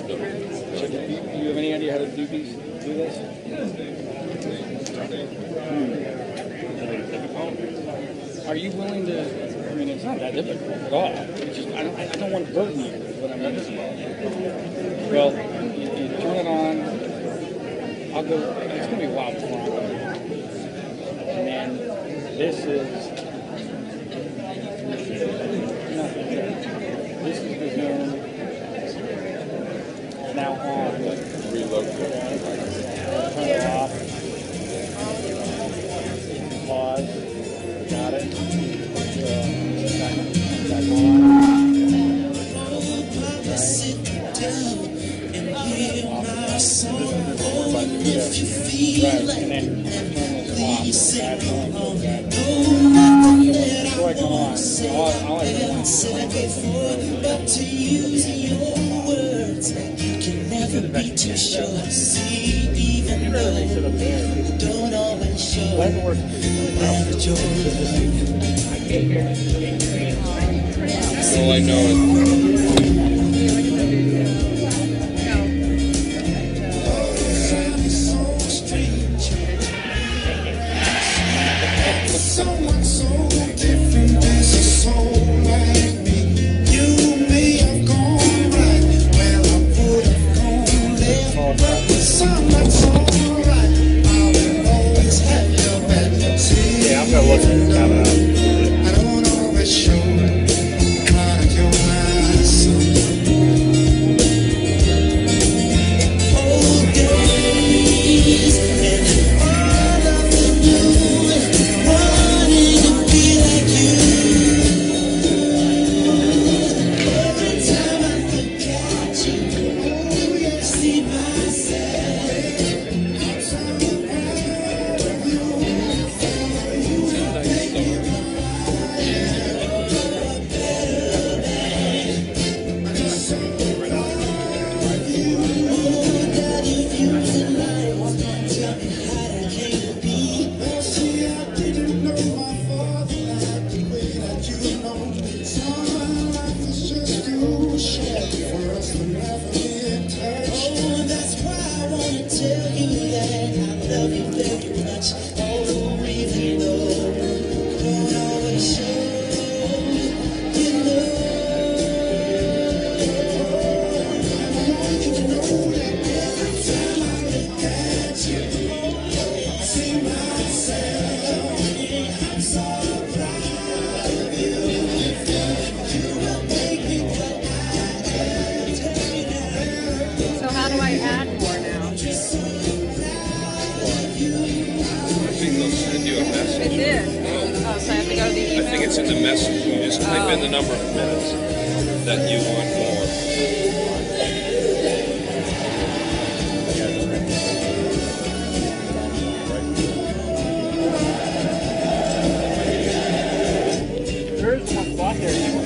So do you have any idea how to do this? Are you willing to? I mean, it's not that difficult at all. It's just I don't want to burden you with what I'm doing. Well, you turn it on. I'll go. It's gonna be a while before I go. And then this is nothing. This is the Zoom. Now on. Reload. Turn it off. Pause. Got it. Back on. Sit down and hear my song. If you feel like please sing along. No matter that I won't say before, but to use your words, you can never be too sure. See, even though you don't always show that you're all I know is someone so different as a soul like me. You may have gone right where I would have gone left, but with someone so right, I will always have your back. See, Yeah, I'm gonna look at it. I don't always show how to your eyes. Old days and all of the new. Wanting to be like you. Every time I look at you, see myself. I'm so proud of you. So how do I add more now? I think they'll send you a message. It did. Oh, so I have to go to the I email? think it's in the message. You just type in the number of minutes that you want more. There's a spot there.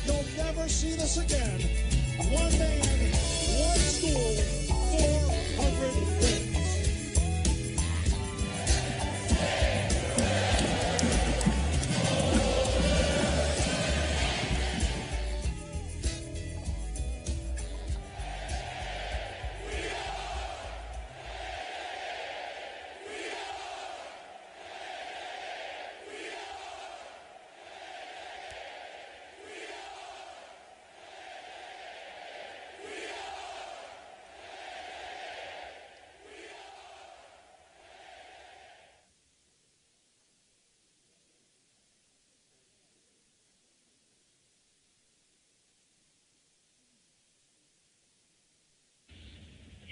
You'll never see this again. One man, one school, 400 wins.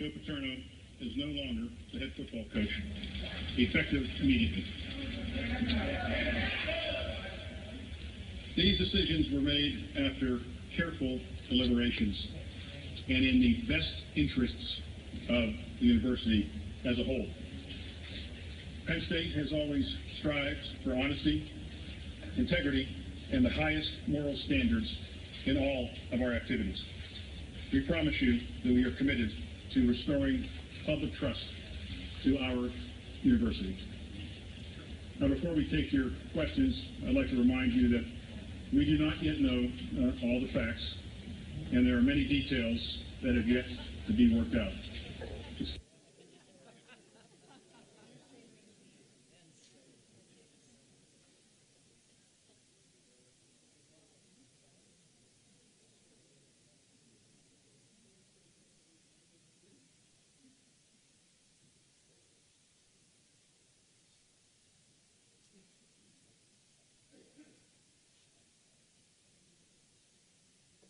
Joe Paterno is no longer the head football coach, effective immediately. These decisions were made after careful deliberations and in the best interests of the university as a whole. Penn State has always strived for honesty, integrity, and the highest moral standards in all of our activities. We promise you that we are committed to restoring public trust to our university. Now, before we take your questions, I'd like to remind you that we do not yet know all the facts, and there are many details that have yet to be worked out.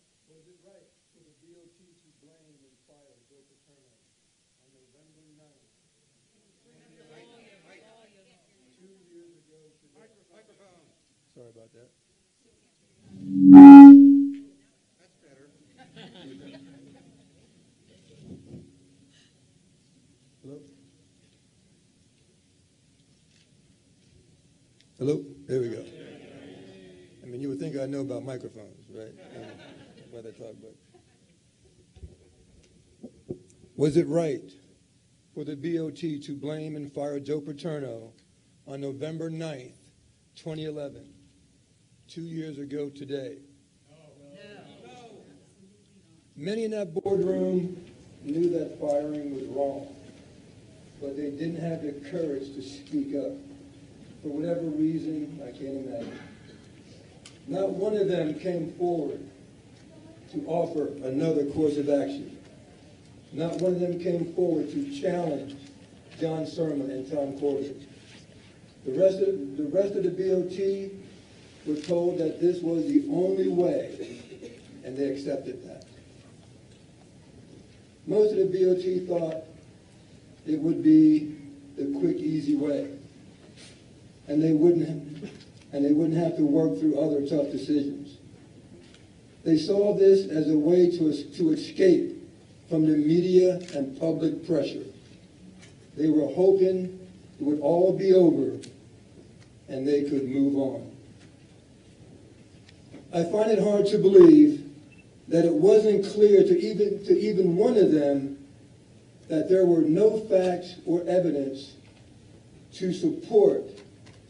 Was it right for the DOT to blame and fire Joe Paterno on November 9th, 2 years ago today? Microphone. Sorry about that. That's better. Hello? Hello? There we go. I mean, you would think I know about microphones, right? Why they talk about. Was it right for the BOT to blame and fire Joe Paterno on November 9th, 2011, 2 years ago today? No. Many in that boardroom knew that firing was wrong, but they didn't have the courage to speak up. For whatever reason, I can't imagine. Not one of them came forward to offer another course of action. Not one of them came forward to challenge John Sermon and Tom Corbett. The rest of the BOT were told that this was the only way, and they accepted that. Most of the BOT thought it would be the quick, easy way, and they wouldn't have to work through other tough decisions. They saw this as a way to escape from the media and public pressure. They were hoping it would all be over and they could move on. I find it hard to believe that it wasn't clear to even one of them that there were no facts or evidence to support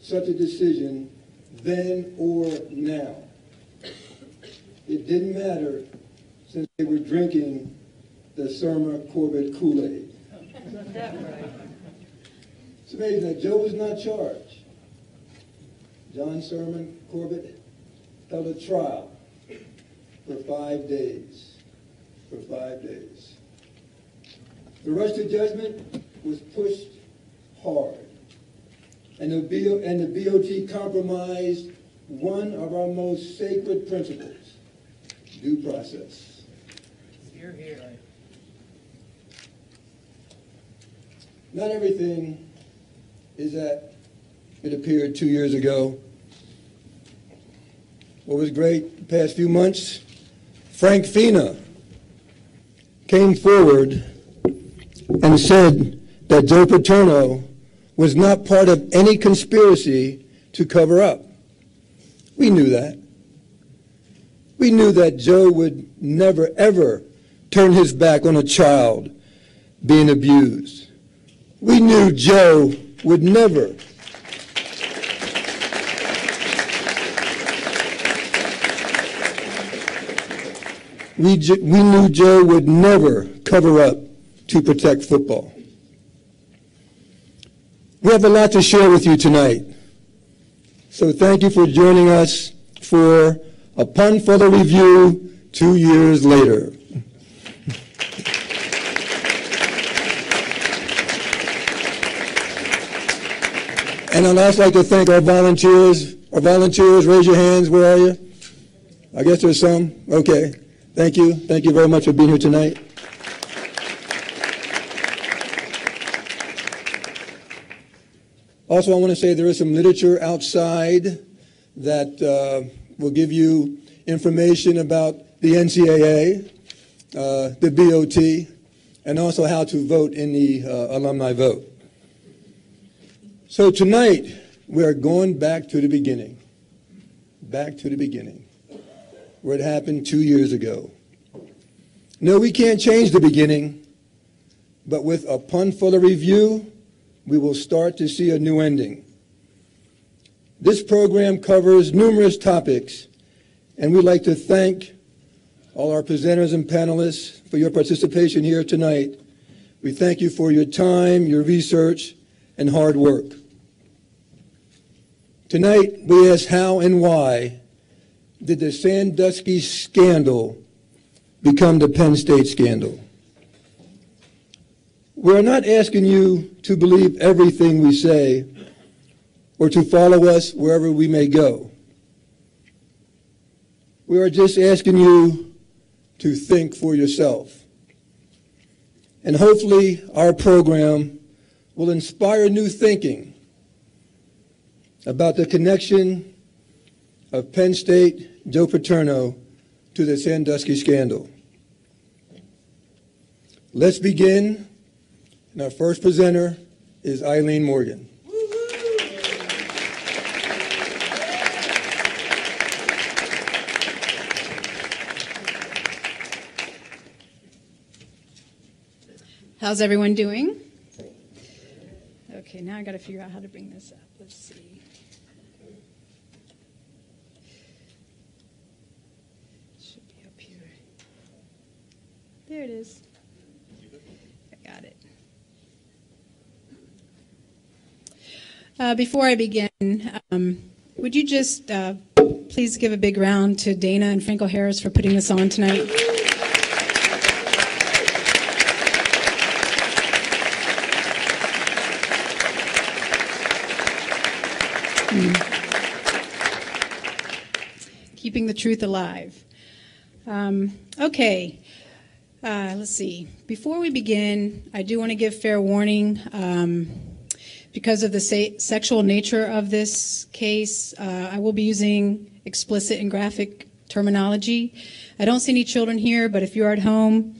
such a decision then or now. It didn't matter since they were drinking the Sermon-Corbett Kool-Aid. It's amazing that Joe was not charged. John Sermon-Corbett held a trial for 5 days. For 5 days. The rush to judgment was pushed hard. And the BOT compromised one of our most sacred principles, due process. Hear, hear. Not everything is that it appeared 2 years ago. What was great the past few months, Frank Fina came forward and said that Joe Paterno was not part of any conspiracy to cover up. We knew that. We knew that Joe would never, ever turn his back on a child being abused. We knew Joe would never we knew Joe would never cover up to protect football. We have a lot to share with you tonight. So thank you for joining us for Upon Further Review 2 years later. And I'd also like to thank our volunteers. Our volunteers, raise your hands. Where are you? I guess there's some. Okay. Thank you. Thank you very much for being here tonight. Also, I want to say there is some literature outside that will give you information about the NCAA, the BOT, and also how to vote in the alumni vote. So tonight, we are going back to the beginning, where it happened 2 years ago. No, we can't change the beginning, but with a pun full of review, we will start to see a new ending. This program covers numerous topics, and we'd like to thank all our presenters and panelists for your participation here tonight. We thank you for your time, your research, and hard work. Tonight, we ask how and why did the Sandusky scandal become the Penn State scandal? We're not asking you to believe everything we say or to follow us wherever we may go. We are just asking you to think for yourself. And hopefully our program will inspire new thinking about the connection of Penn State, Joe Paterno, to the Sandusky scandal. Let's begin, and our first presenter is Eileen Morgan. How's everyone doing? Okay, now I got to figure out how to bring this up. Let's see. Should be up here. There it is. I got it. Before I begin, would you just please give a big round to Dana and Franco Harris for putting this on tonight? Keeping the truth alive. Okay, let's see. Before we begin, I do want to give fair warning. Because of the sexual nature of this case, I will be using explicit and graphic terminology. I don't see any children here, but if you're at home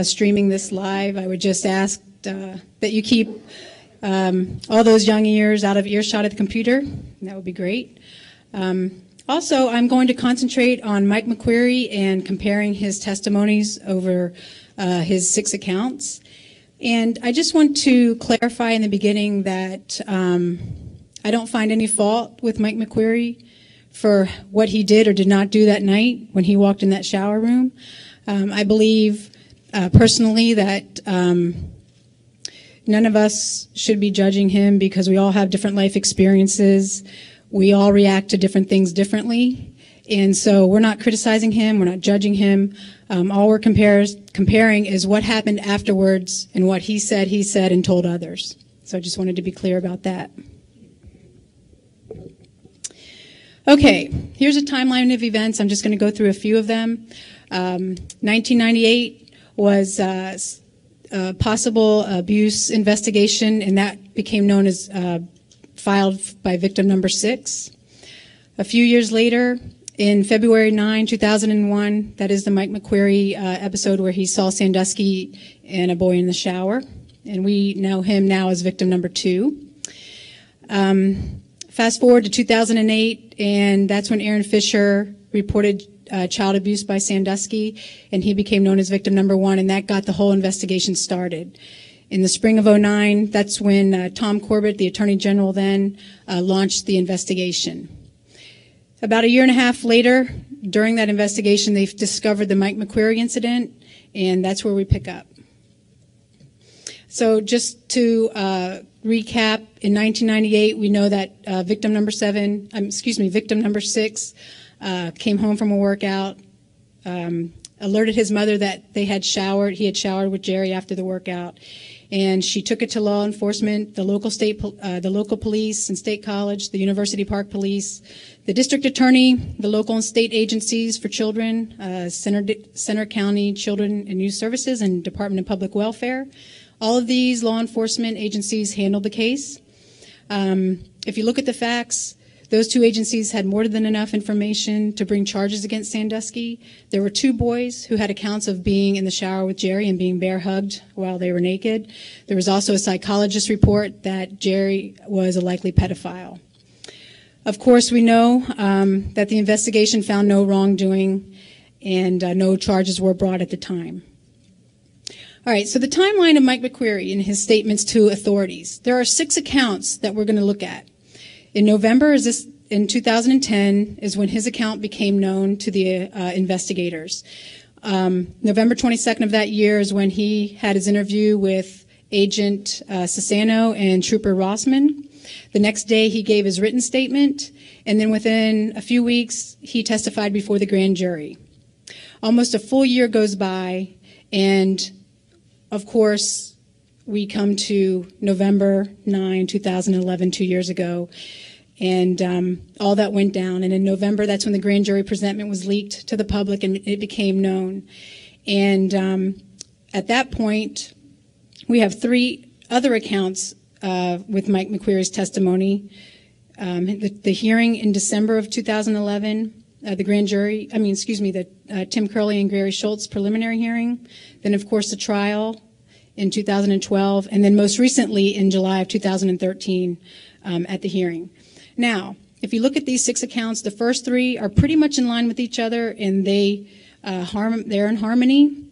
streaming this live, I would just ask that you keep all those young ears out of earshot of the computer. That would be great. Also, I'm going to concentrate on Mike McQuarrie and comparing his testimonies over his 6 accounts. And I just want to clarify in the beginning that I don't find any fault with Mike McQuarrie for what he did or did not do that night when he walked in that shower room. I believe personally that none of us should be judging him because we all have different life experiences. We all react to different things differently. And so we're not criticizing him. We're not judging him. All we're comparing is what happened afterwards and what he said and told others. So I just wanted to be clear about that. Okay, here's a timeline of events. I'm just going to go through a few of them. 1998 was a possible abuse investigation, and that became known as filed by victim number 6. A few years later, in February 9, 2001, that is the Mike McQuarrie episode where he saw Sandusky and a boy in the shower, and we know him now as victim number 2. Fast forward to 2008, and that's when Aaron Fisher reported child abuse by Sandusky, and he became known as victim number 1, and that got the whole investigation started. In the spring of 2009, that's when Tom Corbett, the Attorney General then, launched the investigation. About a year and a half later, during that investigation, they've discovered the Mike McQuarrie incident, and that's where we pick up. So just to recap, in 1998, we know that victim number 6 came home from a workout, alerted his mother that he had showered with Jerry after the workout, and she took it to law enforcement, the local police and state college, the University Park Police, the district attorney, the local and state agencies for children, Center County Children and Youth Services, and Department of Public Welfare. All of these law enforcement agencies handled the case. If you look at the facts, those two agencies had more than enough information to bring charges against Sandusky. There were two boys who had accounts of being in the shower with Jerry and being bear hugged while they were naked. There was also a psychologist report that Jerry was a likely pedophile. Of course, we know that the investigation found no wrongdoing and no charges were brought at the time. All right, so the timeline of Mike McQuarrie and his statements to authorities. There are 6 accounts that we're going to look at. In November, in 2010, is when his account became known to the investigators. November 22nd of that year is when he had his interview with Agent Sassano and Trooper Rossman. The next day, he gave his written statement, and then within a few weeks, he testified before the grand jury. Almost a full year goes by, and of course, we come to November 9, 2011, 2 years ago, and all that went down. And in November, that's when the grand jury presentment was leaked to the public and it became known. And at that point, we have 3 other accounts with Mike McQuarrie's testimony. The hearing in December of 2011, the Tim Curley and Gary Schultz preliminary hearing. Then, of course, the trial in 2012, and then most recently in July of 2013 at the hearing. Now, if you look at these 6 accounts, the first 3 are pretty much in line with each other, and they're in harmony.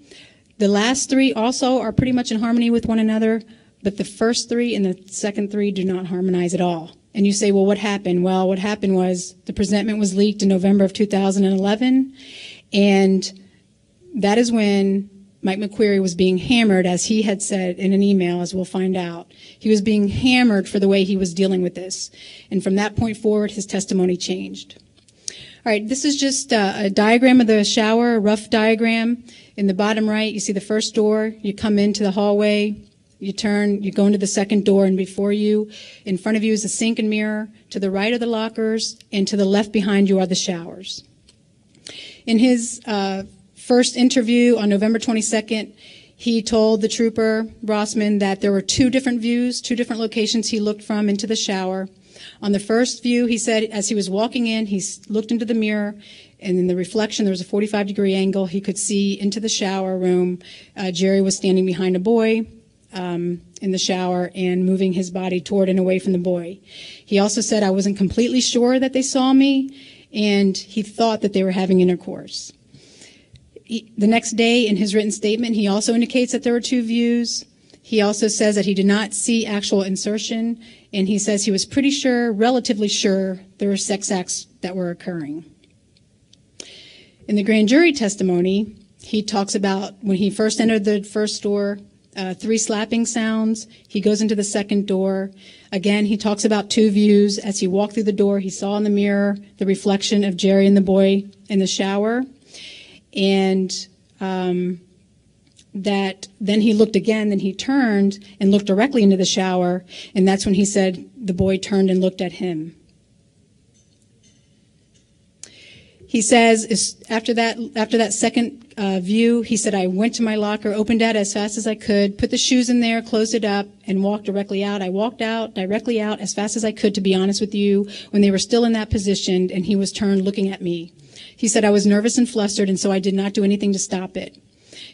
The last 3 also are pretty much in harmony with one another, but the first 3 and the second 3 do not harmonize at all. And you say, well, what happened? Well, what happened was the presentment was leaked in November of 2011, and that is when Mike McQuarrie was being hammered, as he had said in an email, as we'll find out. He was being hammered for the way he was dealing with this. And from that point forward, his testimony changed. All right, this is just a diagram of the shower, a rough diagram. In the bottom right, you see the first door. You come into the hallway. You turn, you go into the second door, and before you, in front of you is a sink and mirror. To the right are the lockers, and to the left behind you are the showers. In his first interview on November 22nd, he told the trooper, Rossman, that there were 2 different views, 2 different locations he looked from into the shower. On the first view, he said, as he was walking in, he looked into the mirror, and in the reflection, there was a 45-degree angle. He could see into the shower room. Jerry was standing behind a boy in the shower and moving his body toward and away from the boy. He also said, I wasn't completely sure that they saw me, and he thought that they were having intercourse. The next day, in his written statement, he also indicates that there were 2 views. He also says that he did not see actual insertion, and he says he was pretty sure, relatively sure, there were sex acts that were occurring. In the grand jury testimony, he talks about when he first entered the first door, 3 slapping sounds. He goes into the second door. Again, he talks about 2 views. As he walked through the door, he saw in the mirror the reflection of Jerry and the boy in the shower. And that then he looked again, then he turned and looked directly into the shower, and that's when he said the boy turned and looked at him. He says, after that second view, he said, I went to my locker, opened it as fast as I could, put the shoes in there, closed it up, and walked directly out. I walked out, directly out, as fast as I could, to be honest with you, when they were still in that position, and he was turned looking at me. He said, I was nervous and flustered, and so I did not do anything to stop it.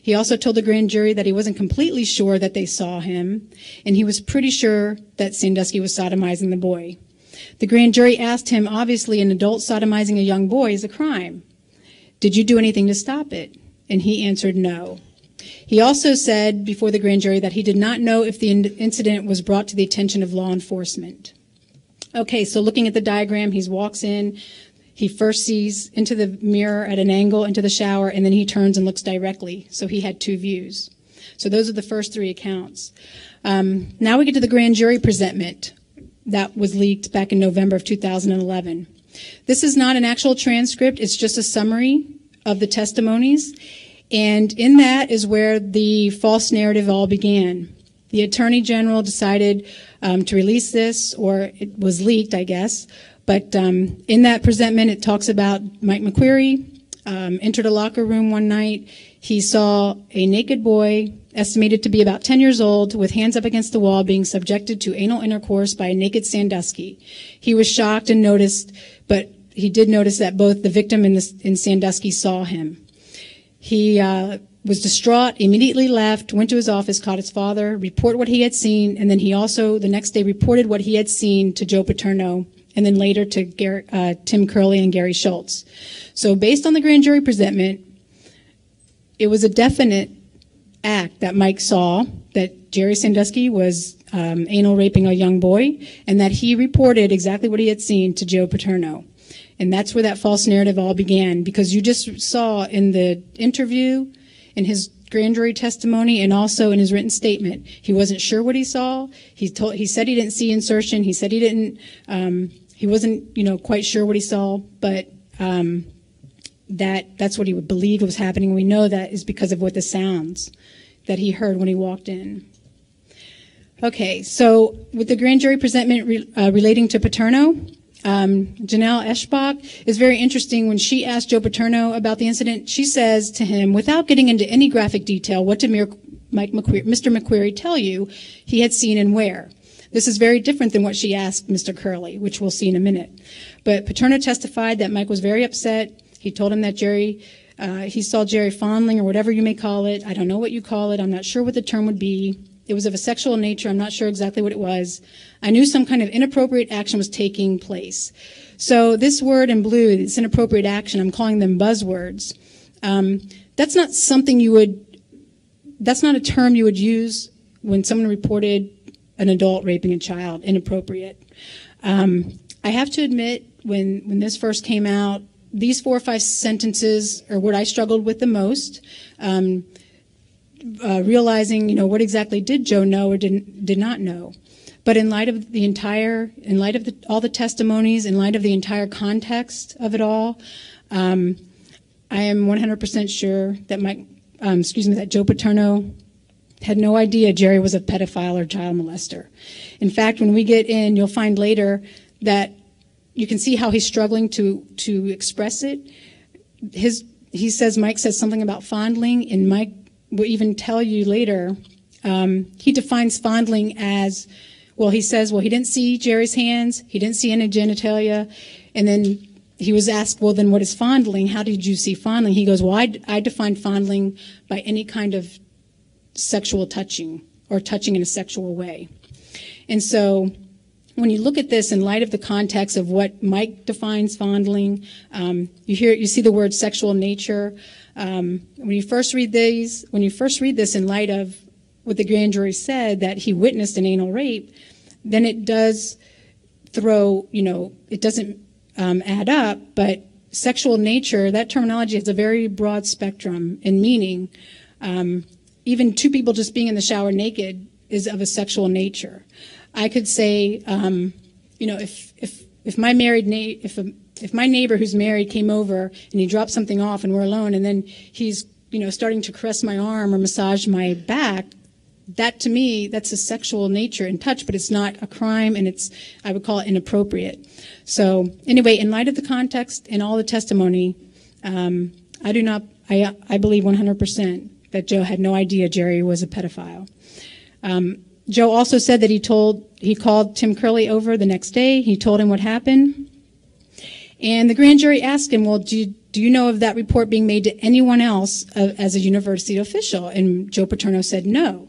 He also told the grand jury that he wasn't completely sure that they saw him, and he was pretty sure that Sandusky was sodomizing the boy. The grand jury asked him, obviously, an adult sodomizing a young boy is a crime. Did you do anything to stop it? And he answered no. He also said before the grand jury that he did not know if the incident was brought to the attention of law enforcement. Okay, so looking at the diagram, he walks in. He first sees into the mirror at an angle into the shower, and then he turns and looks directly. So he had 2 views. So those are the first 3 accounts. Now we get to the grand jury presentment that was leaked back in November of 2011. This is not an actual transcript. It's just a summary of the testimonies. And in that is where the false narrative all began. The Attorney General decided to release this, or it was leaked, I guess. But in that presentment, it talks about Mike McQuarrie entered a locker room one night. he saw a naked boy, estimated to be about 10 years old, with hands up against the wall, being subjected to anal intercourse by a naked Sandusky. He was shocked and noticed, but he did notice that both the victim and Sandusky saw him. He was distraught, immediately left, went to his office, called his father, reported what he had seen, and then he also, the next day, reported what he had seen to Joe Paterno, and then later to Tim Curley and Gary Schultz. So based on the grand jury presentment, it was a definite act that Mike saw, that Jerry Sandusky was anal raping a young boy, and that he reported exactly what he had seen to Joe Paterno. And that's where that false narrative all began, because you just saw in the interview, in his grand jury testimony, and also in his written statement, he wasn't sure what he saw. He said he didn't see insertion. He said he didn't. He wasn't, quite sure what he saw, but that's what he would believe was happening. We know that is because of what the sounds that he heard when he walked in. Okay, so with the grand jury presentment relating to Paterno, Janelle Eschbach is very interesting. When she asked Joe Paterno about the incident, she says to him, without getting into any graphic detail, what did Mr. McQuarrie tell you he had seen and where? This is very different than what she asked Mr. Curley, which we'll see in a minute. But Paterno testified that Mike was very upset. He told him that he saw Jerry fondling, or whatever you may call it. I don't know what you call it. I'm not sure what the term would be. It was of a sexual nature. I'm not sure exactly what it was. I knew some kind of inappropriate action was taking place. So this word in blue, this inappropriate action, I'm calling them buzzwords. That's not something that's not a term you would use when someone reported an adult raping a child, inappropriate. I have to admit, when this first came out, these 4 or 5 sentences are what I struggled with the most. Realizing, what exactly did Joe know or did not know. But in light of all the testimonies, in light of the entire context of it all, I am 100% sure that that Joe Paterno had no idea Jerry was a pedophile or child molester. In fact, when we get in, you'll find later that you can see how he's struggling to express it. He says Mike says something about fondling, and Mike will even tell you later, he defines fondling as, he says, he didn't see Jerry's hands, he didn't see any genitalia, and then he was asked, then what is fondling? How did you see fondling? He goes, I define fondling by any kind of sexual touching, or touching in a sexual way. And so when you look at this in light of the context of what Mike defines fondling, you see the word sexual nature. When you first read this in light of what the grand jury said, that he witnessed an anal rape, then it does it doesn't add up. But sexual nature, that terminology has a very broad spectrum in meaning. Even 2 people just being in the shower naked is of a sexual nature. I could say, if my neighbor who's married came over and he dropped something off and we're alone, and then he's starting to caress my arm or massage my back, that to me, that's a sexual nature in touch, but it's not a crime, and I would call it inappropriate. So anyway, in light of the context and all the testimony, I believe 100% that Joe had no idea Jerry was a pedophile. Joe also said that he called Tim Curley over the next day. He told him what happened. And the grand jury asked him, do you know of that report being made to anyone else as a university official? And Joe Paterno said no.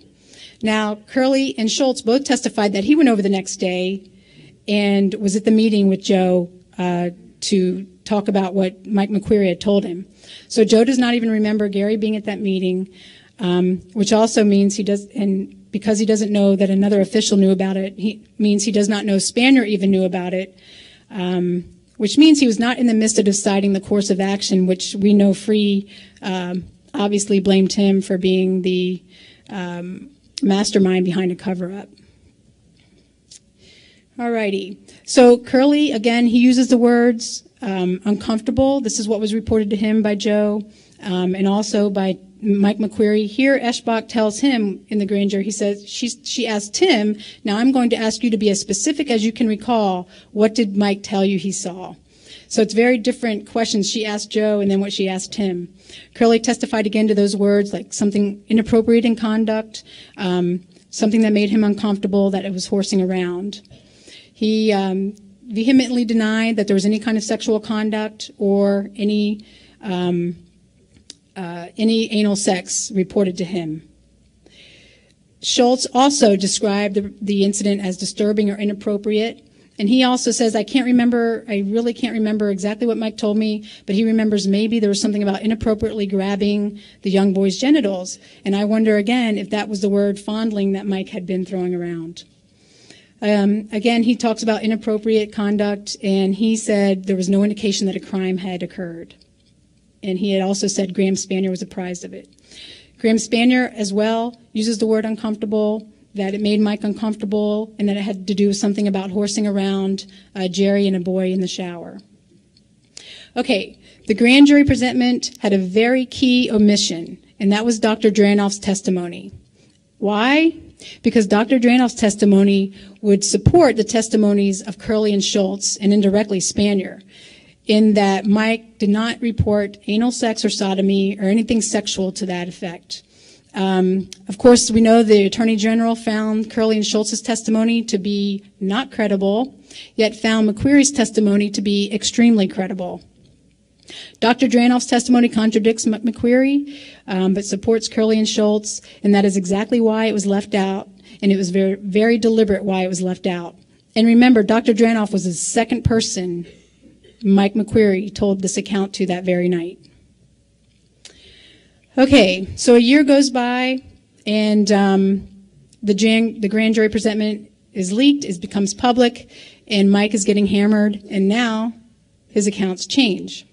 Now, Curley and Schultz both testified that he went over the next day and was at the meeting with Joe to talk about what Mike McQuarrie had told him. So Joe does not even remember Gary being at that meeting, which also means because he doesn't know that another official knew about it, means he does not know Spanier even knew about it, which means he was not in the midst of deciding the course of action, which we know Free obviously blamed him for being the mastermind behind a cover-up. Alrighty. So Curley, again, he uses the words uncomfortable. This is what was reported to him by Joe and also by Mike McQuarrie. Here, Eschbach tells him in the grand jury, he says, she asked him, now I'm going to ask you to be as specific as you can recall. What did Mike tell you he saw? So it's very different questions she asked Joe and then what she asked him. Curley testified again to those words, like something inappropriate in conduct, something that made him uncomfortable, that it was horsing around. He vehemently denied that there was any kind of sexual conduct or any anal sex reported to him. Schultz also described the incident as disturbing or inappropriate. And he also says, I really can't remember exactly what Mike told me, but he remembers maybe there was something about inappropriately grabbing the young boy's genitals. And I wonder again if that was the word fondling that Mike had been throwing around. Again, he talks about inappropriate conduct, and he said there was no indication that a crime had occurred. And he had also said Graham Spanier was apprised of it. Graham Spanier as well uses the word uncomfortable, that it made Mike uncomfortable, and that it had to do with something about horsing around Jerry and a boy in the shower. Okay, the grand jury presentment had a very key omission, and that was Dr. Dranoff's testimony. Why? Because Dr. Dranoff's testimony would support the testimonies of Curley and Schultz, and indirectly Spanier, in that Mike did not report anal sex or sodomy or anything sexual to that effect. Of course, we know the Attorney General found Curley and Schultz's testimony to be not credible, yet found McQueary's testimony to be extremely credible. Dr. Dranoff's testimony contradicts McQueary, but supports Curley and Schultz, and that is exactly why it was left out, and it was very, very deliberate why it was left out. And remember, Dr. Dranoff was the second person Mike McQueary told this account to that very night. Okay, so a year goes by, and the grand jury presentment is leaked, it becomes public, and Mike is getting hammered, and now his accounts change.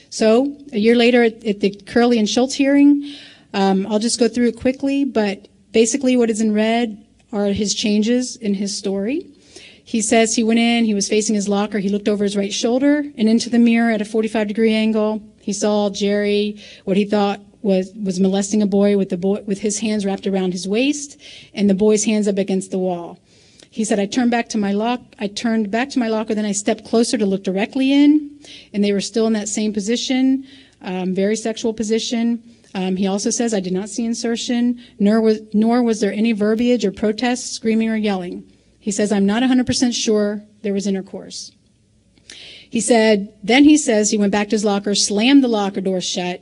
So a year later at the Curley and Schultz hearing, I'll just go through it quickly, but basically what is in red are his changes in his story. He says he went in, he was facing his locker, he looked over his right shoulder and into the mirror at a 45-degree angle. He saw Jerry, what he thought was molesting a boy with his hands wrapped around his waist and the boy's hands up against the wall. He said, I turned back to my locker, then I stepped closer to look directly in, and they were still in that same position, very sexual position. He also says, I did not see insertion, nor was there any verbiage or protest, screaming or yelling. He says, I'm not 100% sure there was intercourse. He says he went back to his locker, slammed the locker door shut,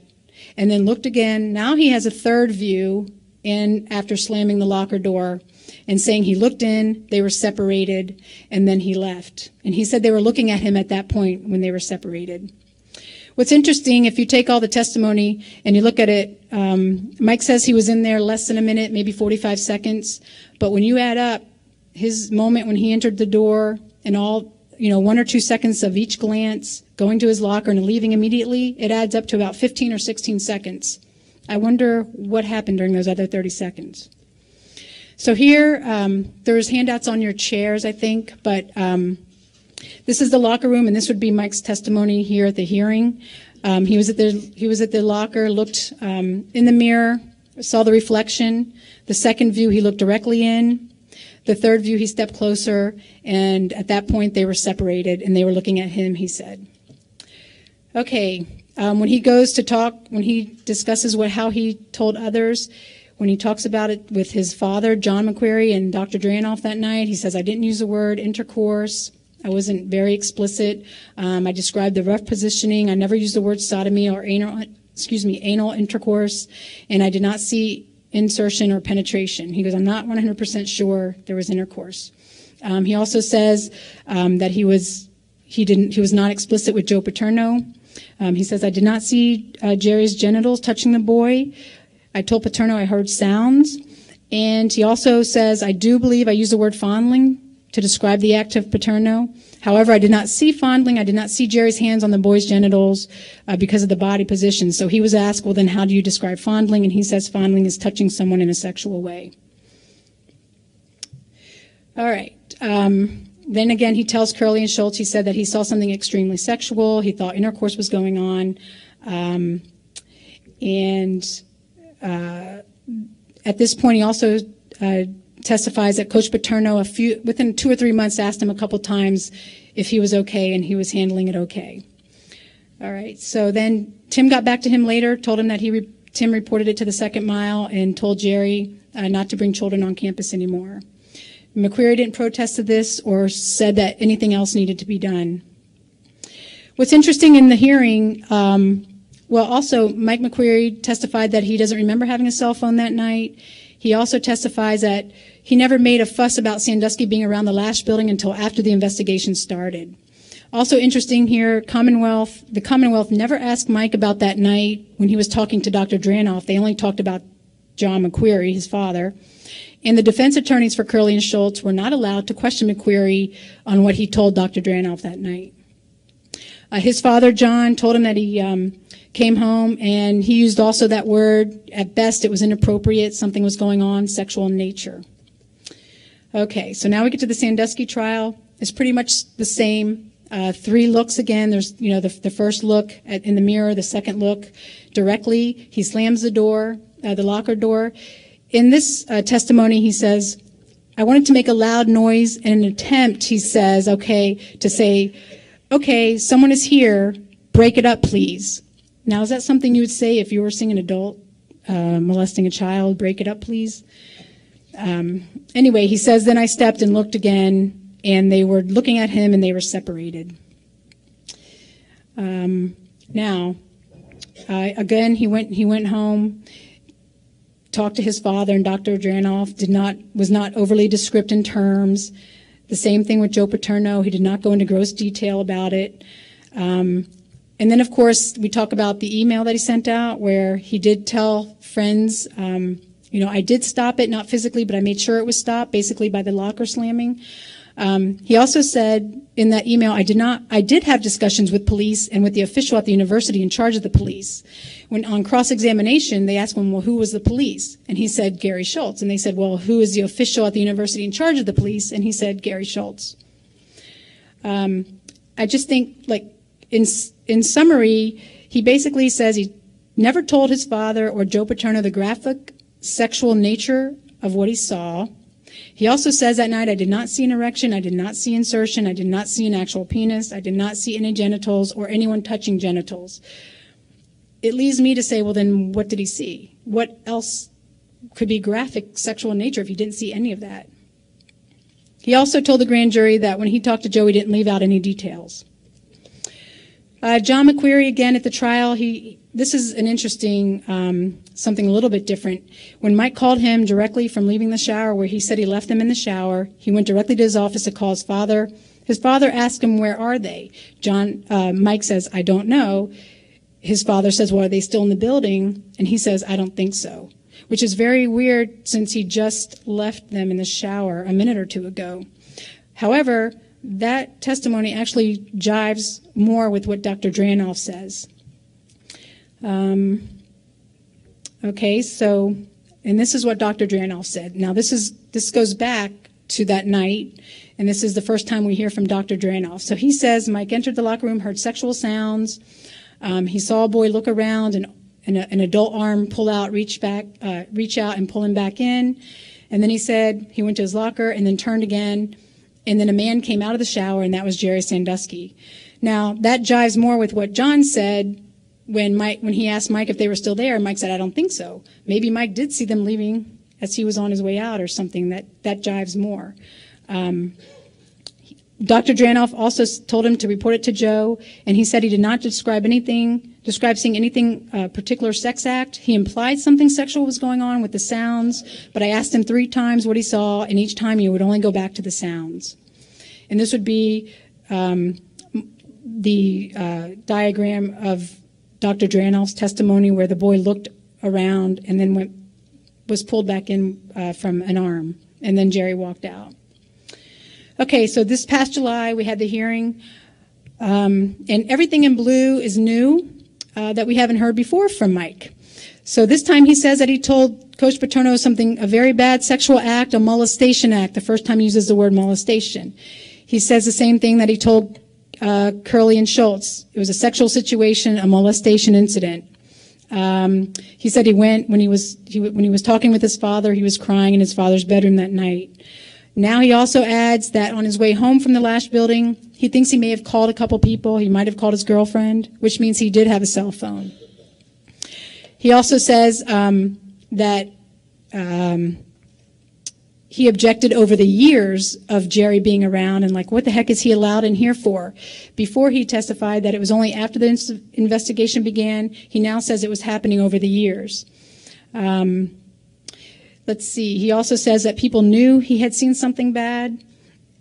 and then looked again. Now he has a third view after slamming the locker door and saying he looked in, they were separated, and then he left. And he said they were looking at him at that point when they were separated. What's interesting, if you take all the testimony and you look at it, Mike says he was in there less than a minute, maybe 45 seconds. But when you add up his moment when he entered the door and all, 1 or 2 seconds of each glance, going to his locker and leaving immediately, it adds up to about 15 or 16 seconds. I wonder what happened during those other 30 seconds. So here, there's handouts on your chairs, I think, but this is the locker room, and this would be Mike's testimony here at the hearing. He was at the locker, looked in the mirror, saw the reflection. The second view, he looked directly in. The third view, he stepped closer, and at that point, they were separated, and they were looking at him, he said. Okay, when he goes to talk, when he discusses how he told others, when he talks about it with his father, John McQueary, and Dr. Dranoff that night, he says, I didn't use the word intercourse. I wasn't very explicit. I described the rough positioning. I never used the word sodomy or anal intercourse, and I did not see insertion or penetration. He goes, I'm not 100% sure there was intercourse. He also says that he was not explicit with Joe Paterno. He says, I did not see Jerry's genitals touching the boy. I told Paterno I heard sounds. And he also says, I do believe I used the word fondling to describe the act of Paterno. However, I did not see fondling. I did not see Jerry's hands on the boy's genitals because of the body position. So he was asked, well, then how do you describe fondling? And he says fondling is touching someone in a sexual way. All right. Then again, he tells Curley and Schultz, he said that he saw something extremely sexual. He thought intercourse was going on. At this point, he also testifies that Coach Paterno, within 2 or 3 months, asked him a couple times if he was okay, and he was handling it okay. All right. So then Tim got back to him later, told him that Tim reported it to the Second Mile and told Jerry not to bring children on campus anymore. McQuarrie didn't protest to this or said that anything else needed to be done. What's interesting in the hearing, also Mike McQuarrie testified that he doesn't remember having a cell phone that night. He also testifies that he never made a fuss about Sandusky being around the Lash building until after the investigation started. Also interesting here, the Commonwealth never asked Mike about that night when he was talking to Dr. Dranoff. They only talked about John McQuarrie, his father. And the defense attorneys for Curley and Schultz were not allowed to question McQuarrie on what he told Dr. Dranoff that night. His father, John, told him that he came home, and he used also that word. At best, it was inappropriate. Something was going on, sexual in nature. Okay, so now we get to the Sandusky trial. It's pretty much the same. 3 looks again. There's, the first look in the mirror, the second look directly. He slams the door, the locker door. In this testimony, he says, I wanted to make a loud noise in an attempt, he says, to say, okay, someone is here, break it up, please. Now, is that something you would say if you were seeing an adult molesting a child, break it up, please? Anyway, he says, then I stepped and looked again, and they were looking at him, and they were separated. Again, he went home, talked to his father, and Dr. Dranoff was not overly descriptive in terms. The same thing with Joe Paterno. He did not go into gross detail about it. And then, of course, we talk about the email that he sent out where he did tell friends, I did stop it, not physically, but I made sure it was stopped, basically by the locker slamming. He also said in that email, I did have discussions with police and with the official at the university in charge of the police. When on cross-examination, they asked him, well, who was the police? And he said, Gary Schultz. And they said, well, who is the official at the university in charge of the police? And he said, Gary Schultz. I just think, in summary, he basically says he never told his father or Joe Paterno the graphic sexual nature of what he saw. He also says that night, I did not see an erection, I did not see insertion, I did not see an actual penis, I did not see any genitals or anyone touching genitals. It leaves me to say, well, then what did he see? What else could be graphic sexual in nature if he didn't see any of that? He also told the grand jury that when he talked to Joe, he didn't leave out any details. John McQuarrie, again, at the trial, this is an interesting, something a little bit different. When Mike called him directly from leaving the shower, where he said he left them in the shower, he went directly to his office to call his father. His father asked him, where are they? Mike says, I don't know. His father says, well, are they still in the building? And he says, I don't think so, which is very weird since he just left them in the shower a minute or two ago. However, that testimony actually jives more with what Dr. Dranoff says. And this is what Dr. Dranoff said. Now, this goes back to that night, and this is the first time we hear from Dr. Dranoff. So he says, Mike entered the locker room, heard sexual sounds. He saw a boy look around and an adult arm reach out and pull him back in. And then he said he went to his locker and then turned again. And then a man came out of the shower, and that was Jerry Sandusky. Now, that jives more with what John said when he asked Mike if they were still there, and Mike said, I don't think so. Maybe Mike did see them leaving as he was on his way out or something. That jives more. Dr. Dranoff also told him to report it to Joe, and he said he did not describe seeing anything particular sex act. He implied something sexual was going on with the sounds, but I asked him 3 times what he saw, and each time he would only go back to the sounds. And this would be the diagram of Dr. Dranoff's testimony where the boy looked around and then was pulled back in from an arm, and then Jerry walked out. Okay, so this past July we had the hearing, and everything in blue is new that we haven't heard before from Mike. So this time he says that he told Coach Paterno a very bad sexual act, a molestation act, the first time he uses the word molestation. He says the same thing that he told Curley and Schultz. It was a sexual situation, a molestation incident. He said he went when he was talking with his father, he was crying in his father's bedroom that night. Now he also adds that on his way home from the Lash building, He thinks he may have called a couple people. He might have called his girlfriend, which means he did have a cell phone. He also says that he objected over the years of Jerry being around and like, what the heck is he allowed in here for? Before he testified that it was only after the investigation began. He now says it was happening over the years. Let's see. He also says that people knew he had seen something bad.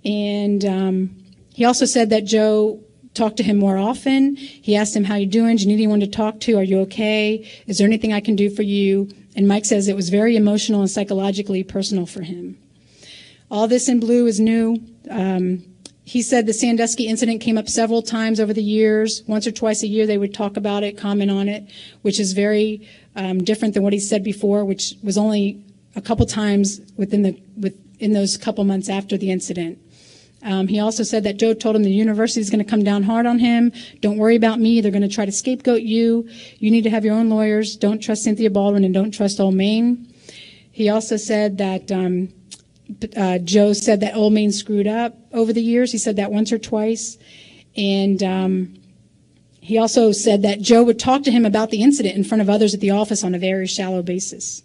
And he also said that Joe talked to him more often. He asked him, how you doing? Do you need anyone to talk to? Are you okay? Is there anything I can do for you? And Mike says it was very emotional and psychologically personal for him. All this in blue is new. He said the Sandusky incident came up several times over the years. Once or twice a year they would talk about it, comment on it, which is very different than what he said before, which was only a couple times within those couple months after the incident. He also said that Joe told him the university is going to come down hard on him. Don't worry about me. They're going to try to scapegoat you. You need to have your own lawyers. Don't trust Cynthia Baldwin and don't trust Old Main. He also said that Joe said that Old Main screwed up over the years. He said that once or twice. And he also said that Joe would talk to him about the incident in front of others at the office on a very shallow basis.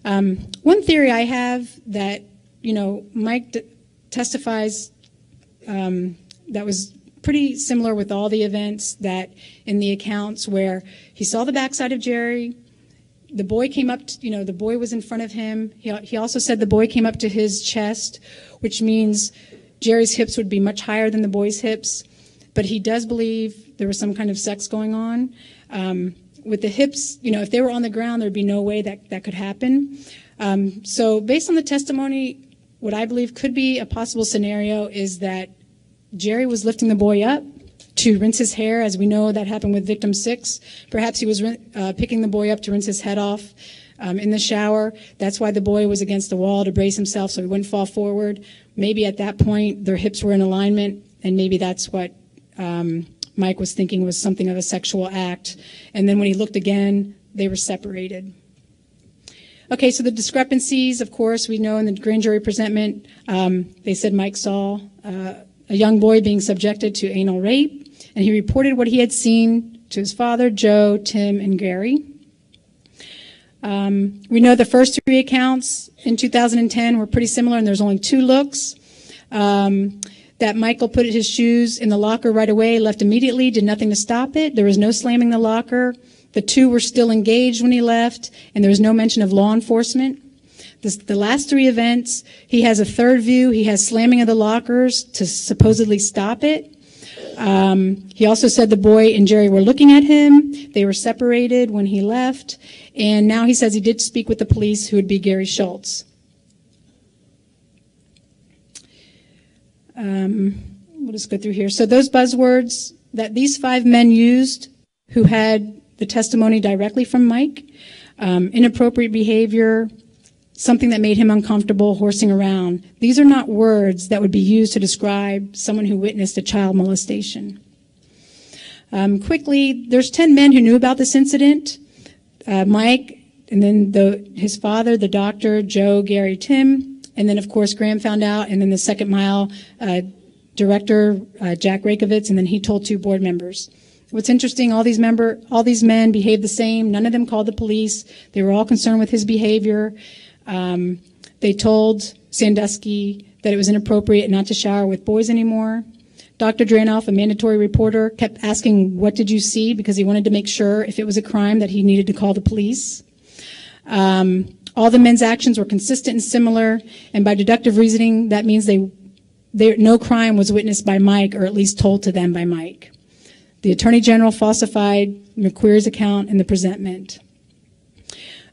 One theory I have that, Mike testifies that was pretty similar with all the events that in the accounts where he saw the backside of Jerry. The boy came up, the boy was in front of him. He also said the boy came up to his chest, which means Jerry's hips would be much higher than the boy's hips. But he does believe there was some kind of sex going on. With the hips, if they were on the ground, there'd be no way that could happen. So based on the testimony, what I believe could be a possible scenario is that Jerry was lifting the boy up to rinse his hair, as we know that happened with victim 6. Perhaps he was picking the boy up to rinse his head off in the shower. That's why the boy was against the wall, to brace himself so he wouldn't fall forward. Maybe at that point their hips were in alignment, and maybe that's what Mike was thinking was something of a sexual act. And then when he looked again, they were separated. Okay, so the discrepancies, of course, we know in the grand jury presentment, they said Mike saw a young boy being subjected to anal rape, and he reported what he had seen to his father, Joe, Tim, and Gary. We know the first 3 accounts in 2010 were pretty similar, and there's only 2 looks. That Michael put his shoes in the locker right away, left immediately, did nothing to stop it. There was no slamming the locker. The 2 were still engaged when he left, and there was no mention of law enforcement. The last 3 events, he has a third view. He has slamming of the lockers to supposedly stop it. He also said the boy and Jerry were looking at him. They were separated when he left. And now he says he did speak with the police, who would be Gary Schultz. We'll just go through here. So those buzzwords that these 5 men used who had the testimony directly from Mike, inappropriate behavior, something that made him uncomfortable, horsing around. These are not words that would be used to describe someone who witnessed a child molestation. Quickly, there's 10 men who knew about this incident. Mike, and then his father, the doctor, Joe, Gary, Tim, and then, of course, Graham found out, and then the second mile director, Jack Rakovitz, and then he told 2 board members. What's interesting, all these men behaved the same. None of them called the police. They were all concerned with his behavior. They told Sandusky that it was inappropriate not to shower with boys anymore. Dr. Dranoff, a mandatory reporter, kept asking, what did you see? Because he wanted to make sure if it was a crime that he needed to call the police. All the men's actions were consistent and similar, and by deductive reasoning, that means no crime was witnessed by Mike, or at least told to them by Mike. The Attorney General falsified McQueer's account in the presentment.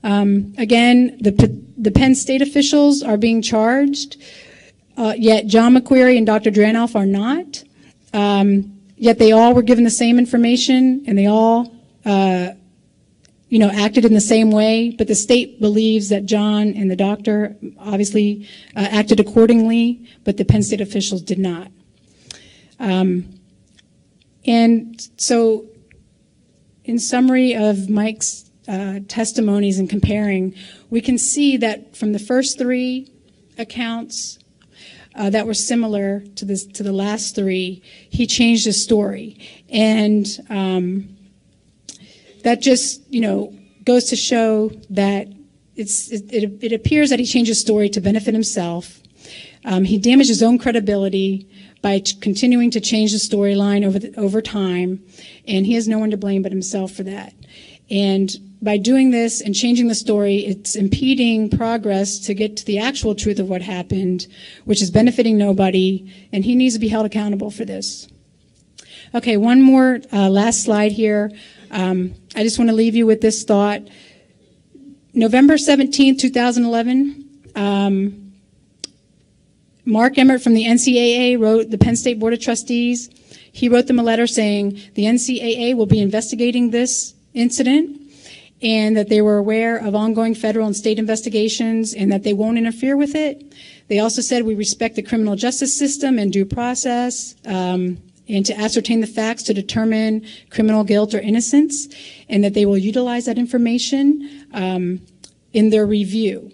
Again, the Penn State officials are being charged, yet John McQueary and Dr. Dranoff are not. Yet they all were given the same information, and they all, acted in the same way. But the state believes that John and the doctor obviously acted accordingly, but the Penn State officials did not. And so, in summary of Mike's testimonies and comparing, we can see that from the first 3 accounts, that were similar to the last three, he changed his story. And that just, goes to show that it appears that he changed his story to benefit himself. He damaged his own credibility by continuing to change the storyline over time, and he has no one to blame but himself for that. And by doing this and changing the story, it's impeding progress to get to the actual truth of what happened, which is benefiting nobody, and he needs to be held accountable for this. Okay, one more last slide here. I just want to leave you with this thought. November 17, 2011, Mark Emmert from the NCAA wrote the Penn State Board of Trustees. He wrote them a letter saying the NCAA will be investigating this incident and that they were aware of ongoing federal and state investigations and that they won't interfere with it. They also said we respect the criminal justice system and due process and to ascertain the facts to determine criminal guilt or innocence, and that they will utilize that information in their review.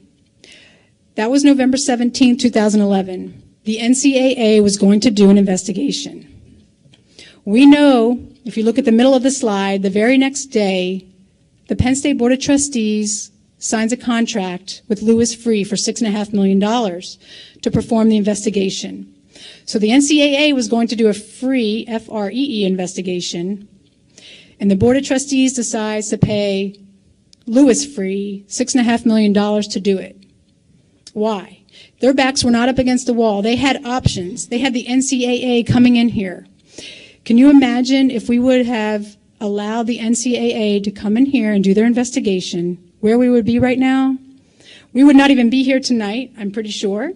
That was November 17, 2011. The NCAA was going to do an investigation. We know, if you look at the middle of the slide, the very next day, the Penn State Board of Trustees signs a contract with Louis Freeh for $6.5 million to perform the investigation. So the NCAA was going to do a free, F-R-E-E, investigation, and the Board of Trustees decides to pay Louis Freeh $6.5 million to do it. Why? Their backs were not up against the wall. They had options. They had the NCAA coming in here. Can you imagine if we would have allowed the NCAA to come in here and do their investigation, where we would be right now? We would not even be here tonight, I'm pretty sure.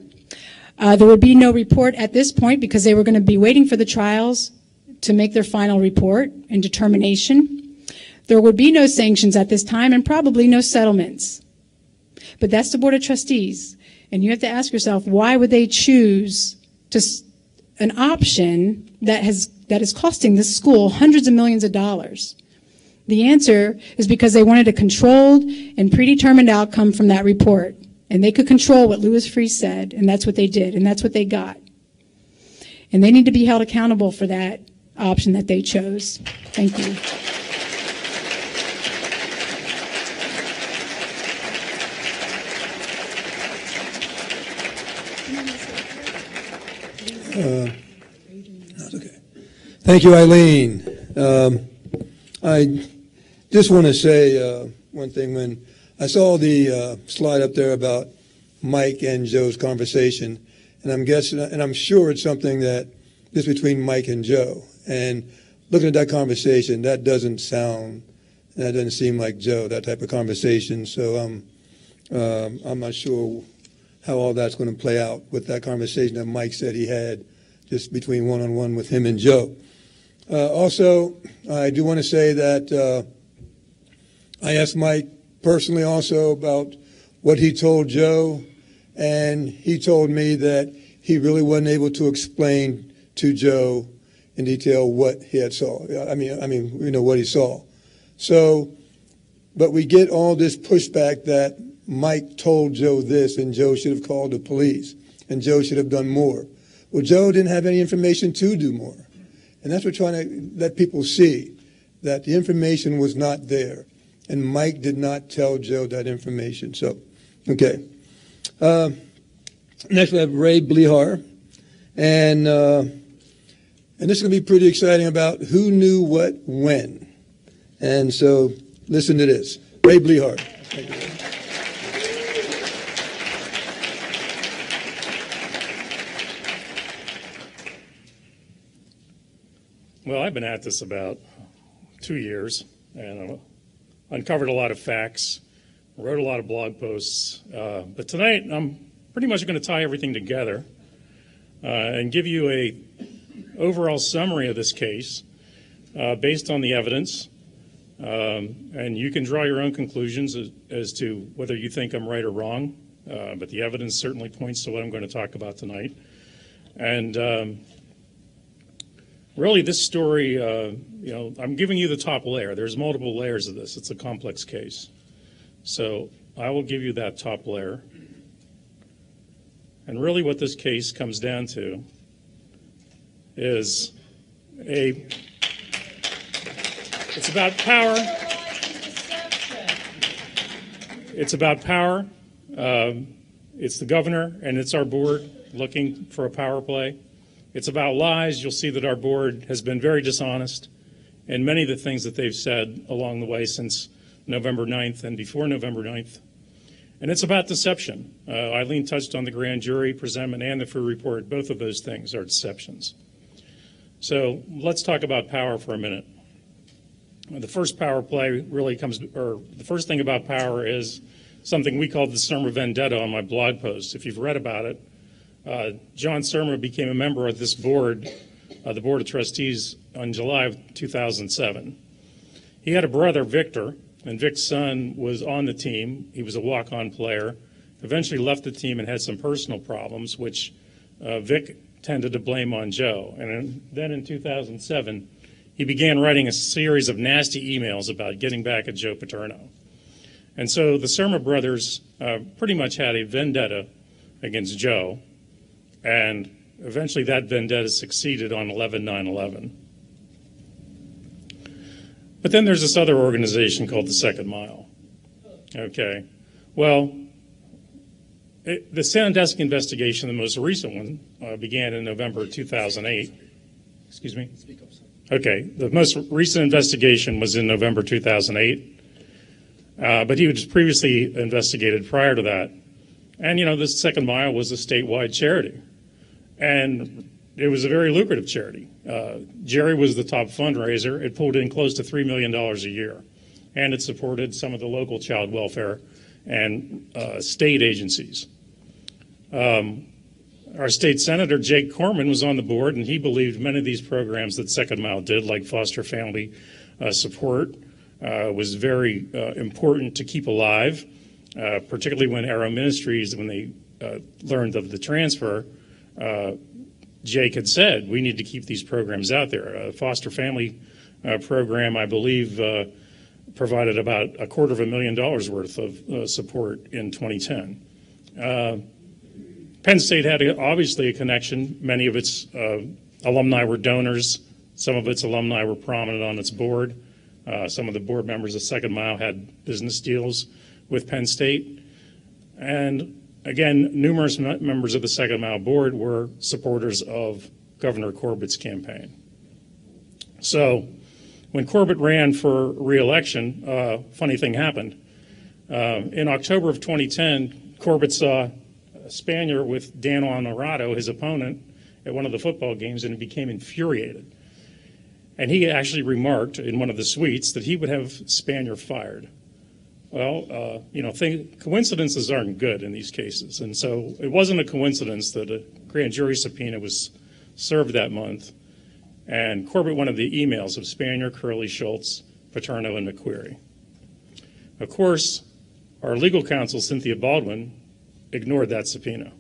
There would be no report at this point because they were going to be waiting for the trials to make their final report and determination. There would be no sanctions at this time and probably no settlements. But that's the Board of Trustees. And you have to ask yourself, why would they choose an option that is costing this school hundreds of millions of dollars? The answer is because they wanted a controlled and predetermined outcome from that report. And they could control what Louis Freeh said, and that's what they did, and that's what they got. And they need to be held accountable for that option that they chose. Thank you. That's okay. Thank you, Eileen. I just want to say one thing. When I saw the slide up there about Mike and Joe's conversation, and I'm guessing, and I'm sure it's something that is between Mike and Joe. And looking at that conversation, that doesn't seem like Joe, that type of conversation. So I'm not sure how all that's going to play out with that conversation that Mike said he had just between one-on-one with him and Joe. Also, I do want to say that I asked Mike personally also about what he told Joe, and he told me that he really wasn't able to explain to Joe in detail what he had saw. I mean, you know what he saw. So, but we get all this pushback that Mike told Joe this, and Joe should have called the police, and Joe should have done more. Well, Joe didn't have any information to do more. And that's what we're trying to let people see, that the information was not there. And Mike did not tell Joe that information. So, okay. Next we have Ray Blehar. And this is going to be pretty exciting about who knew what when. And so listen to this. Ray Blehar. Thank you. Well, I've been at this about 2 years and uncovered a lot of facts, wrote a lot of blog posts. But tonight I'm pretty much going to tie everything together and give you a overall summary of this case based on the evidence. And you can draw your own conclusions as to whether you think I'm right or wrong. But the evidence certainly points to what I'm going to talk about tonight. And really, this story, I'm giving you the top layer. There's multiple layers of this. It's a complex case. So I will give you that top layer. And really what this case comes down to is it's about power. It's about power. It's the governor and it's our board looking for a power play. It's about lies. You'll see that our board has been very dishonest in many of the things that they've said along the way since November 9th and before November 9th. And it's about deception. Eileen touched on the grand jury presentment and the full report. Both of those things are deceptions. So let's talk about power for a minute. The first power play really the first thing about power is something we call the Surma Vendetta on my blog post. If you've read about it, John Surma became a member of this board, the Board of Trustees, in July of 2007. He had a brother, Victor, and Vic's son was on the team. He was a walk-on player, eventually left the team and had some personal problems, which Vic tended to blame on Joe. And then in 2007, he began writing a series of nasty emails about getting back at Joe Paterno. And so the Surma brothers pretty much had a vendetta against Joe, and eventually that vendetta succeeded on 11/9/11. But then there's this other organization called the Second Mile. Okay, well, the Sandusky investigation, the most recent one, began in November 2008. Excuse me? Okay, the most recent investigation was in November 2008, but he was previously investigated prior to that. And, you know, the Second Mile was a statewide charity, and it was a very lucrative charity. Jerry was the top fundraiser. It pulled in close to $3 million a year, and it supported some of the local child welfare and state agencies. Our state senator, Jake Corman, was on the board, and he believed many of these programs that Second Mile did, like foster family support, was very important to keep alive, particularly when Arrow Ministries, when they learned of the transfer, Jake had said, we need to keep these programs out there. A foster family program, I believe, provided about $250,000 worth of support in 2010. Penn State had obviously a connection. Many of its alumni were donors. Some of its alumni were prominent on its board. Some of the board members of Second Mile had business deals with Penn State. And again, numerous members of the Second Mile board were supporters of Governor Corbett's campaign. So when Corbett ran for re-election, a funny thing happened. In October of 2010, Corbett saw Spanier with Dan Honorado, his opponent, at one of the football games, and he became infuriated. And he actually remarked in one of the suites that he would have Spanier fired. Well, coincidences aren't good in these cases. And so it wasn't a coincidence that a grand jury subpoena was served that month. And Corbett wanted the emails of Spanier, Curley, Schultz, Paterno, and McQuarrie. Of course, our legal counsel, Cynthia Baldwin, ignored that subpoena.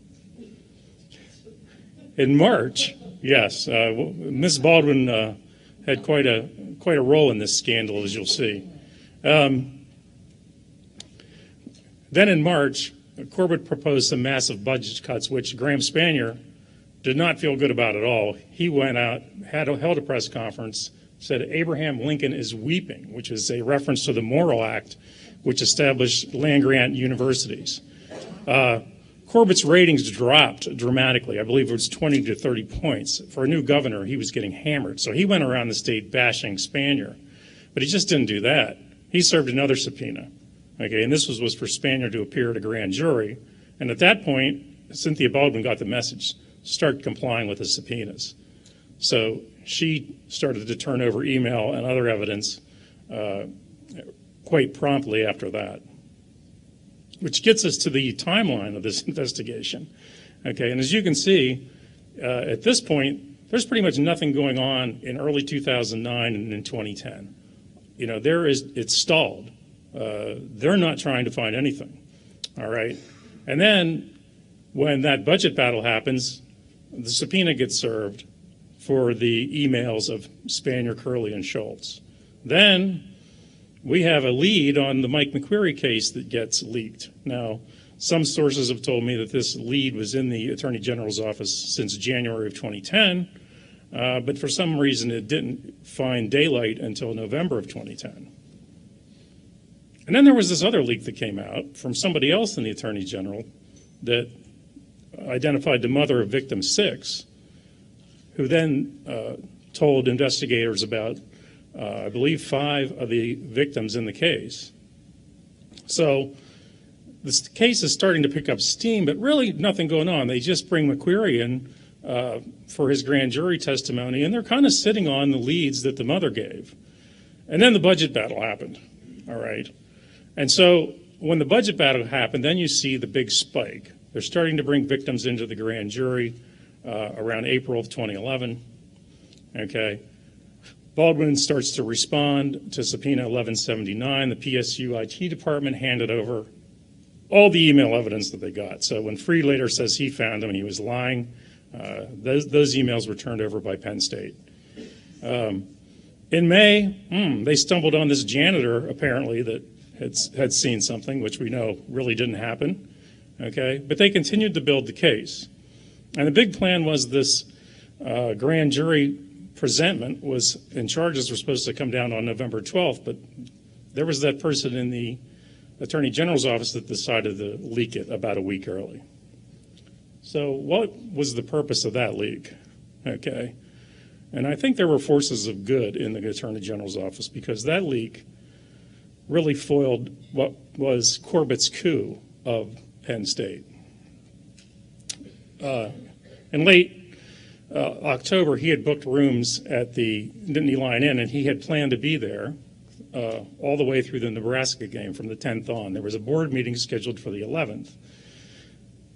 In March, yes, Ms. Baldwin had quite a role in this scandal, as you'll see. Then in March, Corbett proposed some massive budget cuts, which Graham Spanier did not feel good about at all. He went out, held a press conference, said Abraham Lincoln is weeping, which is a reference to the Morrill Act, which established land-grant universities. Corbett's ratings dropped dramatically. I believe it was 20 to 30 points. For a new governor, he was getting hammered. So he went around the state bashing Spanier. But he just didn't do that. He served another subpoena. Okay, and this was for Spanier to appear at a grand jury. And at that point, Cynthia Baldwin got the message, start complying with the subpoenas. So she started to turn over email and other evidence quite promptly after that, which gets us to the timeline of this investigation. Okay, and as you can see, at this point, there's pretty much nothing going on in early 2009 and in 2010. You know, it's stalled. They're not trying to find anything, all right? And then when that budget battle happens, the subpoena gets served for the emails of Spanier, Curley, and Schultz. Then we have a lead on the Mike McQuarrie case that gets leaked. Now, Some sources have told me that this lead was in the Attorney General's office since January of 2010, but for some reason it didn't find daylight until November of 2010. And then there was this other leak that came out from somebody else in the Attorney General that identified the mother of victim 6, who then told investigators about, I believe, 5 of the victims in the case. So this case is starting to pick up steam, but really nothing going on. They just bring McQuarrie in for his grand jury testimony, and they're kind of sitting on the leads that the mother gave. And then the budget battle happened, all right? And so when the budget battle happened, then you see the big spike. They're starting to bring victims into the grand jury around April of 2011, okay? Baldwin starts to respond to subpoena 1179. The PSU IT department handed over all the email evidence that they got. So when Freed later says he found them and he was lying, those emails were turned over by Penn State. In May, they stumbled on this janitor, apparently, that had seen something, which we know really didn't happen. Okay, but they continued to build the case. And the big plan was this grand jury presentment was, and charges were supposed to come down on November 12th, but there was that person in the Attorney General's office that decided to leak it about a week early. So what was the purpose of that leak? Okay, and I think there were forces of good in the Attorney General's office because that leak really foiled what was Corbett's coup of Penn State. In late October, he had booked rooms at the Nittany Lion Inn, and he had planned to be there all the way through the Nebraska game from the 10th on. There was a board meeting scheduled for the 11th.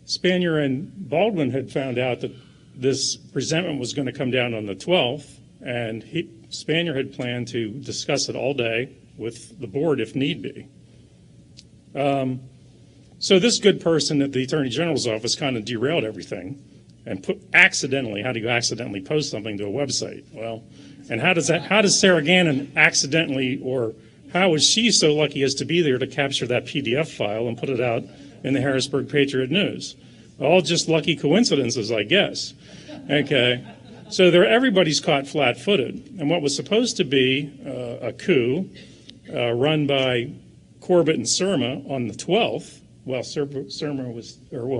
Spanier and Baldwin had found out that this presentment was going to come down on the 12th, and Spanier had planned to discuss it all day with the board if need be. So this good person at the Attorney General's office kind of derailed everything and accidentally, how do you accidentally post something to a website? Well, and how does Sarah Gannon accidentally, or how was she so lucky as to be there to capture that PDF file and put it out in the Harrisburg Patriot News? All just lucky coincidences, I guess. Okay, so everybody's caught flat-footed. And what was supposed to be a coup run by Corbett and Surma on the 12th, while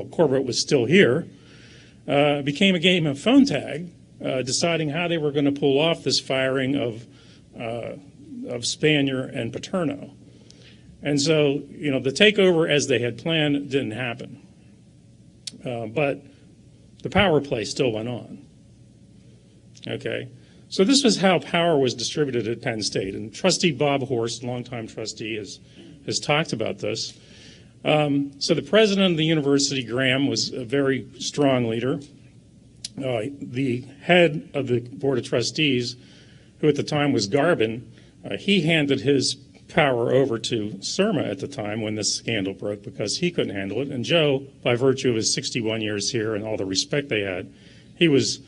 Corbett was still here, became a game of phone tag, deciding how they were going to pull off this firing of Spanier and Paterno. And so, the takeover as they had planned didn't happen. But the power play still went on. Okay, so this was how power was distributed at Penn State. And Trustee Bob Horst, longtime trustee, has talked about this. So the president of the university, Graham, was a very strong leader. The head of the board of trustees, who at the time was Garbin, he handed his power over to Surma at the time when this scandal broke because he couldn't handle it. And Joe, by virtue of his 61 years here and all the respect they had, he was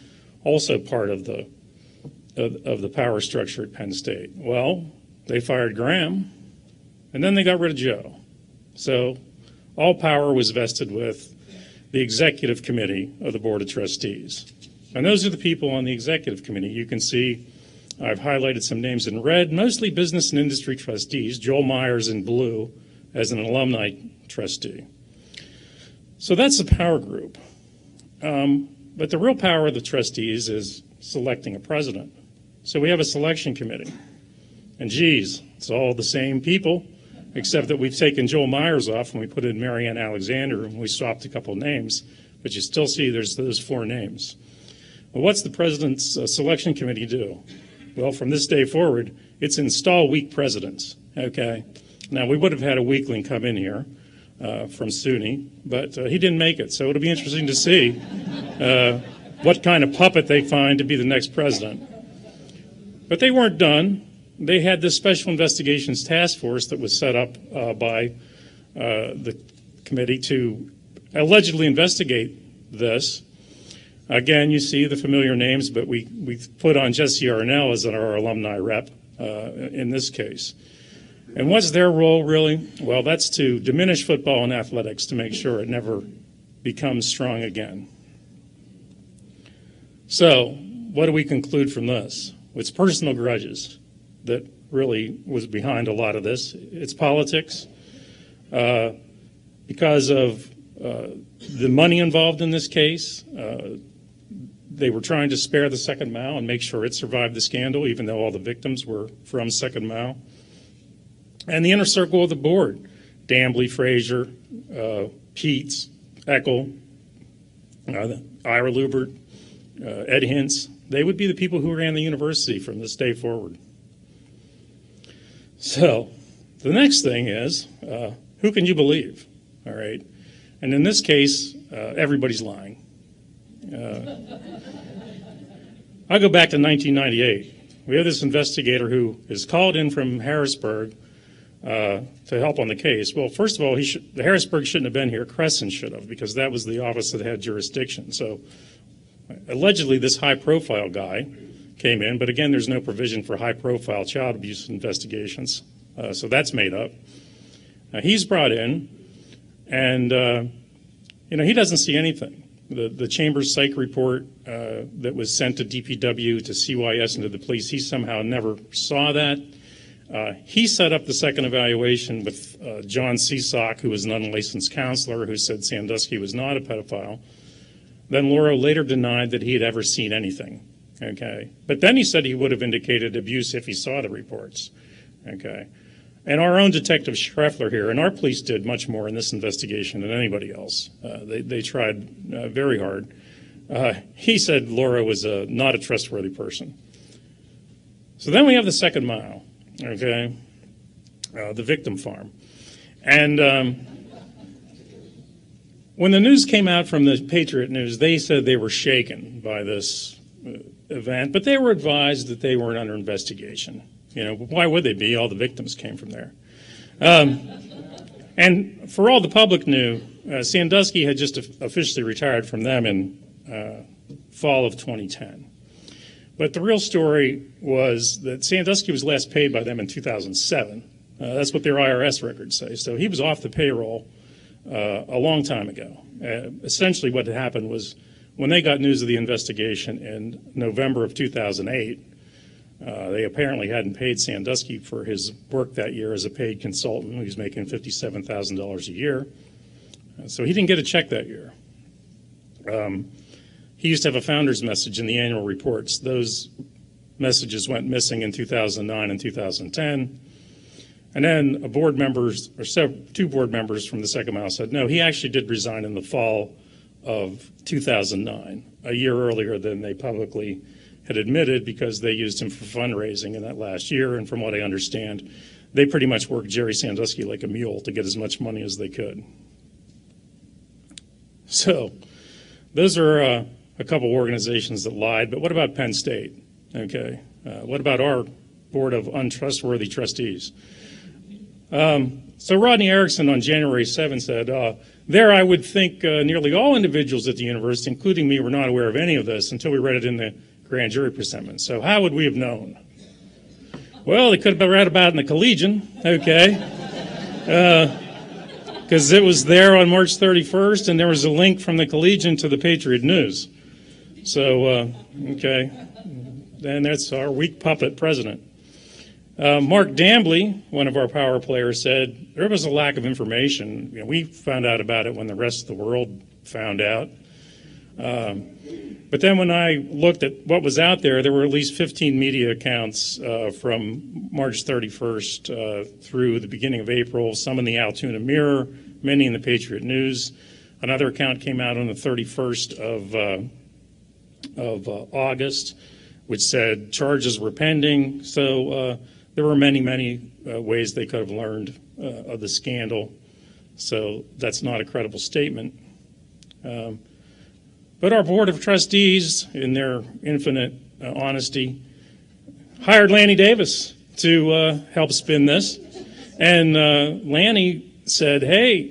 also part of the power structure at Penn State. Well, they fired Graham, and then they got rid of Joe. So all power was vested with the executive committee of the Board of Trustees. And those are the people on the executive committee. You can see I've highlighted some names in red, mostly business and industry trustees, Joel Myers in blue as an alumni trustee. So that's the power group. But the real power of the trustees is selecting a president. So we have a selection committee. And geez, it's all the same people, except that we've taken Joel Myers off and we put in Marianne Alexander and we swapped a couple names, but you still see there's those 4 names. Well, what's the president's selection committee do? Well, from this day forward, it's install weak presidents, okay? Now, we would have had a weakling come in here from SUNY, but he didn't make it, so it'll be interesting to see what kind of puppet they find to be the next president. But they weren't done. They had this special investigations task force that was set up by the committee to allegedly investigate this. Again, you see the familiar names, but we put on Jesse Arnell as our alumni rep in this case. And what's their role, really? Well, that's to diminish football and athletics to make sure it never becomes strong again. So, what do we conclude from this? It's personal grudges that really was behind a lot of this. It's politics. Because of the money involved in this case, they were trying to spare the Second Mile and make sure it survived the scandal, even though all the victims were from Second Mile. And the inner circle of the board, Dambly, Frazier, Peets, Eckel, Ira Lubert, Ed Hintz, they would be the people who ran the university from this day forward. So the next thing is, who can you believe? All right. And in this case, everybody's lying. I go back to 1998. We have this investigator who is called in from Harrisburg to help on the case. Well, first of all, the Harrisburg shouldn't have been here. Crescent should have, because that was the office that had jurisdiction. So allegedly, this high-profile guy came in, but again, there's no provision for high-profile child abuse investigations, so that's made up. He's brought in, and he doesn't see anything. The Chamber's psych report that was sent to DPW, to CYS, and to the police, he somehow never saw that. He set up the second evaluation with John Seasock, who was an unlicensed counselor, who said Sandusky was not a pedophile. Then Laura later denied that he had ever seen anything. Okay, but then he said he would have indicated abuse if he saw the reports. Okay, and our own Detective Schreffler here, and our police did much more in this investigation than anybody else. They tried very hard. He said Laura was not a trustworthy person. So then we have the Second Mile. Okay, the victim farm, and when the news came out from the Patriot News, they said they were shaken by this event, but they were advised that they weren't under investigation. Why would they be? All the victims came from there. And for all the public knew, Sandusky had just officially retired from them in fall of 2010. But the real story was that Sandusky was last paid by them in 2007. That's what their IRS records say. So he was off the payroll a long time ago. Essentially what had happened was when they got news of the investigation in November of 2008, they apparently hadn't paid Sandusky for his work that year as a paid consultant. He was making $57,000 a year. So he didn't get a check that year. He used to have a founder's message in the annual reports. Those messages went missing in 2009 and 2010. And then two board members from the Second Mile said, no, he actually did resign in the fall of 2009, a year earlier than they publicly had admitted, because they used him for fundraising in that last year. And from what I understand, they pretty much worked Jerry Sandusky like a mule to get as much money as they could. So those are a couple organizations that lied. But what about Penn State? Okay. What about our board of untrustworthy trustees? So Rodney Erickson on January 7 said, there I would think nearly all individuals at the university, including me, were not aware of any of this until we read it in the grand jury presentment. So how would we have known? Well, they could have read about it in the Collegian, okay, because it was there on March 31st, and there was a link from the Collegian to the Patriot News. So, okay, and that's our weak puppet president. Mark Dambly, one of our power players, said there was a lack of information. We found out about it when the rest of the world found out. But then when I looked at what was out there, there were at least 15 media accounts from March 31st through the beginning of April, some in the Altoona Mirror, many in the Patriot News. Another account came out on the 31st of August, which said charges were pending. So there were many, many ways they could have learned of the scandal. So that's not a credible statement. But our Board of Trustees, in their infinite honesty, hired Lanny Davis to help spin this. And Lanny said, hey,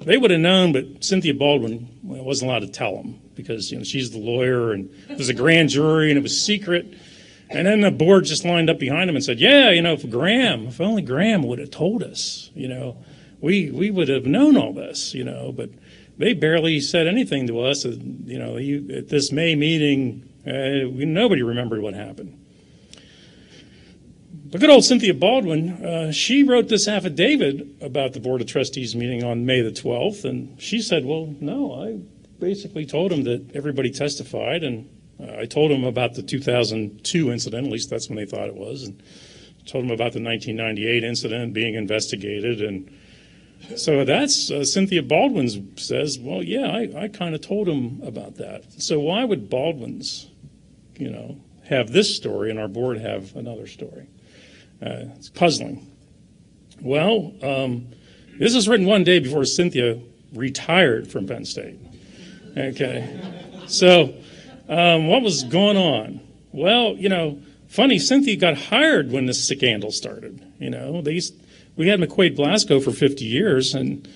they would have known, but Cynthia Baldwin wasn't allowed to tell them because, she's the lawyer, and it was a grand jury, and it was secret. And then the board just lined up behind him and said, yeah, if only Graham would have told us, we would have known all this, but they barely said anything to us. At this May meeting, nobody remembered what happened. But good old Cynthia Baldwin, she wrote this affidavit about the Board of Trustees meeting on May the 12th, and she said, well, no, I basically told him that everybody testified, and I told them about the 2002 incident, at least that's when they thought it was, and told them about the 1998 incident being investigated. And so that's Cynthia Baldwin says, well, yeah, I kind of told them about that. So why would Baldwin's, have this story and our board have another story? It's puzzling. Well, this was written one day before Cynthia retired from Penn State. Okay, so what was going on? Well, funny, Cynthia got hired when this scandal started. We had McQuaid Blasco for 50 years, and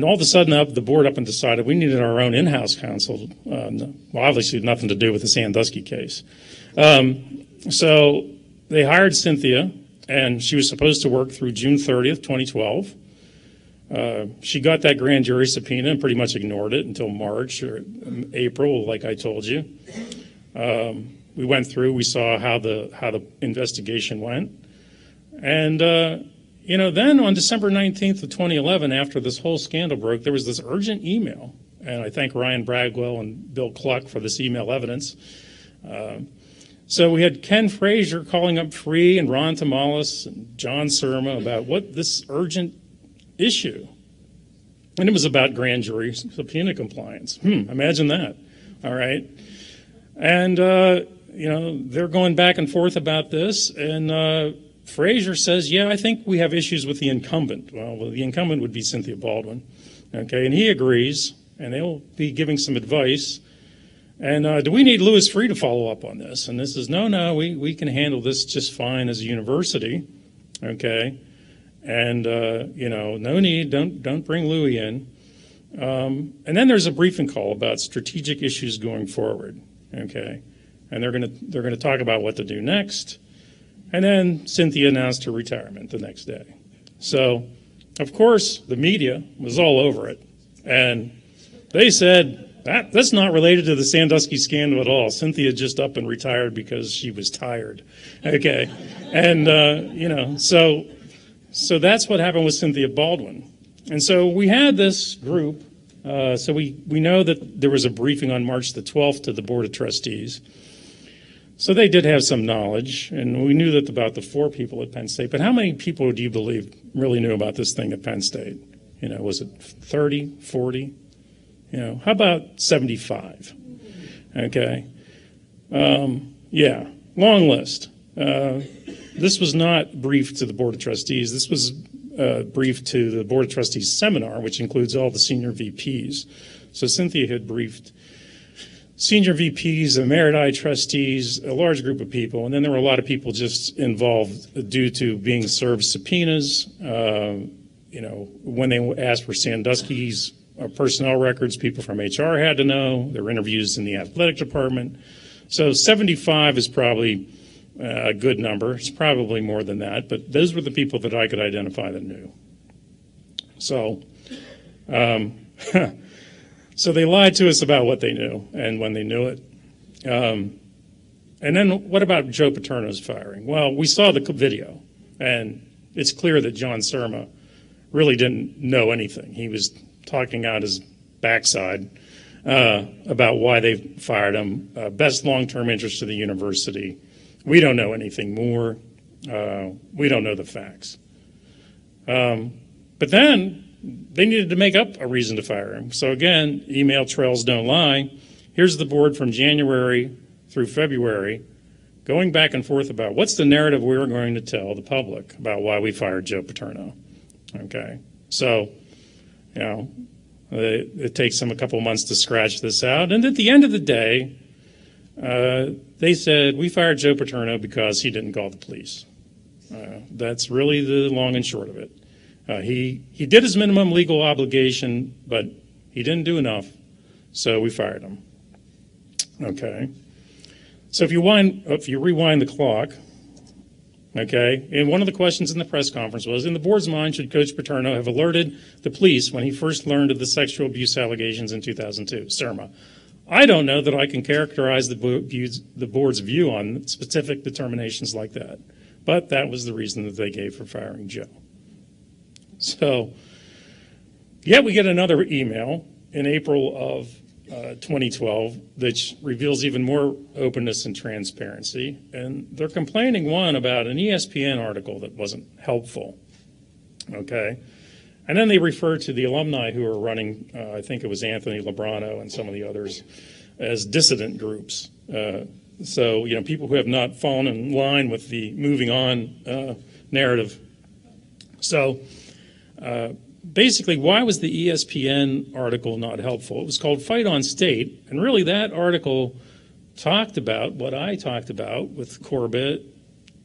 all of a sudden the board up and decided we needed our own in-house counsel. Well, obviously nothing to do with the Sandusky case. So they hired Cynthia, and she was supposed to work through June 30th, 2012. She got that grand jury subpoena and pretty much ignored it until March or April, like I told you. We went through, we saw how the investigation went. And, then on December 19th of 2011, after this whole scandal broke, there was this urgent email. And I thank Ryan Bragwell and Bill Cluck for this email evidence. So we had Ken Frazier calling up Free and Ron Tamales and John Surma about what this urgent issue. And it was about grand jury subpoena compliance. Imagine that. All right. And, they're going back and forth about this. And Frazier says, yeah, I think we have issues with the incumbent. Well, the incumbent would be Cynthia Baldwin. Okay. And he agrees, and they'll be giving some advice. And do we need Louis Free to follow up on this? And this is, no, we can handle this just fine as a university. Okay. And, no need, don't bring Louis in. And then there's a briefing call about strategic issues going forward. Okay. And they're going to talk about what to do next. And then Cynthia announced her retirement the next day. So, of course, the media was all over it. And they said, that's not related to the Sandusky scandal at all. Cynthia just up and retired because she was tired. Okay. And, so that's what happened with Cynthia Baldwin. And so we had this group. So we know that there was a briefing on March the 12th to the Board of Trustees. So they did have some knowledge, and we knew that about the 4 people at Penn State. But how many people do you believe really knew about this thing at Penn State? Was it 30, 40? How about 75? Okay. Yeah, long list. This was not briefed to the Board of Trustees. This was briefed to the Board of Trustees seminar, which includes all the senior VPs. So Cynthia had briefed senior VPs, emeriti trustees, a large group of people, and then there were a lot of people just involved due to being served subpoenas. When they asked for Sandusky's personnel records, people from HR had to know. There were interviews in the athletic department. So 75 is probably a good number. It's probably more than that, but those were the people that I could identify that knew. So, so they lied to us about what they knew and when they knew it. And then what about Joe Paterno's firing? Well, we saw the video, and it's clear that John Surma really didn't know anything. He was talking out his backside about why they fired him. Best long-term interest of the university. We don't know anything more. We don't know the facts. But then they needed to make up a reason to fire him. So again, email trails don't lie. Here's the board from January through February going back and forth about what's the narrative we're going to tell the public about why we fired Joe Paterno. Okay, so, it takes them a couple months to scratch this out. And at the end of the day, they said, we fired Joe Paterno because he didn't call the police. That's really the long and short of it. He did his minimum legal obligation, but he didn't do enough, so we fired him. Okay. So if you rewind the clock, okay, and one of the questions in the press conference was, in the board's mind, should Coach Paterno have alerted the police when he first learned of the sexual abuse allegations in 2002? Surma. I don't know that I can characterize the board's view on specific determinations like that, but that was the reason that they gave for firing Joe. So, yet we get another email in April of 2012 that reveals even more openness and transparency, and they're complaining, one, about an ESPN article that wasn't helpful, okay? And then they refer to the alumni who are running, I think it was Anthony Lebrano and some of the others, as dissident groups. So, you know, people who have not fallen in line with the moving on narrative. So, basically, why was the ESPN article not helpful? It was called Fight on State, and really that article talked about what I talked about with Corbett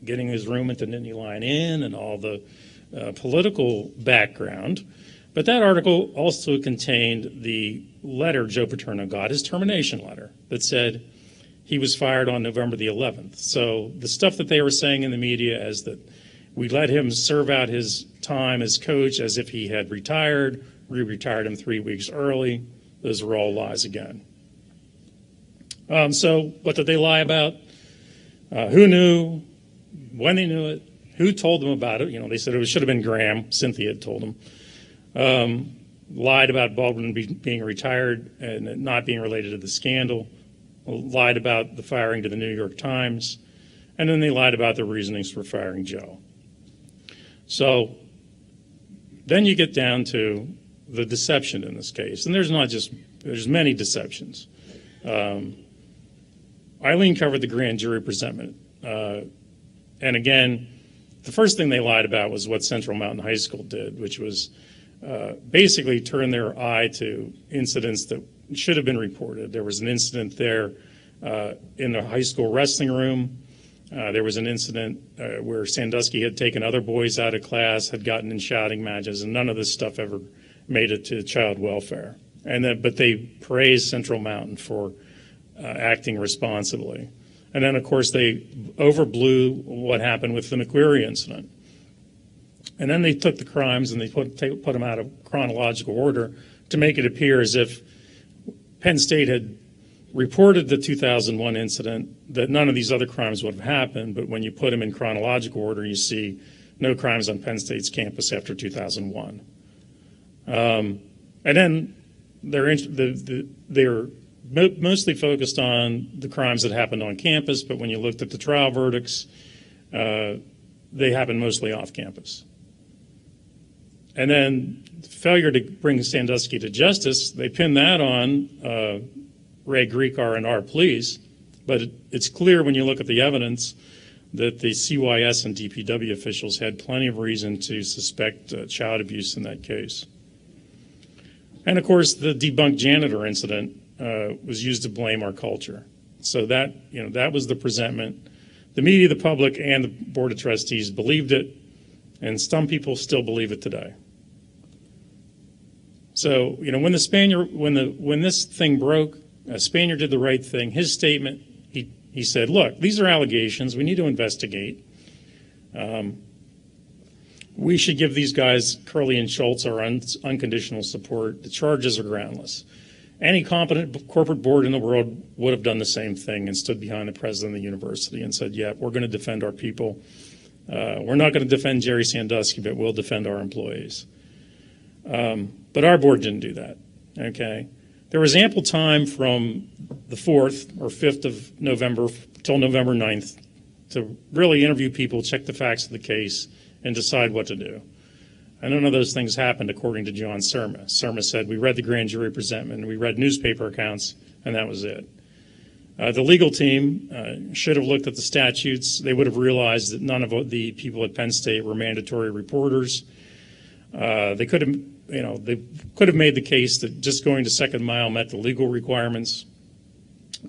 getting his room at the Nittany Lion Inn and all the political background. But that article also contained the letter Joe Paterno got, his termination letter, that said he was fired on November the 11th. So the stuff that they were saying in the media as that we let him serve out his time as coach as if he had retired, we retired him 3 weeks early, those were all lies again. So what did they lie about? Who knew, when they knew it, who told them about it? You know, they said it should have been Graham. Cynthia had told them. Lied about Baldwin being retired and not being related to the scandal. Lied about the firing to the New York Times. And then they lied about the reasonings for firing Joe. So then you get down to the deception in this case. And there's many deceptions. Eileen covered the grand jury presentment. And again, the first thing they lied about was what Central Mountain High School did, which was basically turn their eye to incidents that should have been reported. There was an incident there in the high school wrestling room. There was an incident where Sandusky had taken other boys out of class, had gotten in shouting matches, and none of this stuff ever made it to child welfare. But they praised Central Mountain for acting responsibly. And then, of course, they overblew what happened with the McQuarrie incident. And then they took the crimes and they put them out of chronological order to make it appear as if Penn State had reported the 2001 incident, that none of these other crimes would have happened. But when you put them in chronological order, you see no crimes on Penn State's campus after 2001. And then they're mostly focused on the crimes that happened on campus, but when you looked at the trial verdicts, they happened mostly off campus. And then failure to bring Sandusky to justice, they pinned that on Ray Greekar and our police, but it's clear when you look at the evidence that the CYS and DPW officials had plenty of reason to suspect child abuse in that case. And of course, the debunked janitor incident was used to blame our culture. So that was the presentment. The media, the public, and the Board of Trustees believed it, and some people still believe it today. So, when the Spaniard, when this thing broke, Spaniard did the right thing. His statement, he said, look, these are allegations. We need to investigate. We should give these guys, Curley and Schultz, our unconditional support. The charges are groundless. Any competent corporate board in the world would have done the same thing and stood behind the president of the university and said, yeah, we're going to defend our people. We're not going to defend Jerry Sandusky, but we'll defend our employees. But our board didn't do that, okay? There was ample time from the 4th or 5th of November till November 9th to really interview people, check the facts of the case, and decide what to do. And none of those things happened, according to John Surma. Surma said, we read the grand jury presentment, we read newspaper accounts, and that was it. The legal team should have looked at the statutes. They would have realized that none of the people at Penn State were mandatory reporters. They could have made the case that just going to second mile met the legal requirements.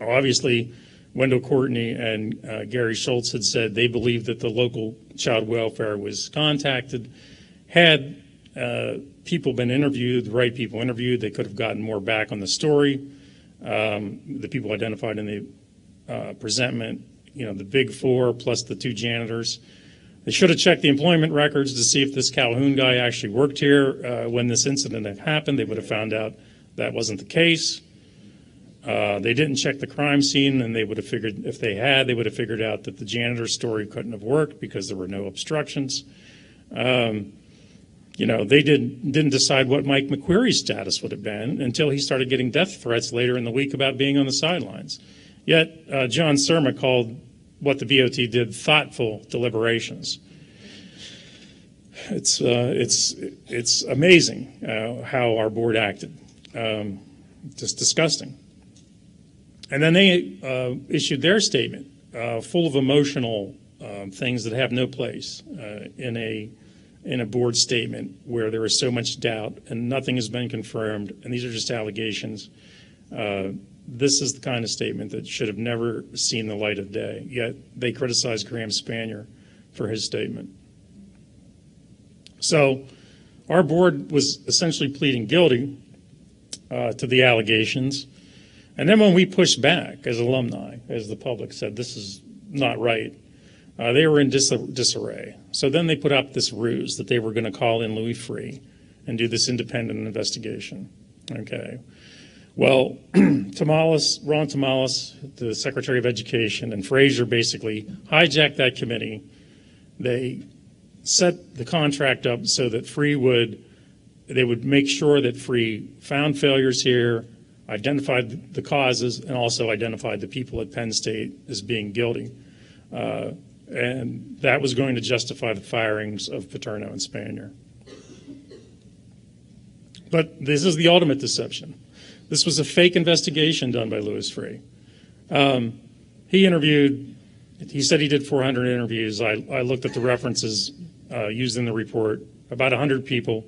Obviously, Wendell Courtney and Gary Schultz had said they believed that the local child welfare was contacted. Had people been interviewed, the right people interviewed, they could have gotten more back on the story. The people identified in presentment, the big four plus the two janitors. They should have checked the employment records to see if this Calhoun guy actually worked here when this incident had happened. They would have found out that wasn't the case. They didn't check the crime scene, and they would have figured, if they had, they would have figured out that the janitor's story couldn't have worked because there were no obstructions. They didn't decide what Mike McQuarrie's status would have been until he started getting death threats later in the week about being on the sidelines. Yet John Surma called what the BOT did thoughtful deliberations. It's amazing how our board acted. Just disgusting. And then they issued their statement, full of emotional things that have no place in a board statement where there is so much doubt and nothing has been confirmed, and these are just allegations. This is the kind of statement that should have never seen the light of day, yet they criticized Graham Spanier for his statement. So our board was essentially pleading guilty to the allegations, and then when we pushed back as alumni, as the public said, this is not right, they were in disarray. So then they put up this ruse that they were going to call in Louis Freeh and do this independent investigation. Okay. Well, Ron Tamales, the Secretary of Education, and Frazier basically hijacked that committee. They set the contract up so that they would make sure that Freeh found failures here, identified the causes, and also identified the people at Penn State as being guilty. And that was going to justify the firings of Paterno and Spanier. But this is the ultimate deception. This was a fake investigation done by Louis Freeh. He said he did 400 interviews. I looked at the references used in the report. About 100 people,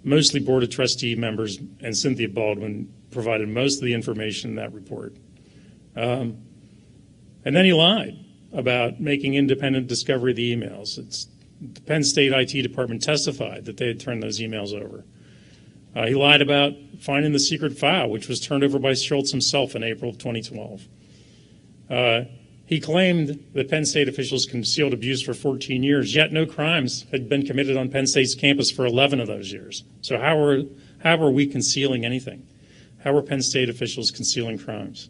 mostly Board of Trustee members, and Cynthia Baldwin provided most of the information in that report. And then he lied about making independent discovery of the emails. The Penn State IT department testified that they had turned those emails over. He lied about finding the secret file, which was turned over by Schultz himself in April of 2012. He claimed that Penn State officials concealed abuse for 14 years, yet no crimes had been committed on Penn State's campus for 11 of those years. So how are we concealing anything? How are Penn State officials concealing crimes?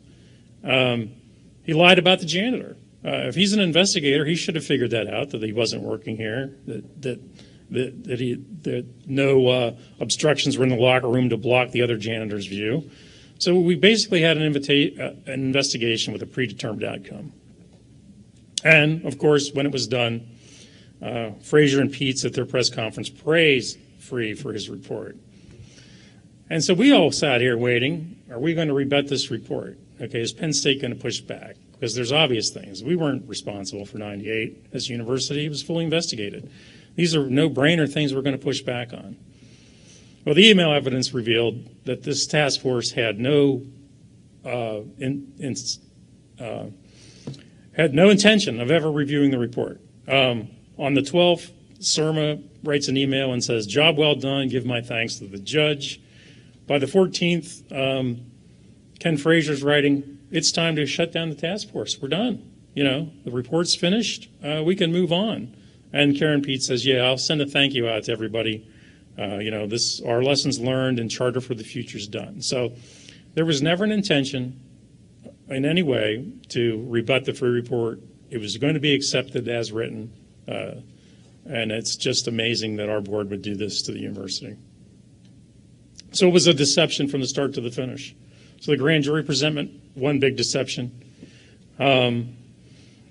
He lied about the janitor. If he's an investigator, he should have figured that out, that he wasn't working here, that no obstructions were in the locker room to block the other janitor's view. So we basically had an investigation with a predetermined outcome. And, of course, when it was done, Frazier and Peets at their press conference praised Freeh for his report. And so we all sat here waiting. Are we going to rebut this report? Okay, is Penn State going to push back? Because there's obvious things. We weren't responsible for 98 as a university. It was fully investigated. These are no-brainer things we're going to push back on. Well, the email evidence revealed that this task force had no intention of ever reviewing the report. On the 12th, Surma writes an email and says, "Job well done, give my thanks to the judge." By the 14th, Ken Frazier's writing, "It's time to shut down the task force. We're done. The report's finished. We can move on." And Karen Pete says, "Yeah, I'll send a thank you out to everybody. Our lessons learned and charter for the future's done." So there was never an intention in any way to rebut the Freeh report. It was going to be accepted as written. And it's just amazing that our board would do this to the university. So it was a deception from the start to the finish. So the grand jury presentment, one big deception.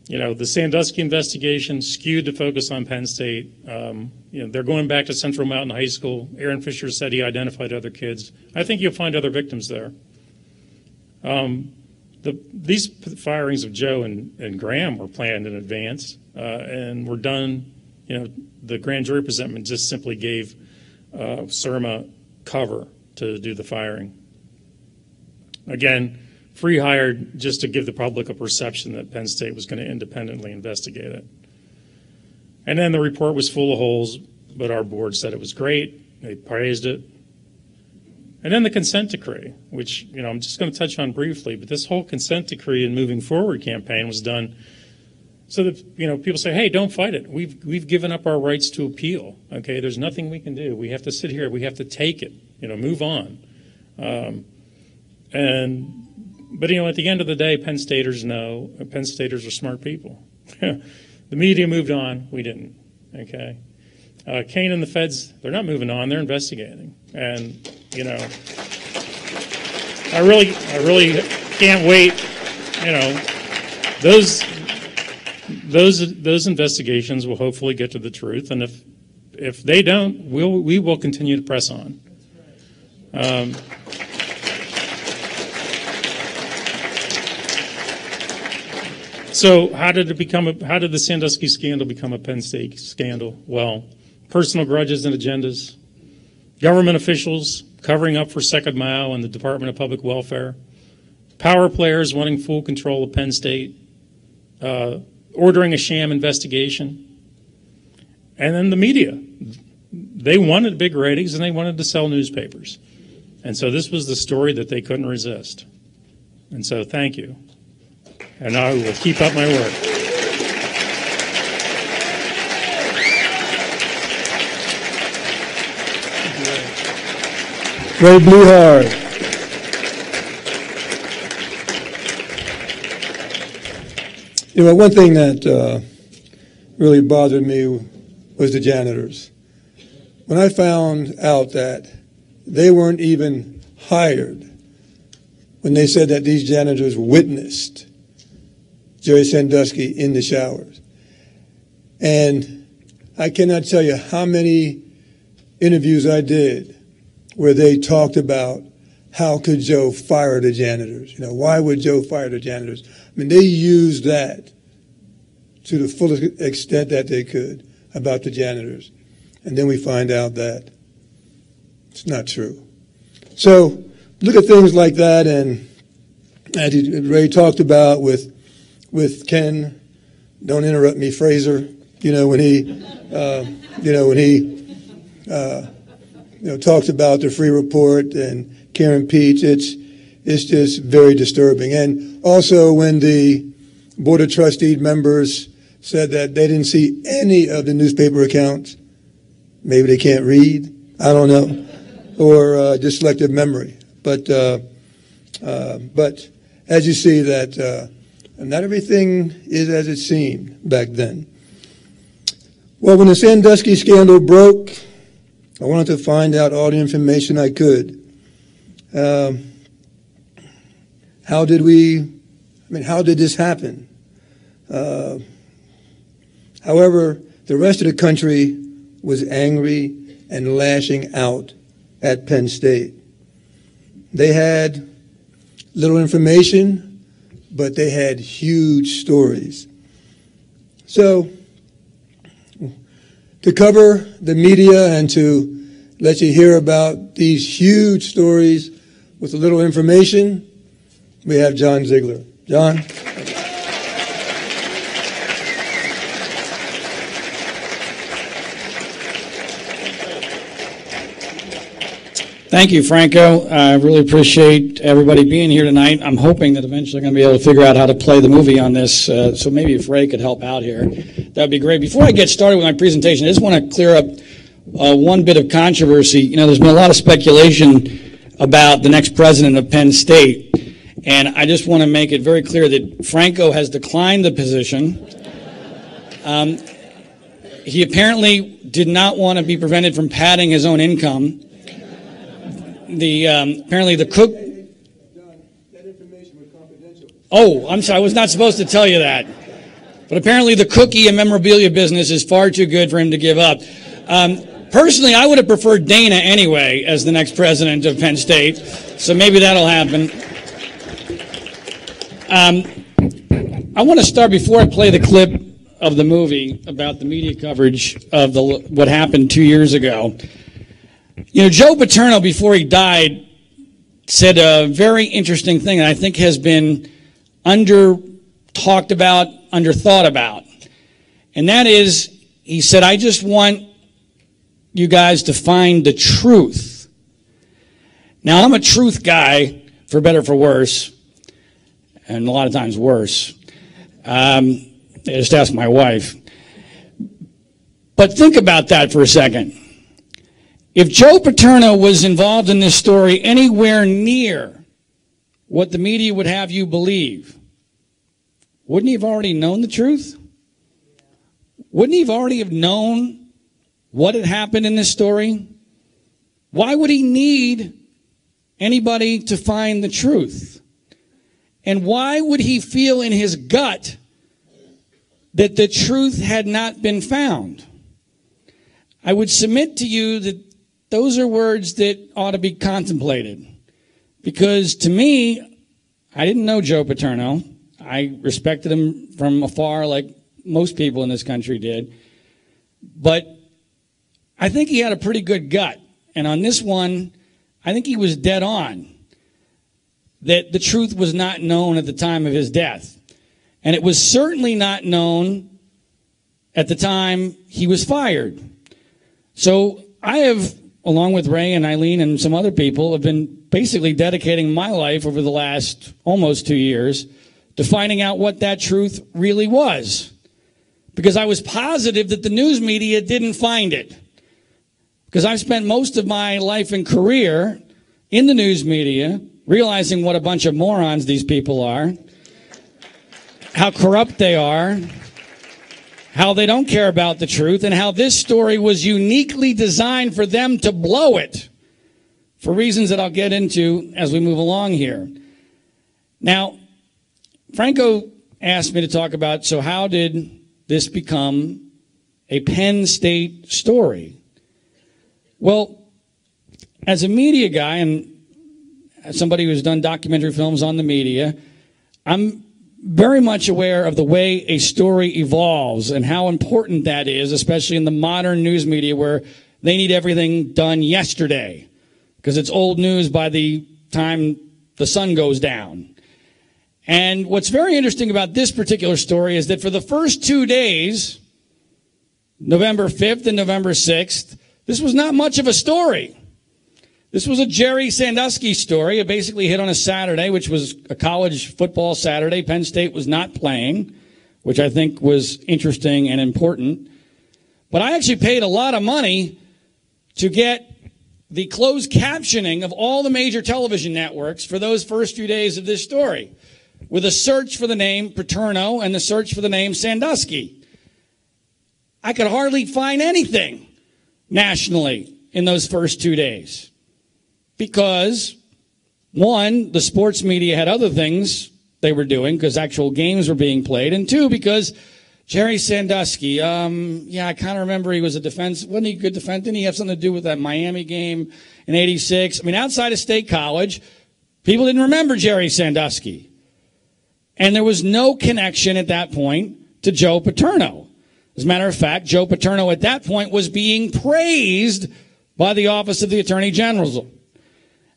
The Sandusky investigation skewed to focus on Penn State. They're going back to Central Mountain High School. Aaron Fisher said he identified other kids. I think you'll find other victims there. These firings of Joe and Graham were planned in advance and were done. The grand jury presentment just simply gave Surma cover to do the firing. Again, Freeh hired just to give the public a perception that Penn State was going to independently investigate it. And then the report was full of holes, but our board said it was great. They praised it. And then the consent decree, which, I'm just going to touch on briefly, but this whole consent decree and moving forward campaign was done so that, people say, hey, don't fight it. We've given up our rights to appeal. Okay, there's nothing we can do. We have to sit here. We have to take it. Move on. But at the end of the day, Penn Staters know. Penn Staters are smart people. The media moved on. We didn't. Okay. Kane and the feds, they're not moving on. They're investigating. And, I really can't wait. Those investigations will hopefully get to the truth. And if they don't, we will continue to press on. So how did the Sandusky scandal become a Penn State scandal? Well, personal grudges and agendas, government officials covering up for Second Mile and the Department of Public Welfare, power players wanting full control of Penn State, ordering a sham investigation, and then the media. They wanted big ratings and they wanted to sell newspapers. And so this was the story that they couldn't resist. And so thank you. And I will keep up my work. Ray Bluehard. One thing that really bothered me was the janitors. When I found out that they weren't even hired, when they said that these janitors witnessed Jerry Sandusky in the showers. And I cannot tell you how many interviews I did where they talked about how could Joe fire the janitors? Why would Joe fire the janitors? I mean, they used that to the fullest extent that they could about the janitors. And then we find out that it's not true. So look at things like that, and as Ray talked about with Ken, don't interrupt me, Fraser. When he talks about the free report and Karen Peach, it's just very disturbing. And also when the Board of Trustees members said that they didn't see any of the newspaper accounts, maybe they can't read, I don't know, or just selective memory. But as you see that not everything is as it seemed back then. Well, when the Sandusky scandal broke, I wanted to find out all the information I could. How did this happen? However, the rest of the country was angry and lashing out at Penn State. They had little information, but they had huge stories. So, to cover the media and to let you hear about these huge stories with a little information, we have John Ziegler. John? Thank you, Franco. I really appreciate everybody being here tonight. I'm hoping that eventually I'm going to be able to figure out how to play the movie on this, so maybe if Ray could help out here, that would be great. Before I get started with my presentation, I just want to clear up one bit of controversy. There's been a lot of speculation about the next president of Penn State, and I just want to make it very clear that Franco has declined the position. He apparently did not want to be prevented from padding his own income. Apparently the cook. John, that information was confidential. Oh, I'm sorry. I was not supposed to tell you that. But apparently the cookie and memorabilia business is far too good for him to give up. Personally, I would have preferred Dana anyway as the next president of Penn State. So maybe that'll happen. I want to start before I play the clip of the movie about the media coverage of what happened 2 years ago. Joe Paterno, before he died, said a very interesting thing that I think has been under-talked about, under-thought about. And that is, he said, I just want you guys to find the truth. Now, I'm a truth guy, for better or for worse, and a lot of times worse. Just ask my wife. But think about that for a second. If Joe Paterno was involved in this story anywhere near what the media would have you believe, wouldn't he have already known the truth? Wouldn't he have already have known what had happened in this story? Why would he need anybody to find the truth? And why would he feel in his gut that the truth had not been found? I would submit to you that those are words that ought to be contemplated. Because to me, I didn't know Joe Paterno. I respected him from afar like most people in this country did. But I think he had a pretty good gut. And on this one, I think he was dead on. That the truth was not known at the time of his death. And it was certainly not known at the time he was fired. So I have, along with Ray and Eileen and some other people, have been basically dedicating my life over the last almost 2 years to finding out what that truth really was. Because I was positive that the news media didn't find it. Because I've spent most of my life and career in the news media, realizing what a bunch of morons these people are, how corrupt they are, how they don't care about the truth, and how this story was uniquely designed for them to blow it for reasons that I'll get into as we move along here. Now, Franco asked me to talk about, so how did this become a Penn State story? Well, as a media guy and as somebody who's done documentary films on the media, I'm very much aware of the way a story evolves and how important that is, especially in the modern news media where they need everything done yesterday because it's old news by the time the sun goes down. And what's very interesting about this particular story is that for the first 2 days, November 5th and November 6th, this was not much of a story. This was a Jerry Sandusky story. It basically hit on a Saturday, which was a college football Saturday. Penn State was not playing, which I think was interesting and important. But I actually paid a lot of money to get the closed captioning of all the major television networks for those first few days of this story, with a search for the name Paterno and the search for the name Sandusky. I could hardly find anything nationally in those first 2 days. Because, one, the sports media had other things they were doing because actual games were being played. And two, because Jerry Sandusky, I kind of remember he was a defense. Wasn't he a good defense? Didn't he have something to do with that Miami game in '86? I mean, outside of State College, people didn't remember Jerry Sandusky. And there was no connection at that point to Joe Paterno. As a matter of fact, Joe Paterno at that point was being praised by the Office of the Attorney General.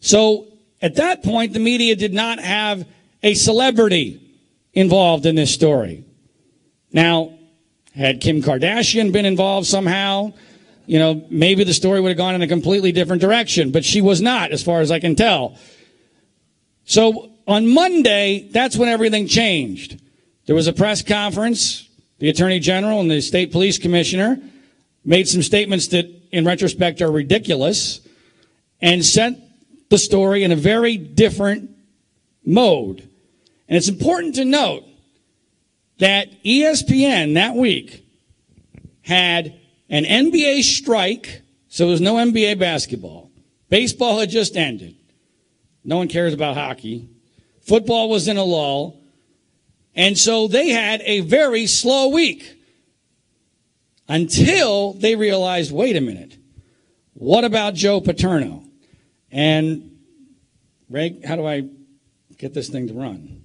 So at that point, the media did not have a celebrity involved in this story. Now, had Kim Kardashian been involved somehow, maybe the story would have gone in a completely different direction, but she was not, as far as I can tell. So on Monday, that's when everything changed. There was a press conference. The Attorney General and the State Police Commissioner made some statements that, in retrospect, are ridiculous and sent the story in a very different mode. And it's important to note that ESPN that week had an NBA strike, so there was no NBA basketball. Baseball had just ended. No one cares about hockey. Football was in a lull. And so they had a very slow week until they realized, wait a minute, what about Joe Paterno? And, Ray, how do I get this thing to run?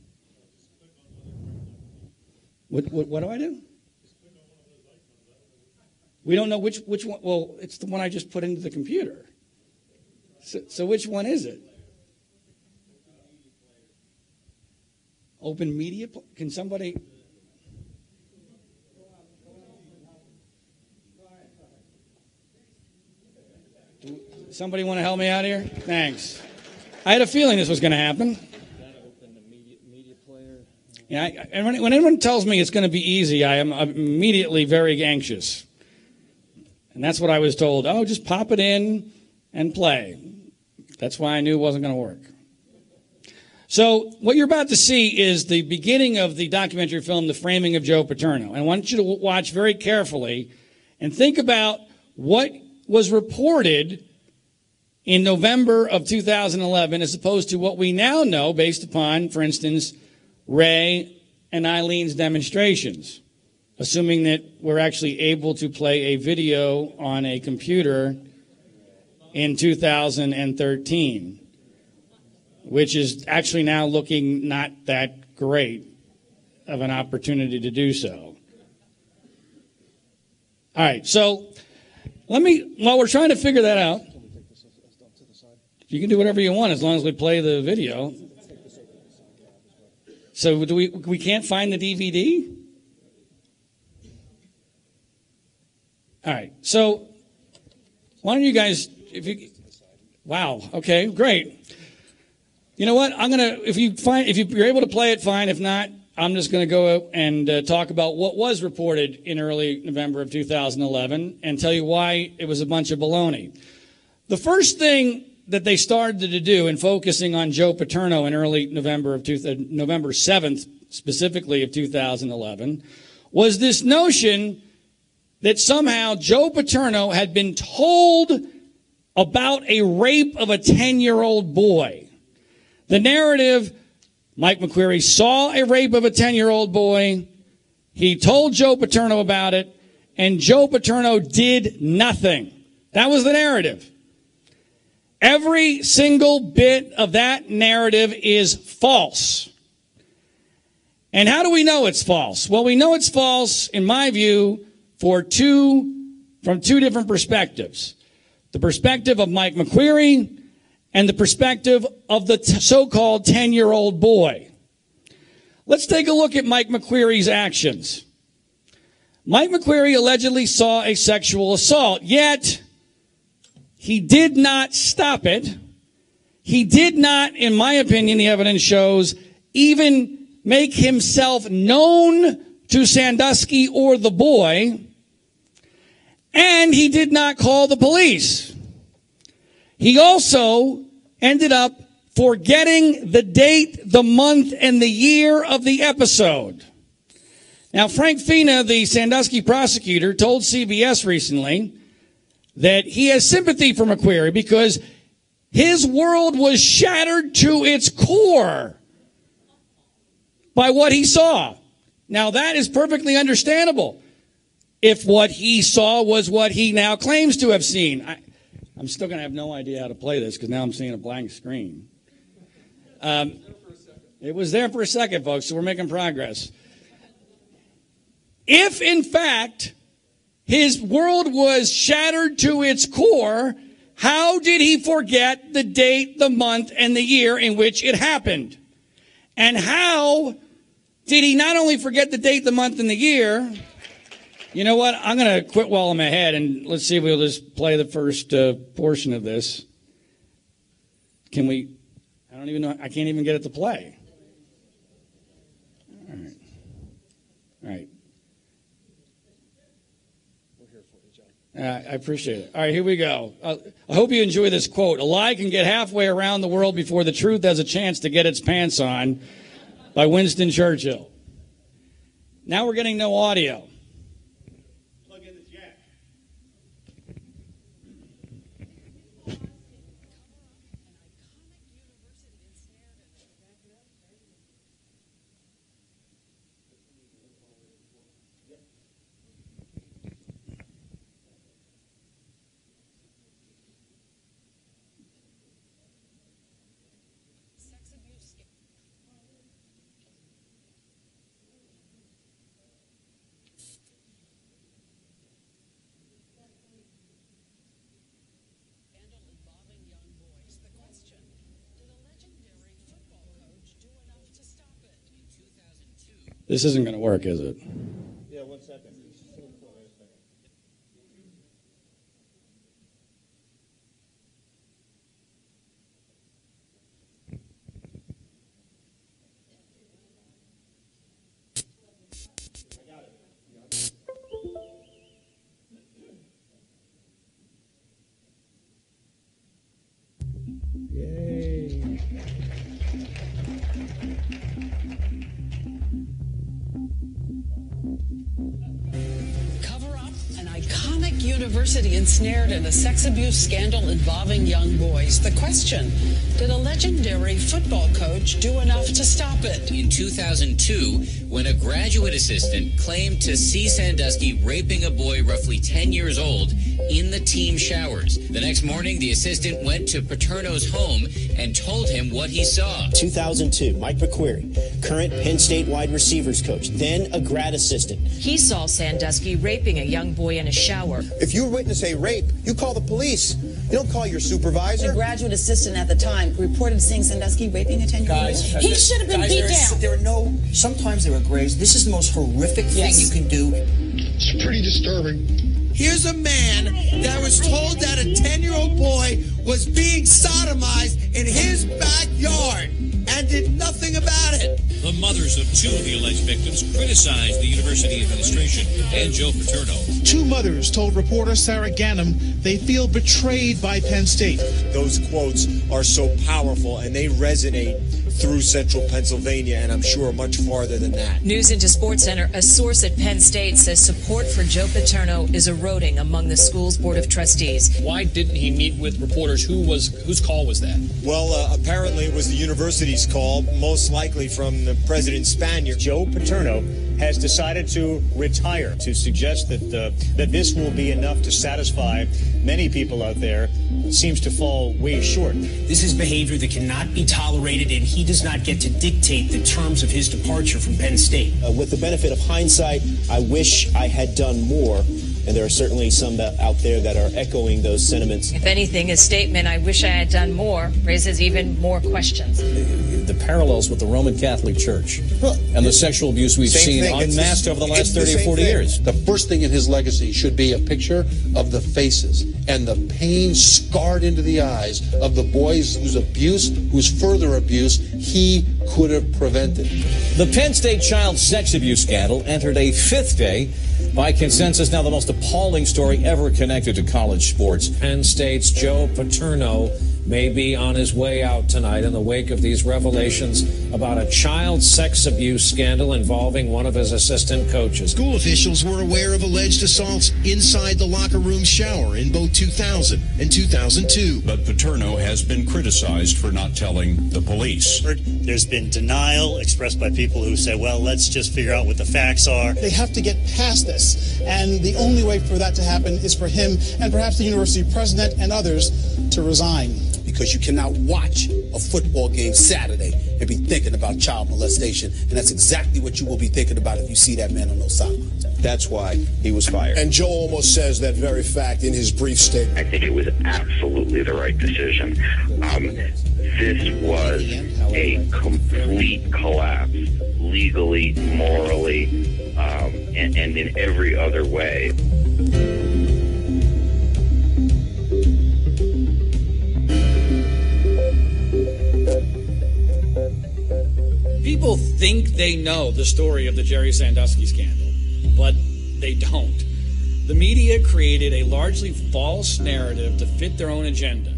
What do I do? We don't know which one. Well, it's the one I just put into the computer. So which one is it? Open media? Can somebody... Somebody want to help me out here? Thanks. I had a feeling this was going to happen. Yeah, and when anyone tells me it's going to be easy, I am immediately very anxious. And that's what I was told. Oh, just pop it in and play. That's why I knew it wasn't going to work. So what you're about to see is the beginning of the documentary film, The Framing of Joe Paterno. And I want you to watch very carefully and think about what was reported in November of 2011 as opposed to what we now know based upon, for instance, Ray and Eileen's demonstrations, assuming that we're actually able to play a video on a computer in 2013. Which is actually now looking not that great of an opportunity to do so. All right, so while we're trying to figure that out, you can do whatever you want as long as we play the video. So we can't find the DVD? All right, so why don't you guys, wow, okay, great. You know what? If you're able to play it, fine. If not, I'm just going to go and talk about what was reported in early November of 2011 and tell you why it was a bunch of baloney. The first thing that they started to do in focusing on Joe Paterno in early November November 7th, specifically of 2011, was this notion that somehow Joe Paterno had been told about a rape of a 10-year-old boy. The narrative, Mike McQueary saw a rape of a 10-year-old boy. He told Joe Paterno about it, and Joe Paterno did nothing. That was the narrative. Every single bit of that narrative is false. And how do we know it's false? Well, we know it's false, in my view, from two different perspectives. The perspective of Mike McQueary and the perspective of the so-called 10-year-old boy. Let's take a look at Mike McQueary's actions. Mike McQueary allegedly saw a sexual assault, yet he did not stop it. He did not, in my opinion, the evidence shows, even make himself known to Sandusky or the boy, and he did not call the police. He also ended up forgetting the date, the month, and the year of the episode. Now, Frank Fina, the Sandusky prosecutor, told CBS recently that he has sympathy for McQueary because his world was shattered to its core by what he saw. Now, that is perfectly understandable if what he saw was what he now claims to have seen. I'm still going to have no idea how to play this because now I'm seeing a blank screen. It was there for a second, folks, so we're making progress. If, in fact, his world was shattered to its core, how did he forget the date, the month, and the year in which it happened? And how did he not only forget the date, the month, and the year? You know what? I'm going to quit while I'm ahead, and let's see if we'll just play the first portion of this. Can we? I don't even know. I can't even get it to play. All right. All right. We're here for you, John. I appreciate it. All right, here we go. I hope you enjoy this quote. A lie can get halfway around the world before the truth has a chance to get its pants on, by Winston Churchill. Now we're getting no audio. This isn't going to work, is it? Yeah, 1 second. Duke University ensnared in a sex abuse scandal involving young boys. The question, did a legendary football coach do enough to stop it? In 2002, when a graduate assistant claimed to see Sandusky raping a boy roughly 10 years old in the team showers. The next morning, the assistant went to Paterno's home and told him what he saw. 2002, Mike McQuarrie, current Penn State wide receivers coach, then a grad assistant. He saw Sandusky raping a young boy in a shower. If you witness a rape, you call the police. You don't call your supervisor. The graduate assistant at the time reported seeing Sandusky raping a 10-year-old boy. He should have been beat down. Sometimes there are grays. This is the most horrific thing you can do. It's pretty disturbing. Here's a man that was told that a 10-year-old boy was being sodomized in his backyard and did nothing about it. The mothers of two of the alleged victims criticized the university administration and Joe Paterno. Two mothers told reporter Sarah Ganem they feel betrayed by Penn State. Those quotes are so powerful and they resonate through central Pennsylvania and I'm sure much farther than that. News into SportsCenter, a source at Penn State says support for Joe Paterno is eroding among the school's board of trustees. Why didn't he meet with reporters? Whose call was that? Well, apparently it was the university's call, most likely from the president's Spaniard. Joe Paterno has decided to retire, to suggest that this will be enough to satisfy many people out there. It seems to fall way short. This is behavior that cannot be tolerated, and he does not get to dictate the terms of his departure from Penn State. With the benefit of hindsight, I wish I had done more. And there are certainly some out there that are echoing those sentiments. If anything, his statement, "I wish I had done more," raises even more questions. The parallels with the Roman Catholic Church and the sexual abuse we've seen unmasked over the last 30 or 40 years. The first thing in his legacy should be a picture of the faces and the pain scarred into the eyes of the boys whose further abuse he could have prevented. The Penn State child sex abuse scandal entered a fifth day. By consensus, now the most appalling story ever connected to college sports. Penn State's Joe Paterno may be on his way out tonight in the wake of these revelations about a child sex abuse scandal involving one of his assistant coaches. School officials were aware of alleged assaults inside the locker room shower in both 2000 and 2002. But Paterno has been criticized for not telling the police. There's been denial expressed by people who say, well, let's just figure out what the facts are. They have to get past this, and the only way for that to happen is for him and perhaps the university president and others to resign. Because you cannot watch a football game Saturday and be thinking about child molestation. And that's exactly what you will be thinking about if you see that man on those sidelines. That's why he was fired. And Joe almost says that very fact in his brief statement. I think it was absolutely the right decision. This was a complete collapse, legally, morally, and in every other way. People think they know the story of the Jerry Sandusky scandal, but they don't. The media created a largely false narrative to fit their own agenda.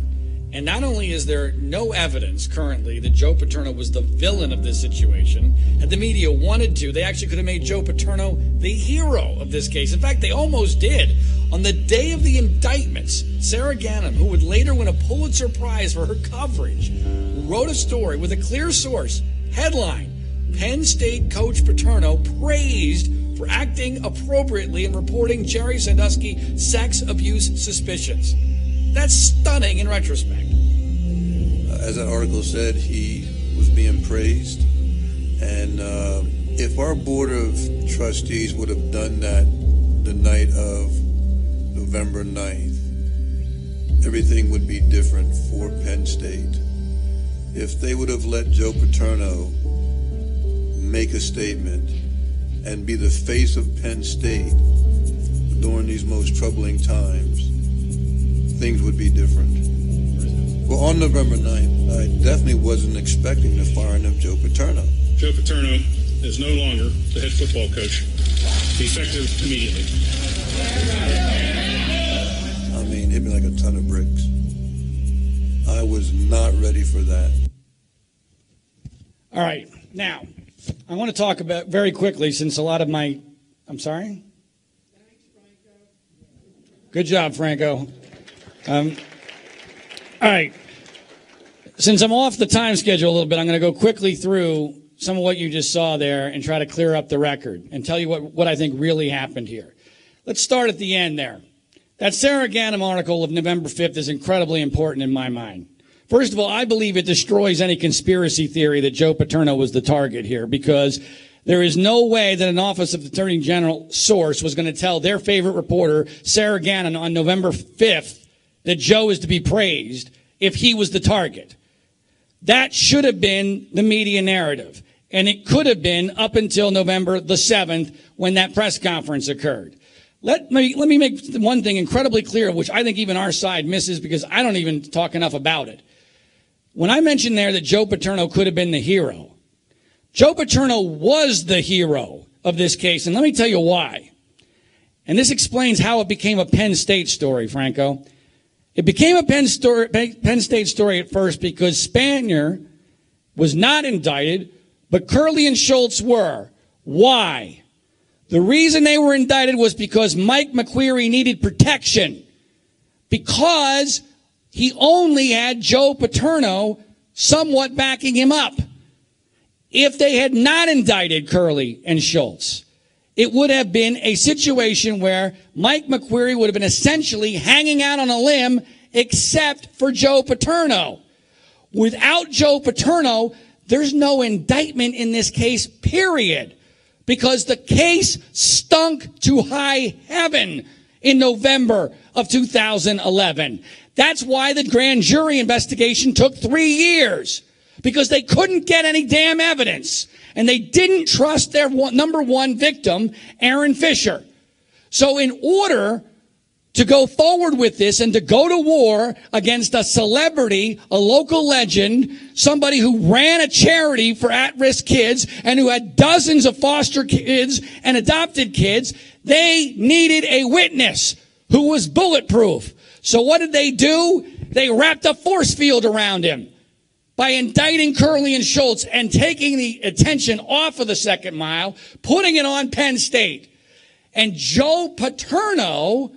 And not only is there no evidence currently that Joe Paterno was the villain of this situation, and the media wanted to, they actually could have made Joe Paterno the hero of this case. In fact, they almost did. On the day of the indictments, Sarah Ganem, who would later win a Pulitzer Prize for her coverage, wrote a story with a clear source. Headline, Penn State coach Paterno praised for acting appropriately in reporting Jerry Sandusky sex abuse suspicions. That's stunning in retrospect. As that article said, he was being praised. And if our board of trustees would have done that the night of November 9th, everything would be different for Penn State. If they would have let Joe Paterno make a statement and be the face of Penn State during these most troubling times, things would be different. Well, on November 9th, I definitely wasn't expecting the firing of Joe Paterno. Joe Paterno is no longer the head football coach. Effective immediately. I mean, hit me like a ton of bricks. I was not ready for that. All right. Now, I want to talk about very quickly, since a lot of my... I'm sorry? Good job, Franco. All right. Since I'm off the time schedule a little bit, I'm going to go quickly through some of what you just saw there and try to clear up the record and tell you what I think really happened here. Let's start at the end there. That Sarah Ganim article of November 5th is incredibly important in my mind. First of all, I believe it destroys any conspiracy theory that Joe Paterno was the target here, because there is no way that an Office of Attorney General source was going to tell their favorite reporter, Sarah Ganim, on November 5th that Joe is to be praised if he was the target. That should have been the media narrative. And it could have been up until November the 7th when that press conference occurred. Let me make one thing incredibly clear, which I think even our side misses because I don't even talk enough about it. When I mentioned there that Joe Paterno could have been the hero, Joe Paterno was the hero of this case, and let me tell you why. And this explains how it became a Penn State story, Franco. It became a Penn State story at first because Spanier was not indicted, but Curley and Schultz were. Why? The reason they were indicted was because Mike McQueary needed protection, because he only had Joe Paterno somewhat backing him up. If they had not indicted Curley and Schultz, it would have been a situation where Mike McQueary would have been essentially hanging out on a limb except for Joe Paterno. Without Joe Paterno, there's no indictment in this case, period, because the case stunk to high heaven in November of 2011. That's why the grand jury investigation took 3 years, because they couldn't get any damn evidence. And they didn't trust their number one victim, Aaron Fisher. So in order to go forward with this and to go to war against a celebrity, a local legend, somebody who ran a charity for at-risk kids and who had dozens of foster kids and adopted kids, they needed a witness who was bulletproof. So what did they do? They wrapped a force field around him by indicting Curley and Schultz and taking the attention off of the second mile, putting it on Penn State. And Joe Paterno,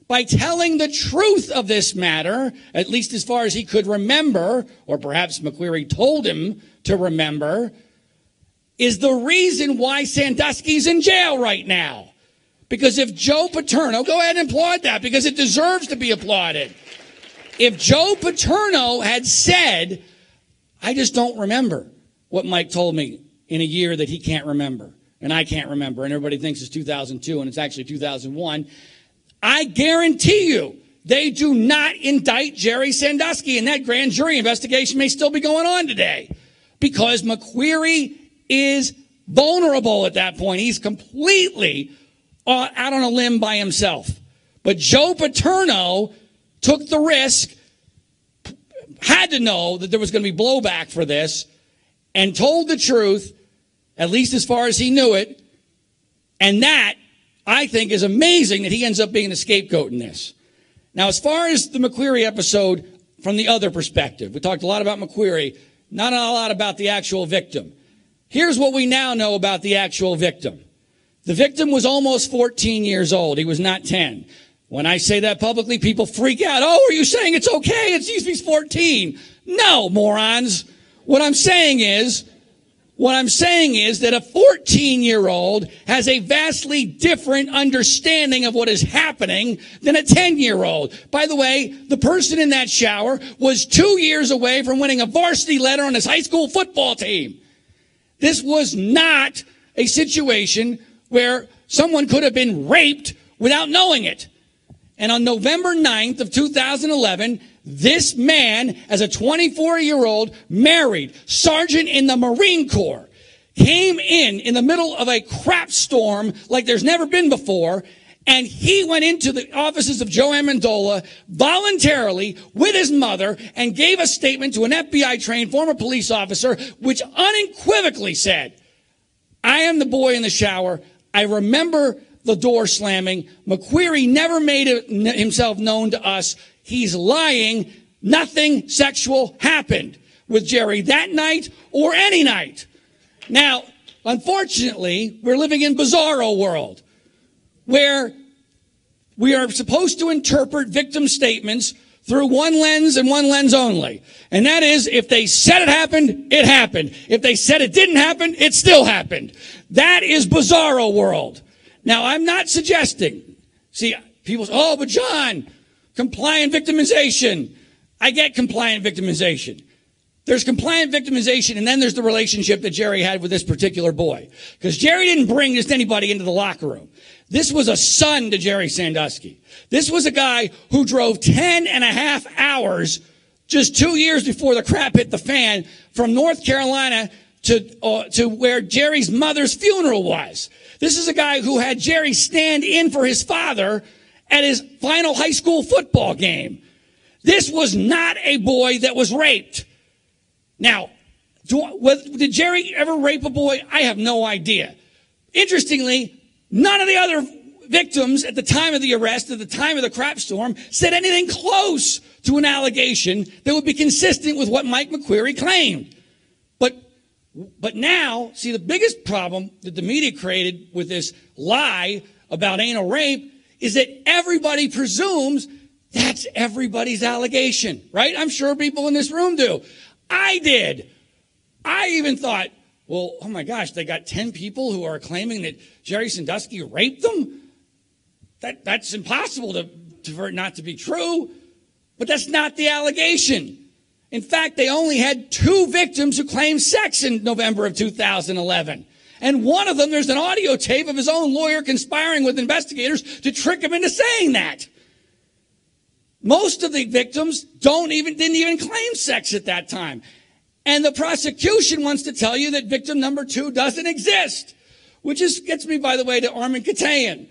by telling the truth of this matter, at least as far as he could remember, or perhaps McQueary told him to remember, is the reason why Sandusky's in jail right now. Because if Joe Paterno, go ahead and applaud that, because it deserves to be applauded. If Joe Paterno had said, I just don't remember what Mike told me in a year that he can't remember, and I can't remember, and everybody thinks it's 2002, and it's actually 2001, I guarantee you they do not indict Jerry Sandusky, and that grand jury investigation may still be going on today, because McQueary is vulnerable at that point. He's completely out on a limb by himself. But Joe Paterno took the risk, had to know that there was going to be blowback for this, and told the truth, at least as far as he knew it. And that, I think, is amazing that he ends up being the scapegoat in this. Now, as far as the McQueary episode from the other perspective, we talked a lot about McQueary, not a lot about the actual victim. Here's what we now know about the actual victim. The victim was almost 14 years old. He was not 10. When I say that publicly, people freak out. Oh, are you saying it's okay? He's 14. No, morons. What I'm saying is that a 14-year-old has a vastly different understanding of what is happening than a 10-year-old. By the way, the person in that shower was 2 years away from winning a varsity letter on his high school football team. This was not a situation where someone could have been raped without knowing it. And on November 9th of 2011, this man, as a 24-year-old married sergeant in the Marine Corps, came in the middle of a crap storm like there's never been before, and he went into the offices of Joe Amendola voluntarily with his mother and gave a statement to an FBI-trained former police officer, which unequivocally said, I am the boy in the shower. I remember the door slamming. McQueary never made himself known to us. He's lying. Nothing sexual happened with Jerry that night or any night. Now, unfortunately, we're living in bizarro world where we are supposed to interpret victim statements through one lens and one lens only. And that is, if they said it happened, it happened. If they said it didn't happen, it still happened. That is bizarro world. Now, I'm not suggesting, see, people say, oh, but John, compliant victimization. I get compliant victimization. There's compliant victimization, and then there's the relationship that Jerry had with this particular boy. Because Jerry didn't bring just anybody into the locker room. This was a son to Jerry Sandusky. This was a guy who drove 10 and a half hours just 2 years before the crap hit the fan from North Carolina to where Jerry's mother's funeral was. This is a guy who had Jerry stand in for his father at his final high school football game. This was not a boy that was raped. Now, did Jerry ever rape a boy? I have no idea. Interestingly, none of the other victims at the time of the arrest, at the time of the crap storm, said anything close to an allegation that would be consistent with what Mike McQueary claimed. But now, see, the biggest problem that the media created with this lie about anal rape is that everybody presumes that's everybody's allegation, right? I'm sure people in this room do. I did. I even thought, well, oh my gosh, they got 10 people who are claiming that Jerry Sandusky raped them? That's impossible for it not to be true. But that's not the allegation. In fact, they only had 2 victims who claimed sex in November of 2011. And one of them, there's an audio tape of his own lawyer conspiring with investigators to trick him into saying that. Most of the victims didn't even claim sex at that time. And the prosecution wants to tell you that victim number 2 doesn't exist, which gets me, by the way, to Armin Katayan,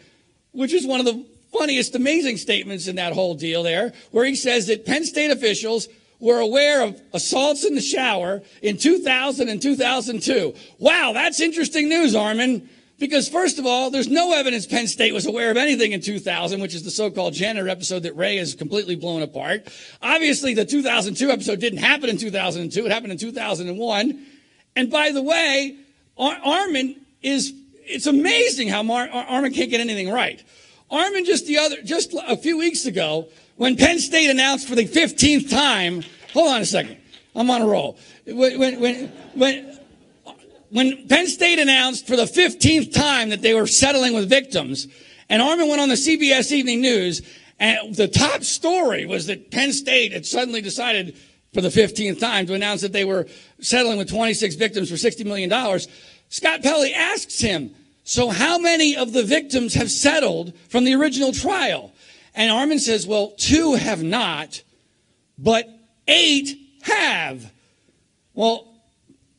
which is one of the funniest, amazing statements in that whole deal there, where he says that Penn State officials were aware of assaults in the shower in 2000 and 2002. Wow, that's interesting news, Armin. Because first of all, there's no evidence Penn State was aware of anything in 2000, which is the so-called janitor episode that Ray has completely blown apart. Obviously, the 2002 episode didn't happen in 2002. It happened in 2001. And by the way, Armin it's amazing how Armin can't get anything right. Armin just a few weeks ago, when Penn State announced for the 15th time, hold on a second, I'm on a roll. When Penn State announced for the 15th time that they were settling with victims, and Armin went on the CBS Evening News, and the top story was that Penn State had suddenly decided for the 15th time to announce that they were settling with 26 victims for $60 million, Scott Pelley asks him, so how many of the victims have settled from the original trial? And Armin says, well, 2 have not, but 8 have. Well,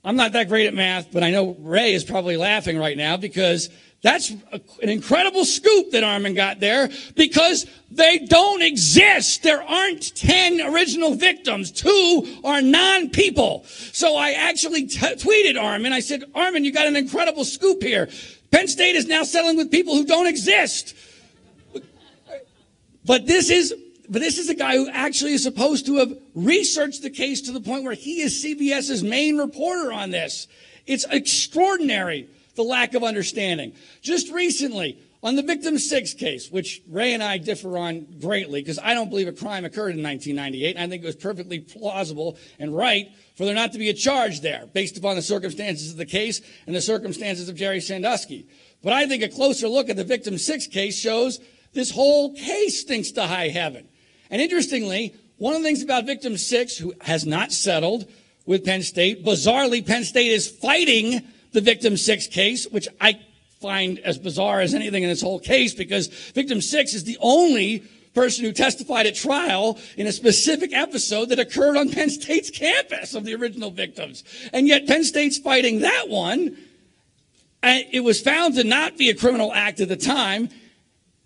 I'm not that great at math, but I know Ray is probably laughing right now because that's an incredible scoop that Armin got there because they don't exist. There aren't 10 original victims. 2 are non-people. So I actually tweeted Armin. I said, Armin, you got an incredible scoop here. Penn State is now settling with people who don't exist. But this is a guy who actually is supposed to have researched the case to the point where he is CBS's main reporter on this. It's extraordinary, the lack of understanding. Just recently, on the Victim 6 case, which Ray and I differ on greatly, because I don't believe a crime occurred in 1998, and I think it was perfectly plausible and right for there not to be a charge there, based upon the circumstances of the case and the circumstances of Jerry Sandusky. But I think a closer look at the Victim 6 case shows this whole case stinks to high heaven. And interestingly, one of the things about Victim 6, who has not settled with Penn State, bizarrely, Penn State is fighting the Victim 6 case, which I find as bizarre as anything in this whole case, because Victim 6 is the only person who testified at trial in a specific episode that occurred on Penn State's campus of the original victims. And yet Penn State's fighting that one. It was found to not be a criminal act at the time.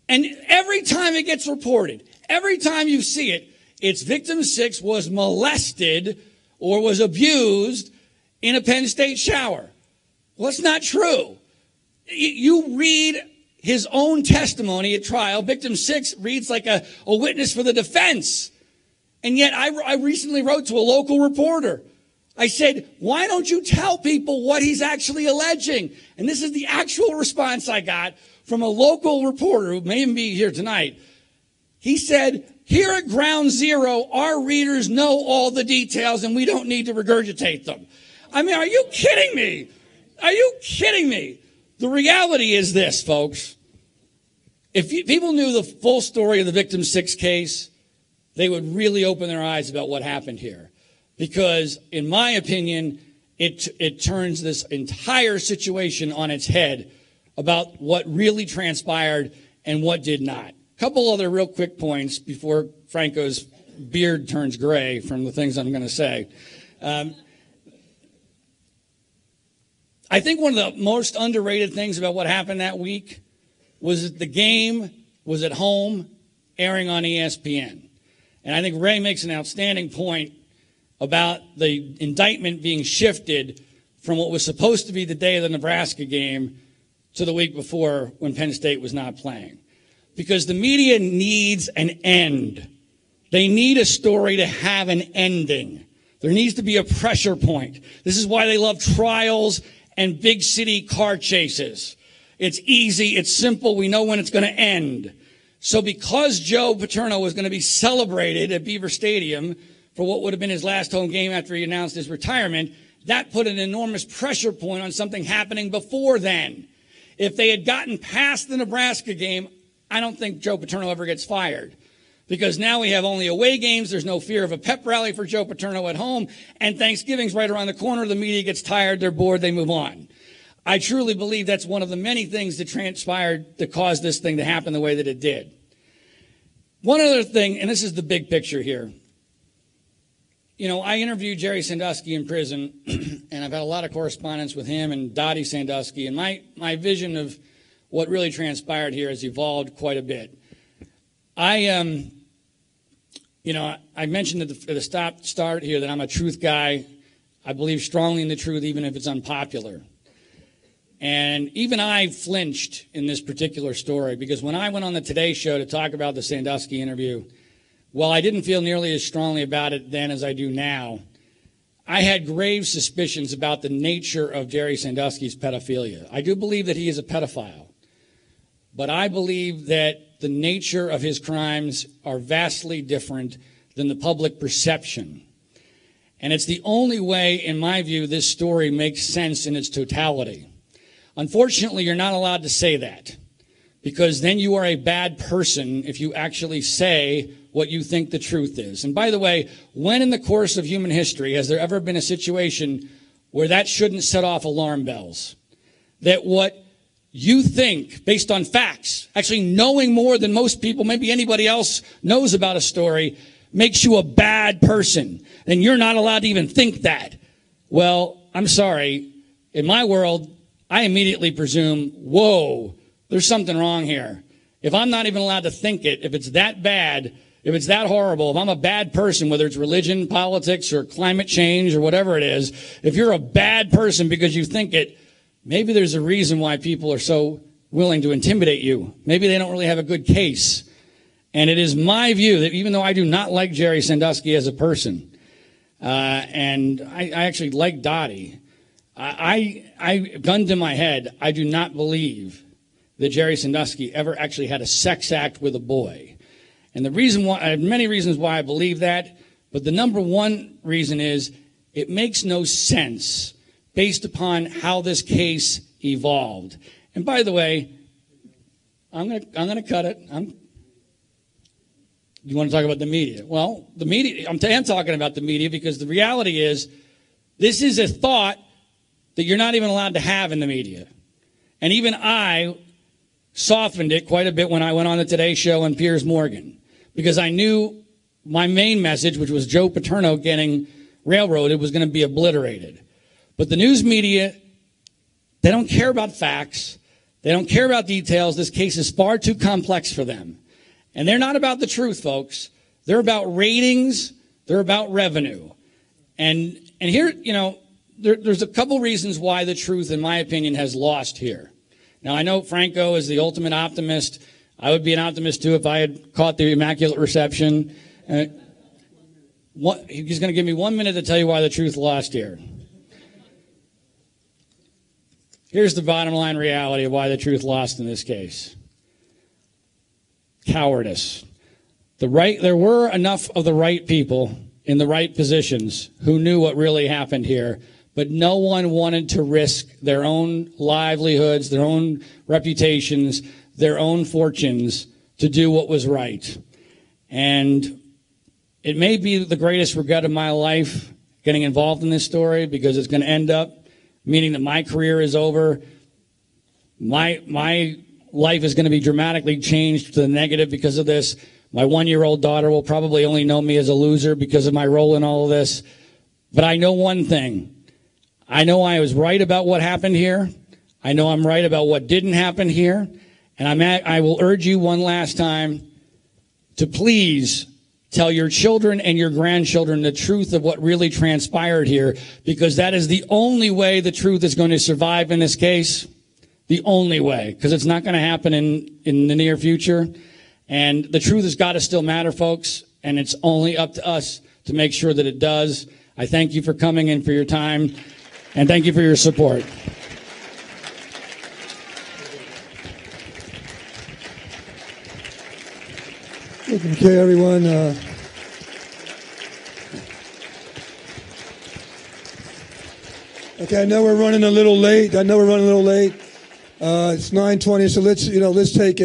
And every time it gets reported, every time you see it, it's Victim 6 was molested or was abused in a Penn State shower. Well, that's not true. You read his own testimony at trial. Victim 6 reads like a witness for the defense. And yet I recently wrote to a local reporter. I said, why don't you tell people what he's actually alleging? And this is the actual response I got from a local reporter who may even be here tonight. He said, here at Ground Zero, our readers know all the details and we don't need to regurgitate them. I mean, are you kidding me? Are you kidding me? The reality is this, folks. If people knew the full story of the Victim 6 case, they would really open their eyes about what happened here. Because, in my opinion, it turns this entire situation on its head about what really transpired and what did not. A couple other real quick points before Franco's beard turns gray from the things I'm going to say. I think one of the most underrated things about what happened that week was that the game was at home, airing on ESPN. And I think Ray makes an outstanding point about the indictment being shifted from what was supposed to be the day of the Nebraska game to the week before when Penn State was not playing. Because the media needs an end. They need a story to have an ending. There needs to be a pressure point. This is why they love trials and big city car chases. It's easy, it's simple, we know when it's going to end. So because Joe Paterno was going to be celebrated at Beaver Stadium for what would have been his last home game after he announced his retirement, that put an enormous pressure point on something happening before then. If they had gotten past the Nebraska game, I don't think Joe Paterno ever gets fired. Because now we have only away games, there's no fear of a pep rally for Joe Paterno at home, and Thanksgiving's right around the corner, the media gets tired, they're bored, they move on. I truly believe that's one of the many things that transpired that caused this thing to happen the way that it did. One other thing, and this is the big picture here. You know, I interviewed Jerry Sandusky in prison, and I've had a lot of correspondence with him and Dottie Sandusky, and my vision of what really transpired here has evolved quite a bit. I mentioned at the start here that I'm a truth guy. I believe strongly in the truth, even if it's unpopular. And even I flinched in this particular story because when I went on the Today Show to talk about the Sandusky interview, while I didn't feel nearly as strongly about it then as I do now, I had grave suspicions about the nature of Jerry Sandusky's pedophilia. I do believe that he is a pedophile, but I believe that the nature of his crimes are vastly different than the public perception. And it's the only way, in my view, this story makes sense in its totality. Unfortunately, you're not allowed to say that because then you are a bad person if you actually say what you think the truth is. And by the way, when in the course of human history has there ever been a situation where that shouldn't set off alarm bells? That what you think, based on facts, actually knowing more than most people, maybe anybody else knows about a story, makes you a bad person. And you're not allowed to even think that. Well, I'm sorry. In my world, I immediately presume, whoa, there's something wrong here. If I'm not even allowed to think it, if it's that bad, if it's that horrible, if I'm a bad person, whether it's religion, politics, or climate change, or whatever it is, if you're a bad person because you think it, maybe there's a reason why people are so willing to intimidate you. Maybe they don't really have a good case. And it is my view that even though I do not like Jerry Sandusky as a person, and I actually like Dottie, I gun to my head, I do not believe that Jerry Sandusky ever actually had a sex act with a boy. And the reason why, I have many reasons why I believe that, but the number one reason is it makes no sense based upon how this case evolved. And by the way, I'm gonna cut it. You want to talk about the media? Well, the media, I'm talking about the media because the reality is this is a thought that you're not even allowed to have in the media. And even I softened it quite a bit when I went on the Today Show and Piers Morgan because I knew my main message, which was Joe Paterno getting railroaded, was going to be obliterated. But the news media, they don't care about facts. They don't care about details. This case is far too complex for them. And they're not about the truth, folks. They're about ratings. They're about revenue. And here, you know, there's a couple reasons why the truth, in my opinion, has lost here. Now, I know Franco is the ultimate optimist. I would be an optimist, too, if I had caught the Immaculate Reception. He's going to give me 1 minute to tell you why the truth lost here. Here's the bottom line reality of why the truth lost in this case. Cowardice. There were enough of the right people in the right positions who knew what really happened here, but no one wanted to risk their own livelihoods, their own reputations, their own fortunes to do what was right. And it may be the greatest regret of my life getting involved in this story, because it's going to end up meaning that my career is over. My life is going to be dramatically changed to the negative because of this. My 1-year-old daughter will probably only know me as a loser because of my role in all of this. But I know one thing. I know I was right about what happened here. I know I'm right about what didn't happen here. And I will urge you one last time to please tell your children and your grandchildren the truth of what really transpired here, because that is the only way the truth is going to survive in this case. The only way, because it's not going to happen in the near future. And the truth has got to still matter, folks, and it's only up to us to make sure that it does. I thank you for coming and for your time, and thank you for your support. Okay, everyone. Okay, I know we're running a little late. It's 9:20, so let's take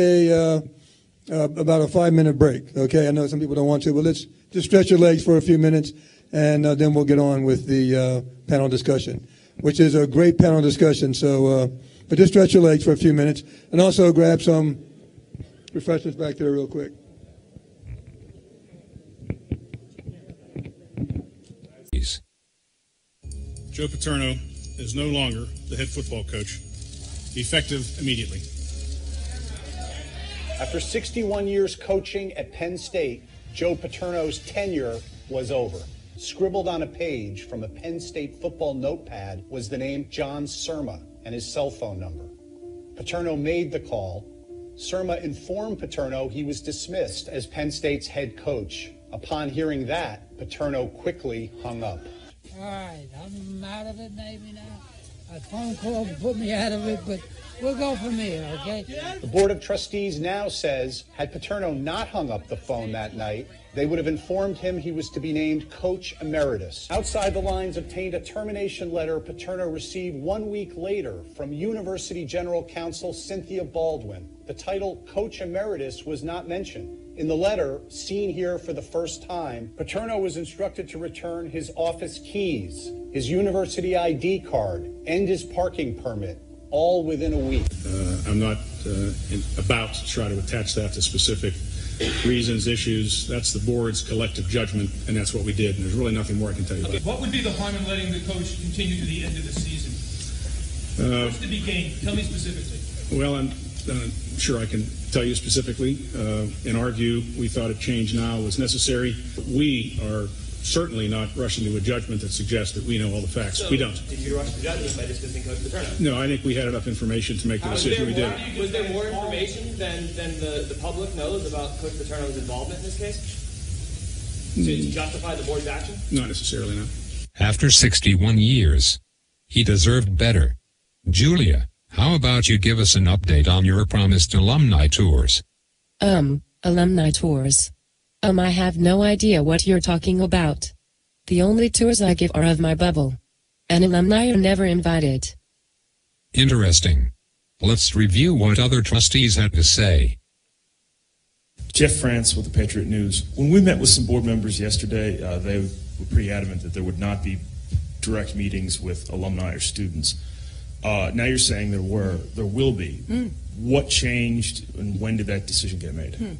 about a 5-minute break. Okay, I know some people don't want to, but let's just stretch your legs for a few minutes, and then we'll get on with the panel discussion, which is a great panel discussion. So, but just stretch your legs for a few minutes, and also grab some refreshments back there real quick. Joe Paterno is no longer the head football coach, effective immediately. After 61 years coaching at Penn State, Joe Paterno's tenure was over. Scribbled on a page from a Penn State football notepad was the name John Surma and his cell phone number. Paterno made the call. Surma informed Paterno he was dismissed as Penn State's head coach. Upon hearing that, Paterno quickly hung up. All right, I'm out of it maybe now. A phone call put me out of it, but we'll go from here, okay? The Board of Trustees now says, had Paterno not hung up the phone that night, they would have informed him he was to be named Coach Emeritus. Outside the Lines obtained a termination letter Paterno received 1 week later from University General Counsel Cynthia Baldwin. The title Coach Emeritus was not mentioned. In the letter, seen here for the first time, Paterno was instructed to return his office keys, his university ID card, and his parking permit, all within a week. I'm not about to try to attach that to specific reasons, issues. That's the board's collective judgment, and that's what we did. And there's really nothing more I can tell you about. What would be the harm in letting the coach continue to the end of the season? What's to be gained? Tell me specifically. Well, I'm sure I can tell you specifically. In our view, we thought a change now was necessary. We are certainly not rushing to a judgment that suggests that we know all the facts. So, we don't. Did you rush to judgment by dismissing Coach Paterno? No, I think we had enough information to make the decision we did. Was there more information than the public knows about Coach Paterno's involvement in this case? To justify the board's action? Not necessarily, no. After 61 years, he deserved better. Julia, how about you give us an update on your promised alumni tours? Alumni tours? I have no idea what you're talking about. The only tours I give are of my bubble. And alumni are never invited. Interesting. Let's review what other trustees had to say. Jeff France with the Patriot News. When we met with some board members yesterday, they were pretty adamant that there would not be direct meetings with alumni or students. Now you're saying there will be. What changed, and when did that decision get made?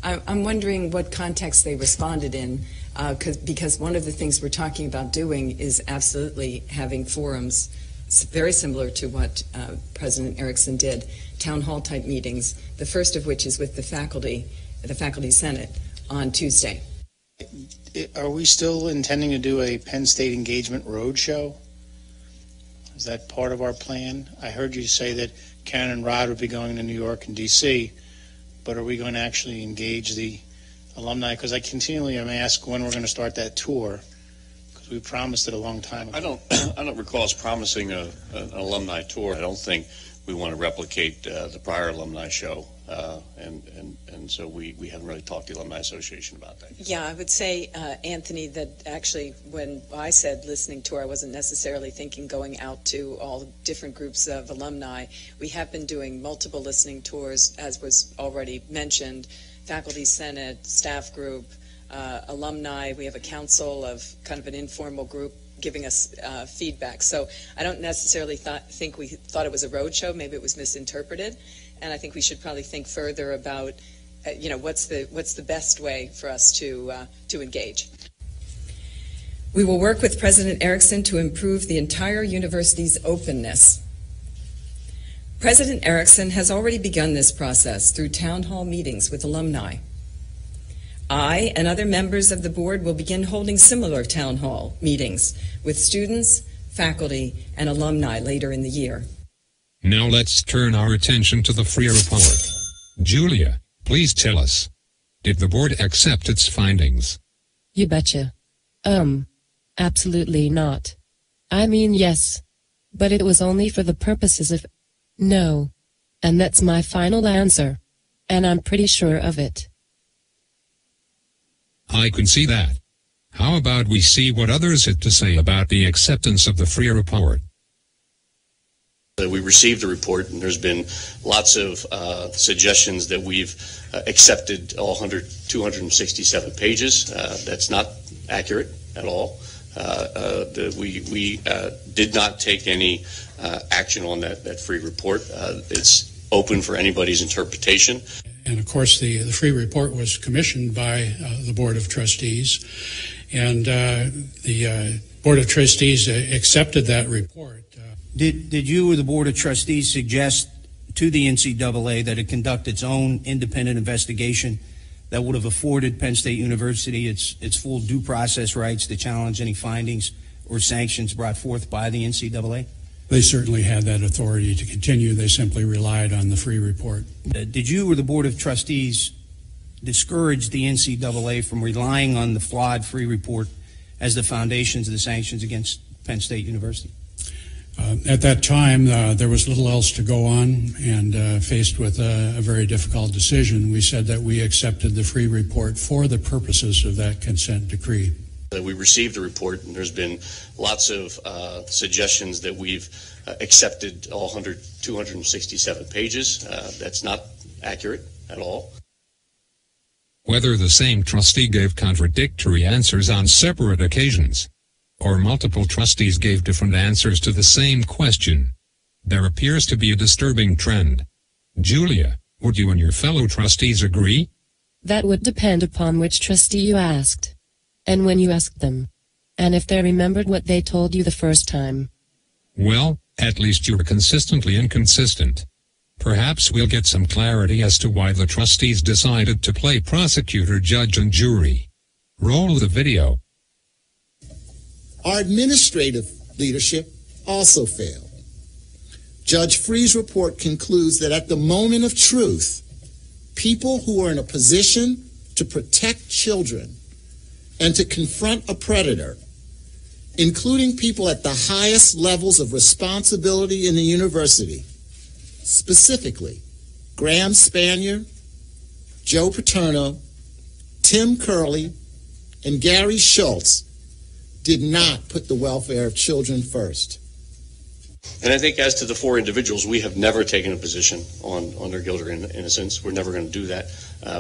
I'm wondering what context they responded in, because one of the things we're talking about doing is absolutely having forums very similar to what President Erickson did, town hall type meetings, the first of which is with the Faculty Senate on Tuesday. Are we still intending to do a Penn State engagement roadshow? Is that part of our plan? I heard you say that Karen and Rod would be going to New York and D.C., but are we going to actually engage the alumni? Because I continually am asked when we're going to start that tour, because we promised it a long time ago. I don't recall us promising an alumni tour. I don't think we want to replicate the prior alumni show, and and so we haven't really talked to the Alumni Association about that. Yeah, I would say, Anthony, that actually when I said listening tour, I wasn't necessarily thinking going out to all different groups of alumni. We have been doing multiple listening tours, as was already mentioned, faculty senate, staff group, alumni. We have a council of kind of an informal group giving us feedback. So I don't necessarily think we thought it was a roadshow. Maybe it was misinterpreted. And I think we should probably think further about, what's the best way for us to engage. We will work with President Erickson to improve the entire university's openness. President Erickson has already begun this process through town hall meetings with alumni. I and other members of the board will begin holding similar town hall meetings with students, faculty, and alumni later in the year. Now let's turn our attention to the free report. Julia, please tell us. Did the board accept its findings? You betcha. Absolutely not. I mean, yes. But it was only for the purposes of no. And that's my final answer. And I'm pretty sure of it. I can see that. How about we see what others had to say about the acceptance of the free report? We received the report, and there's been lots of suggestions that we've accepted all 267 pages. That's not accurate at all. We did not take any action on that free report. It's open for anybody's interpretation. And of course, the free report was commissioned by the Board of Trustees, and the Board of Trustees accepted that report. Did you or the Board of Trustees suggest to the NCAA that it conduct its own independent investigation that would have afforded Penn State University its full due process rights to challenge any findings or sanctions brought forth by the NCAA? They certainly had that authority to continue. They simply relied on the free report. Did you or the Board of Trustees discourage the NCAA from relying on the flawed free report as the foundations of the sanctions against Penn State University? At that time, there was little else to go on, and faced with a very difficult decision, we said that we accepted the free report for the purposes of that consent decree. We received the report, and there's been lots of suggestions that we've accepted all 267 pages. That's not accurate at all. Whether the same trustee gave contradictory answers on separate occasions, or multiple trustees gave different answers to the same question, there appears to be a disturbing trend. Julia, would you and your fellow trustees agree? That would depend upon which trustee you asked. And when you asked them. And if they remembered what they told you the first time. Well, at least you were consistently inconsistent. Perhaps we'll get some clarity as to why the trustees decided to play prosecutor, judge, and jury. Roll the video. Our administrative leadership also failed. Judge Freeh's report concludes that at the moment of truth, people who are in a position to protect children and to confront a predator, including people at the highest levels of responsibility in the university, specifically Graham Spanier, Joe Paterno, Tim Curley, and Gary Schultz, did not put the welfare of children first. And I think as to the four individuals, we have never taken a position on their guilt or innocence. We're never going to do that.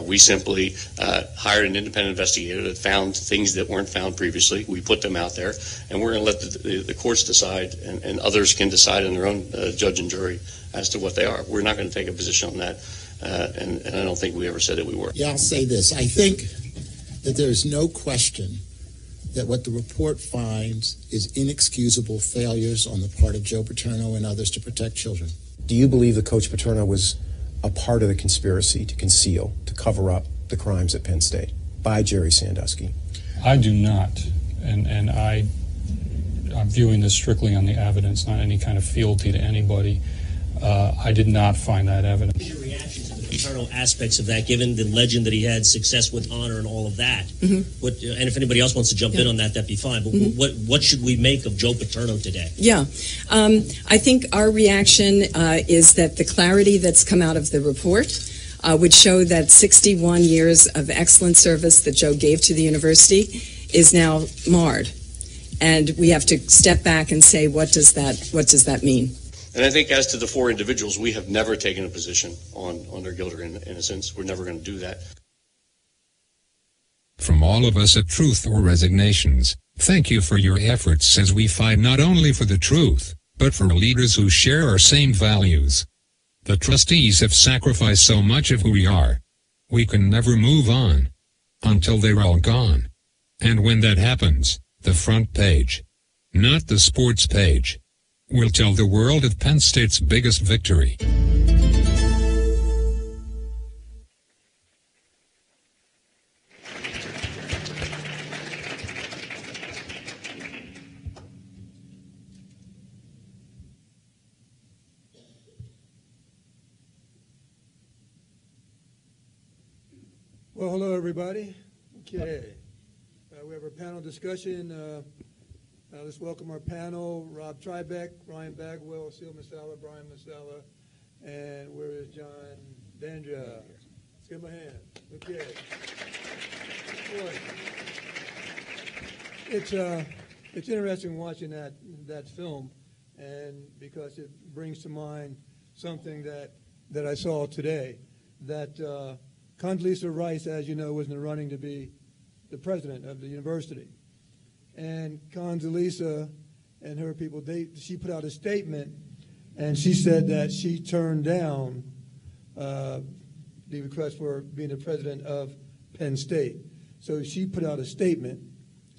We simply hired an independent investigator that found things that weren't found previously. We put them out there, and we're going to let the courts decide, and others can decide on their own, judge and jury, as to what they are. We're not going to take a position on that, and I don't think we ever said that we were. Yeah, I'll say this. I think that there is no question that what the report finds is inexcusable failures on the part of Joe Paterno and others to protect children. Do you believe that Coach Paterno was a part of the conspiracy to conceal, to cover up the crimes at Penn State by Jerry Sandusky? I do not, and I'm viewing this strictly on the evidence, not any kind of fealty to anybody. I did not find that evidence. What's your reaction to the Paterno aspects of that, given the legend that he had, success with honor and all of that? Mm-hmm. And if anybody else wants to jump in on that, that'd be fine. But what should we make of Joe Paterno today? Yeah. I think our reaction is that the clarity that's come out of the report would show that 61 years of excellent service that Joe gave to the university is now marred. And we have to step back and say, what does that mean? And I think as to the 4 individuals, we have never taken a position on their guilt or innocence. We're never going to do that. From all of us at Truth or Resignations, thank you for your efforts as we fight not only for the truth, but for leaders who share our same values. The trustees have sacrificed so much of who we are. We can never move on until they're all gone. And when that happens, the front page, not the sports page, will tell the world of Penn State's biggest victory. Well, hello, everybody. Okay. We have our panel discussion. Let's welcome our panel, Rob Tribeck, Ryan Bagwell, Seal Masala, Brian Masala, and where is John Danja? Let's give him a hand. Okay. Boy, it's interesting watching that film, and because it brings to mind something that I saw today, that Condoleezza Rice, as you know, was in the running to be the president of the university. And Condoleezza and her people, she put out a statement, and she said that she turned down the request for being the president of Penn State. So she put out a statement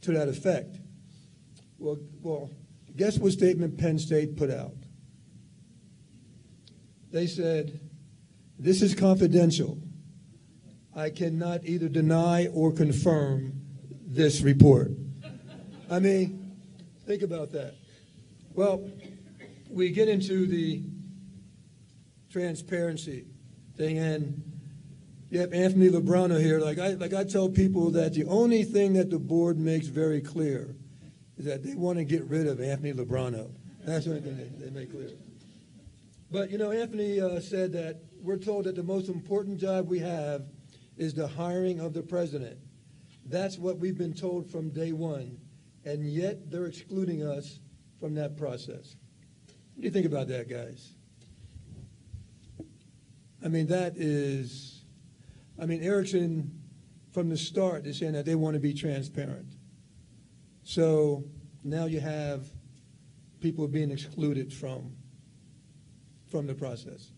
to that effect. Well, guess what statement Penn State put out? They said, "This is confidential. I cannot either deny or confirm this report." I mean, think about that. Well, we get into the transparency thing, and you have Anthony Lebrano here. Like I tell people that the only thing that the board makes very clear is that they want to get rid of Anthony Lebrano. That's the only thing they make clear. But, you know, Anthony said that we're told that the most important job we have is the hiring of the president. That's what we've been told from day one, and yet they're excluding us from that process. What do you think about that, guys? I mean, Erickson, from the start, is saying that they want to be transparent. So now you have people being excluded from the process.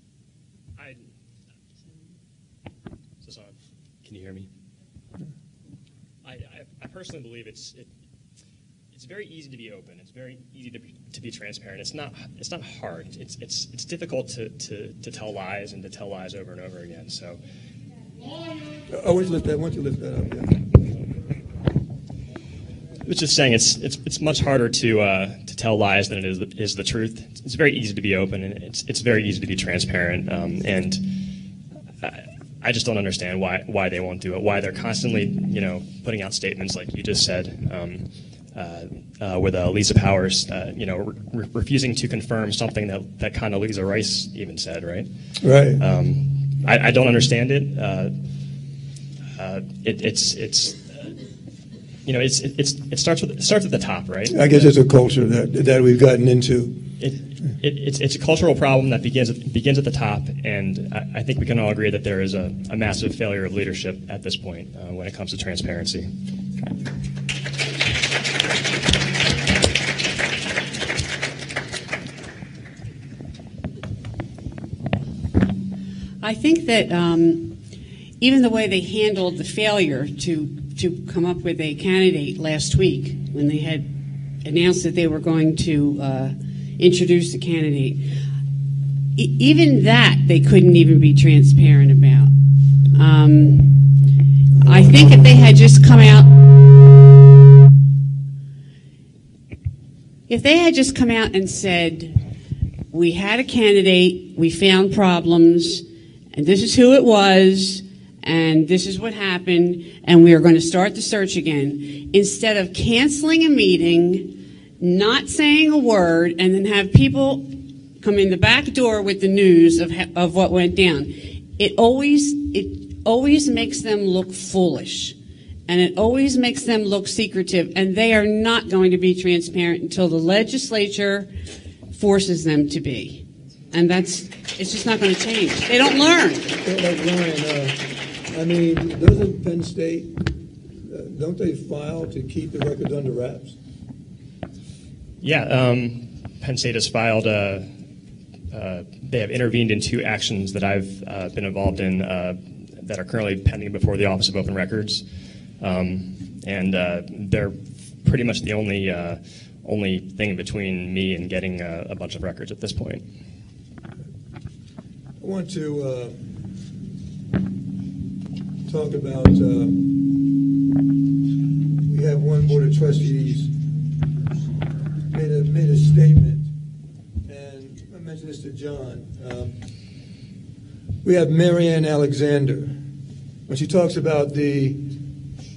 Can you hear me? I personally believe it's very easy to be open. It's very easy to be transparent. It's not hard. It's difficult to tell lies and to tell lies over and over again. So. Why don't you lift that up? Yeah. I was just saying it's much harder to tell lies than it is the truth. It's very easy to be open, and it's very easy to be transparent. And I just don't understand why they won't do it. Why they're constantly putting out statements like you just said, with Lisa Powers, refusing to confirm something that Condoleezza Rice even said. Right. Right. I don't understand it. It starts at the top, right? I guess it's a culture that we've gotten into. It's a cultural problem that begins at the top, and I think we can all agree that there is a massive failure of leadership at this point when it comes to transparency. I think that even the way they handled the failure to come up with a candidate last week, when they had announced that they were going to introduce the candidate, even that they couldn't even be transparent about. I think if they had just come out, and said, we had a candidate, we found problems, and this is who it was, and this is what happened, and we are going to start the search again, instead of canceling a meeting, not saying a word, and then have people come in the back door with the news of what went down. it always makes them look foolish, and it always makes them look secretive, and they are not going to be transparent until the legislature forces them to be. And it's just not going to change. They don't learn. Like Ryan, I mean, doesn't Penn State, don't they file to keep the records under wraps? Yeah, Penn State has filed, they have intervened in 2 actions that I've been involved in that are currently pending before the Office of Open Records. And they're pretty much the only thing between me and getting a bunch of records at this point. I want to talk about, we have one Board of Trustees made a statement, and I mentioned this to John. We have Marianne Alexander. When she talks about the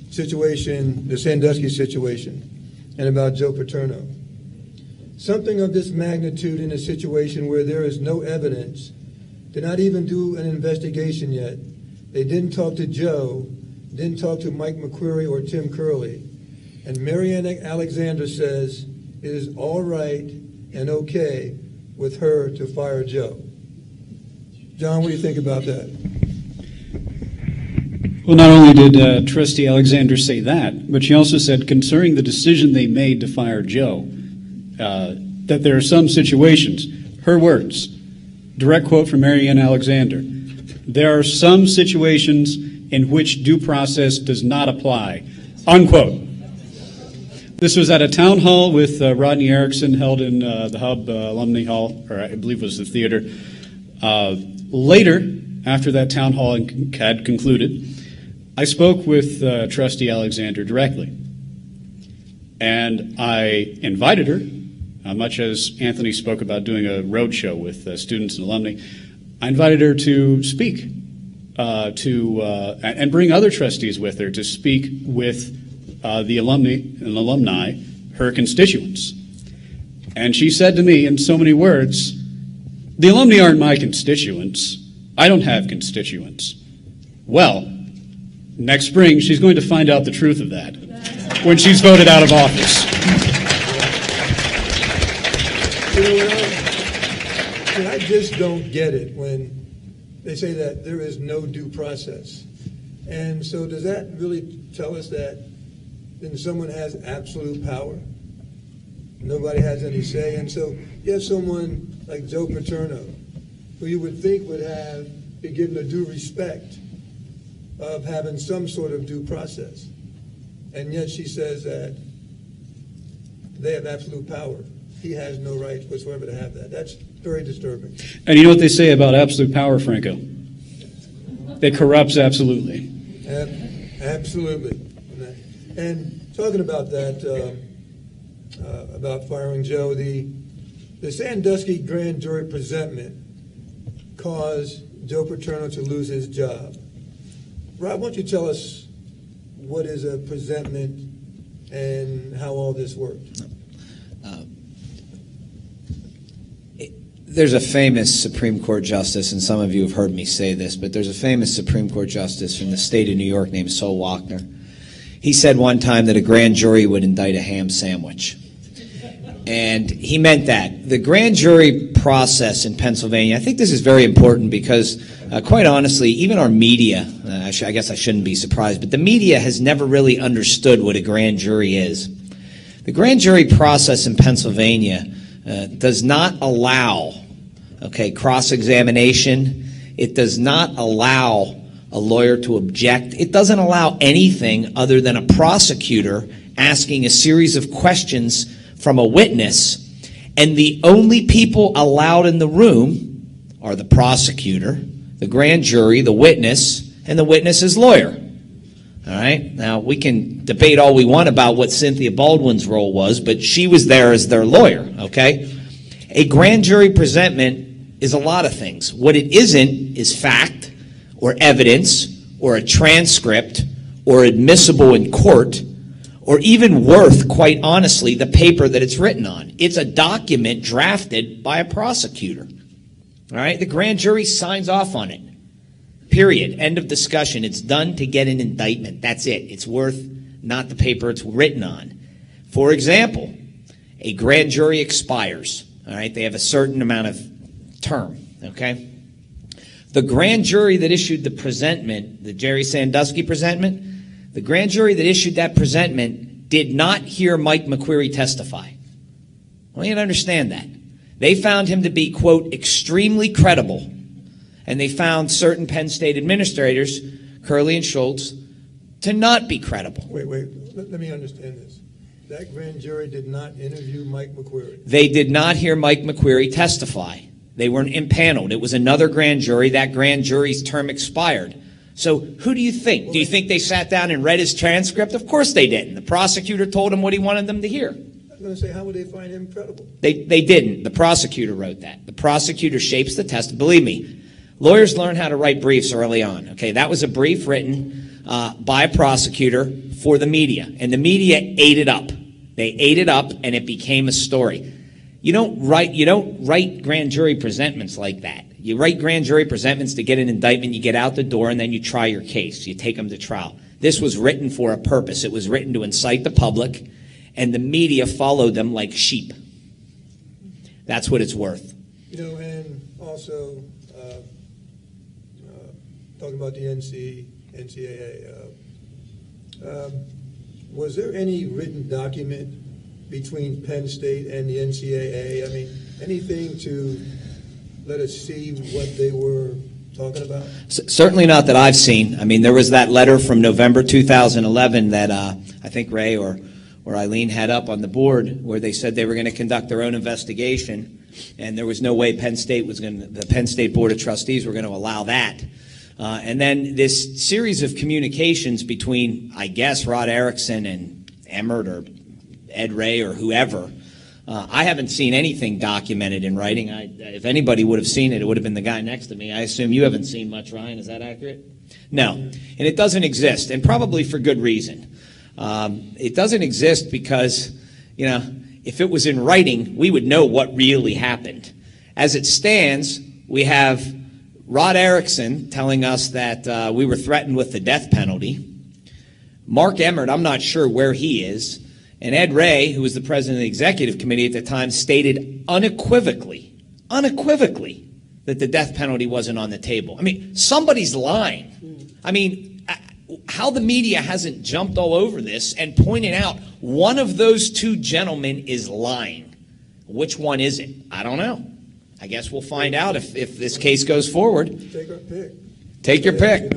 situation, the Sandusky situation, and about Joe Paterno. Something of this magnitude in a situation where there is no evidence, did not even do an investigation yet. They didn't talk to Joe, didn't talk to Mike McQuarrie or Tim Curley. And Marianne Alexander says it is all right and okay with her to fire Joe. John, what do you think about that? Well, not only did Trustee Alexander say that, but she also said concerning the decision they made to fire Joe, that there are some situations, her words, direct quote from Marianne Alexander, there are some situations in which due process does not apply, unquote. This was at a town hall with Rodney Erickson held in the Hub Alumni Hall, or I believe it was the theater. Later, after that town hall had concluded, I spoke with Trustee Alexander directly, and I invited her, much as Anthony spoke about doing a road show with students and alumni. I invited her to speak, and bring other trustees with her to speak with the alumni, her constituents. And she said to me in so many words, "The alumni aren't my constituents. I don't have constituents." Well, next spring, she's going to find out the truth of that when she's voted out of office. You know what? I just don't get it when they say that there is no due process. And so does that really tell us that then someone has absolute power? Nobody has any say. And so you have someone like Joe Paterno, who you would think would be given a due respect of having some sort of due process. And yet she says that they have absolute power. He has no right whatsoever to have that. That's very disturbing. And you know what they say about absolute power, Franco? It corrupts absolutely. Absolutely. And talking about that, about firing Joe, the Sandusky grand jury presentment caused Joe Paterno to lose his job. Rob, why don't you tell us what is a presentment and how all this worked? There's a famous Supreme Court justice, and some of you have heard me say this, but there's a famous Supreme Court justice from the state of New York named Sol Wachner. He said one time that a grand jury would indict a ham sandwich. And he meant that. The grand jury process in Pennsylvania, I think this is very important because, quite honestly, even our media, I guess I shouldn't be surprised, but the media has never really understood what a grand jury is. The grand jury process in Pennsylvania does not allow, cross-examination. It does not allow a lawyer to object. It doesn't allow anything other than a prosecutor asking a series of questions from a witness, and the only people allowed in the room are the prosecutor, the grand jury, the witness, and the witness's lawyer. All right? Now, we can debate all we want about what Cynthia Baldwin's role was, but she was there as their lawyer, okay? A grand jury presentment is a lot of things. What it isn't is fact or evidence or a transcript or admissible in court or even worth, quite honestly, the paper that it's written on. It's a document drafted by a prosecutor. All right? The grand jury signs off on it. Period. End of discussion. It's done to get an indictment. That's it. It's worth not the paper it's written on. For example, a grand jury expires. All right, they have a certain amount of term. Okay, the grand jury that issued the presentment, the Jerry Sandusky presentment, the grand jury that issued that presentment did not hear Mike McQueary testify. I want you to understand that. They found him to be, quote, extremely credible, and they found certain Penn State administrators, Curley and Schultz, to not be credible. Wait. Let me understand this. That grand jury did not interview Mike McQueary. They did not hear Mike McQueary testify. They weren't impaneled. It was another grand jury. That grand jury's term expired. So who do you think? Do you think they sat down and read his transcript? Of course they didn't. The prosecutor told them what he wanted them to hear. I was going to say, how would they find him credible? They didn't. The prosecutor wrote that. The prosecutor shapes the test. Believe me, lawyers learn how to write briefs early on. Okay, that was a brief written by a prosecutor for the media, and the media ate it up. They ate it up, and it became a story. You don't write grand jury presentments like that. You write grand jury presentments to get an indictment, you get out the door, and then you try your case. You take them to trial. This was written for a purpose. It was written to incite the public, and the media followed them like sheep. That's what it's worth. You know, and also talking about the NCAA, was there any written document between Penn State and the NCAA? I mean, anything to let us see what they were talking about? Certainly not that I've seen. I mean, there was that letter from November 2011 that I think Ray or Eileen had up on the board where they said they were going to conduct their own investigation, and there was no way the Penn State Board of Trustees were going to allow that. And then this series of communications between, I guess, Rod Erickson and Emmert or Ed Ray or whoever, I haven't seen anything documented in writing. If anybody would have seen it, it would have been the guy next to me. I assume you haven't seen much, Ryan. Is that accurate? No. And it doesn't exist, and probably for good reason. It doesn't exist because, you know, if it was in writing, we would know what really happened. As it stands, we have Rod Erickson telling us that we were threatened with the death penalty. Mark Emmert, I'm not sure where he is. And Ed Ray, who was the president of the executive committee at the time, stated unequivocally, that the death penalty wasn't on the table. I mean, somebody's lying. I mean, how the media hasn't jumped all over this and pointed out one of those two gentlemen is lying. Which one is it? I don't know. I guess we'll find out if this case goes forward. Take our pick. Take your pick.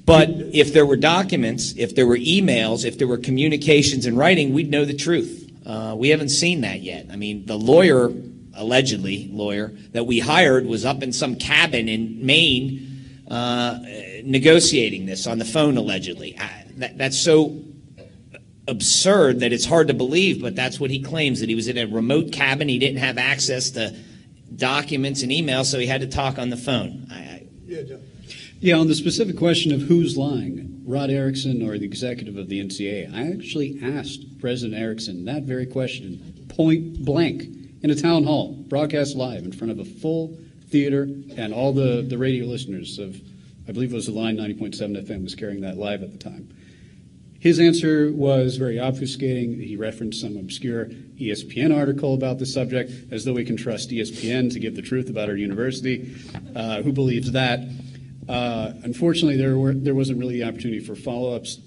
But if there were documents, if there were emails, if there were communications in writing, we'd know the truth. We haven't seen that yet. I mean, the lawyer, allegedly lawyer, that we hired was up in some cabin in Maine negotiating this on the phone, allegedly. That's so absurd that it's hard to believe, but that's what he claims, that he was in a remote cabin. He didn't have access to documents and emails, so he had to talk on the phone. Yeah, John. Yeah, on the specific question of who's lying, Rod Erickson or the executive of the NCAA, I actually asked President Erickson that very question, point blank, in a town hall, broadcast live in front of a full theater, and all the radio listeners of, I believe it was the Line 90.7 FM was carrying that live at the time. His answer was very obfuscating. He referenced some obscure ESPN article about the subject, as though we can trust ESPN to give the truth about our university. Who believes that? Unfortunately, there wasn't really the opportunity for follow-ups,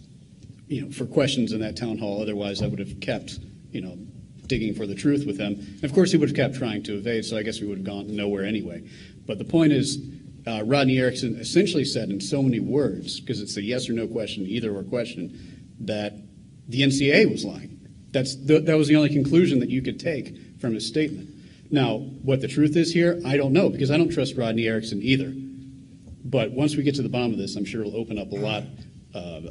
for questions in that town hall. Otherwise, I would have kept, digging for the truth with them. And of course, he would have kept trying to evade, so I guess we would have gone nowhere anyway. But the point is, Rodney Erickson essentially said in so many words, because it's a yes or no question, either or question, that the NCAA was lying. That was the only conclusion that you could take from his statement. Now, what the truth is here, I don't know, because I don't trust Rodney Erickson either. But once we get to the bottom of this, I'm sure it'll open up a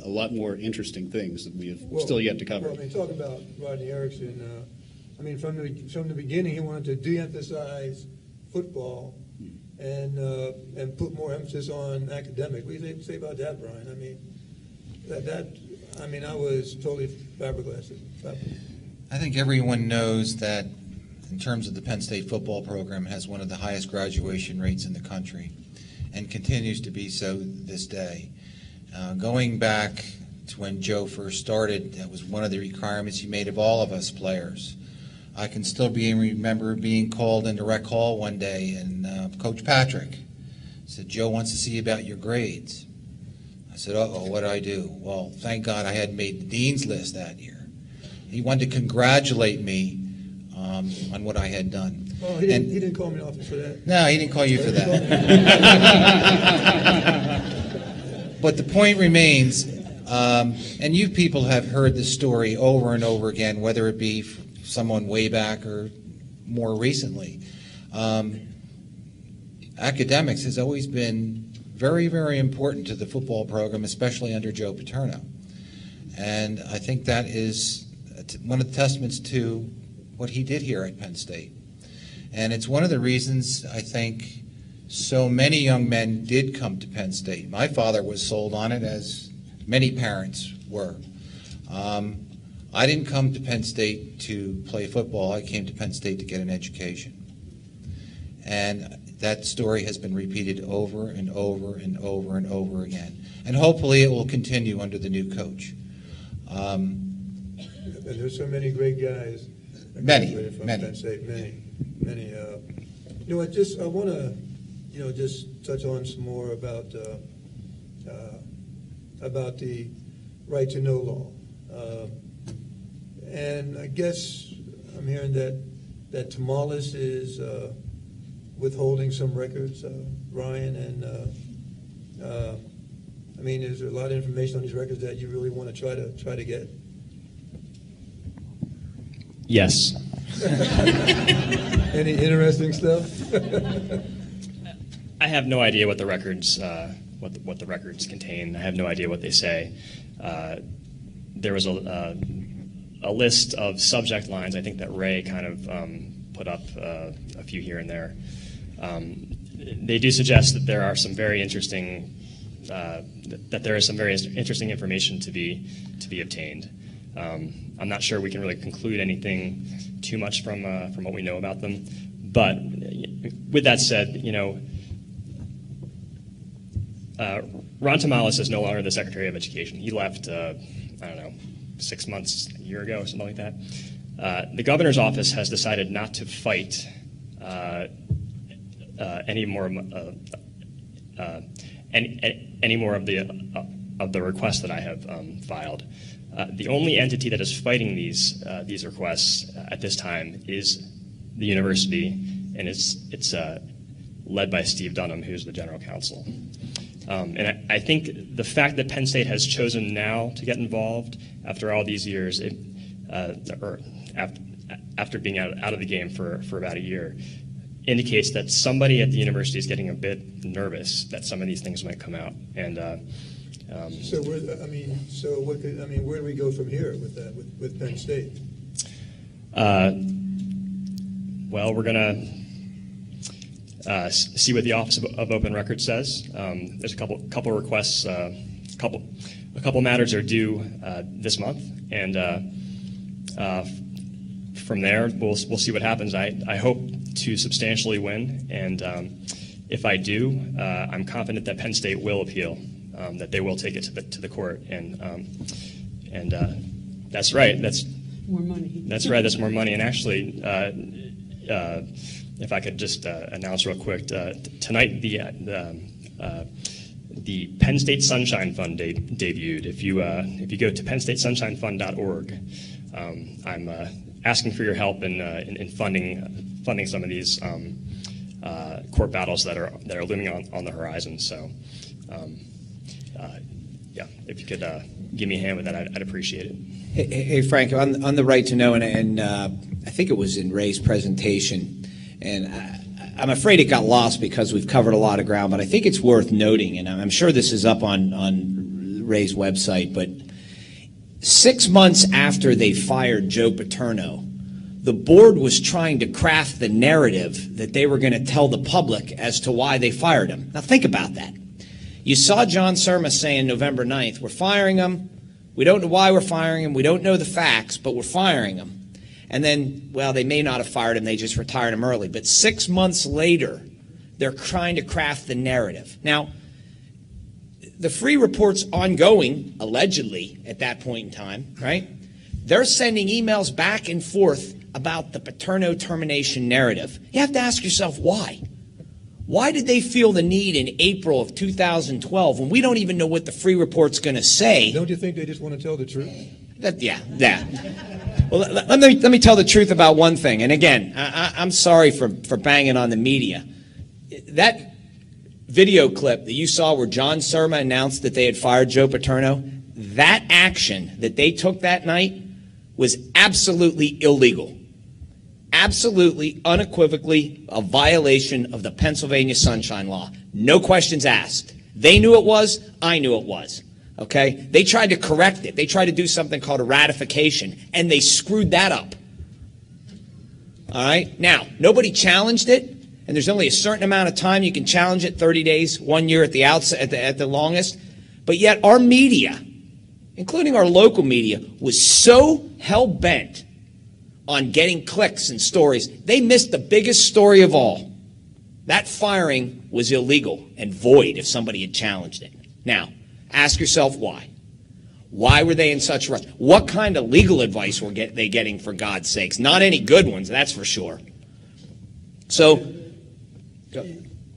lot more interesting things that we have still yet to cover. Well, I mean, talk about Rodney Erickson. From the beginning, he wanted to de-emphasize football and put more emphasis on academic. What do you say about that, Brian? I mean, I was totally flabbergasted. I think everyone knows that in terms of the Penn State football program, it has one of the highest graduation rates in the country. and continues to be so this day. Going back to when Joe first started, that was one of the requirements he made of all of us players. I can still remember being called into rec hall one day, and Coach Patrick said, "Joe wants to see about your grades." I said, "Uh-oh, what do I do?" Well, thank God I had made the dean's list that year. He wanted to congratulate me on what I had done. Oh, he didn't call me in office for that. No, he didn't call you for that. But the point remains, and you people have heard this story over and over again, whether it be someone way back or more recently. Academics has always been very, very important to the football program, especially under Joe Paterno. And I think that is one of the testaments to what he did here at Penn State. And it's one of the reasons I think so many young men did come to Penn State. My father was sold on it, as many parents were. I didn't come to Penn State to play football. I came to Penn State to get an education. And that story has been repeated over and over and over and over again. And hopefully it will continue under the new coach. And there's so many great guys. Many. Penn State, many. You know, I want to, just touch on some more about the right to know law. And I guess I'm hearing that Tamales is withholding some records, Ryan, and I mean, is there a lot of information on these records that you really want to try to get? Yes. Any interesting stuff? I have no idea what the records what the records contain. I have no idea what they say. There was a list of subject lines. I think that Ray kind of put up a few here and there. They do suggest that there are some very interesting that there is some very interesting information to be obtained. I'm not sure we can really conclude anything too much from what we know about them. But with that said, Ron Tamales is no longer the Secretary of Education. He left, 6 months, a year ago, or something like that. The governor's office has decided not to fight any more of the requests that I have filed. The only entity that is fighting these requests at this time is the university, and it's led by Steve Dunham, who's the general counsel. And I think the fact that Penn State has chosen now to get involved after all these years, or after being out of the game for about a year, indicates that somebody at the university is getting a bit nervous that some of these things might come out. And where do we go from here with that, with Penn State? Well, we're going to see what the Office of Open Records says. There's a couple requests. A couple matters are due this month, and from there we'll see what happens. I hope to substantially win, and if I do, I'm confident that Penn State will appeal. That they will take it to the court, and that's right. That's more money. That's right. That's more money. And actually, if I could just announce real quick, tonight the Penn State Sunshine Fund debuted. If you go to PennStateSunshineFund.org, I'm asking for your help in funding some of these court battles that are looming on the horizon. So. If you could give me a hand with that, I'd appreciate it. Hey Frank, on the right to know, and I think it was in Ray's presentation, and I'm afraid it got lost because we've covered a lot of ground, but I think it's worth noting, and I'm sure this is up on Ray's website, but 6 months after they fired Joe Paterno, the board was trying to craft the narrative that they were going to tell the public as to why they fired him. Now think about that. You saw John Surma saying November 9th, we're firing him. We don't know why we're firing him. We don't know the facts, but we're firing him. And then, well, they may not have fired him. They just retired him early. But 6 months later, They're trying to craft the narrative. Now, the free report's ongoing, allegedly, at that point in time, right? They're sending emails back and forth about the Paterno termination narrative. You have to ask yourself why. Why did they feel the need in April of 2012 when we don't even know what the free report's going to say? Don't you think they just want to tell the truth? Yeah. Well, let me tell the truth about one thing. And again, I'm sorry for banging on the media. That video clip that you saw where John Surma announced that they had fired Joe Paterno, that action that they took that night was absolutely illegal. Absolutely, unequivocally a violation of the Pennsylvania Sunshine Law. No questions asked. They knew it was. I knew it was. Okay? They tried to correct it. They tried to do something called a ratification, and they screwed that up. All right? Now, nobody challenged it, and there's only a certain amount of time you can challenge it, 30 days, 1 year at the outset, at the longest. But yet our media, including our local media, was so hell-bent on getting clicks and stories, they missed the biggest story of all. That firing was illegal and void if somebody had challenged it. Now, ask yourself why. Why were they in such a rush? What kind of legal advice were they getting, for God's sakes? Not any good ones, that's for sure. So,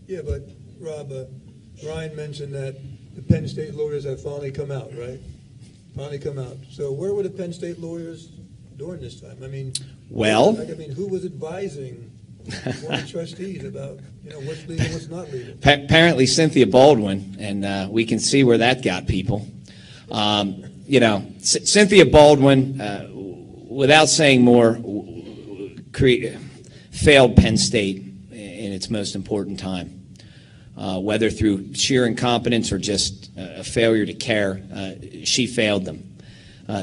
yeah, but Rob, Ryan mentioned that the Penn State lawyers have finally come out, right? Finally come out. So where were the Penn State lawyers during this time? I mean, who was advising one trustees about what's legal, what's not legal? Apparently Cynthia Baldwin, and we can see where that got people. Cynthia Baldwin, without saying more, failed Penn State in its most important time. Whether through sheer incompetence or just a failure to care, she failed them.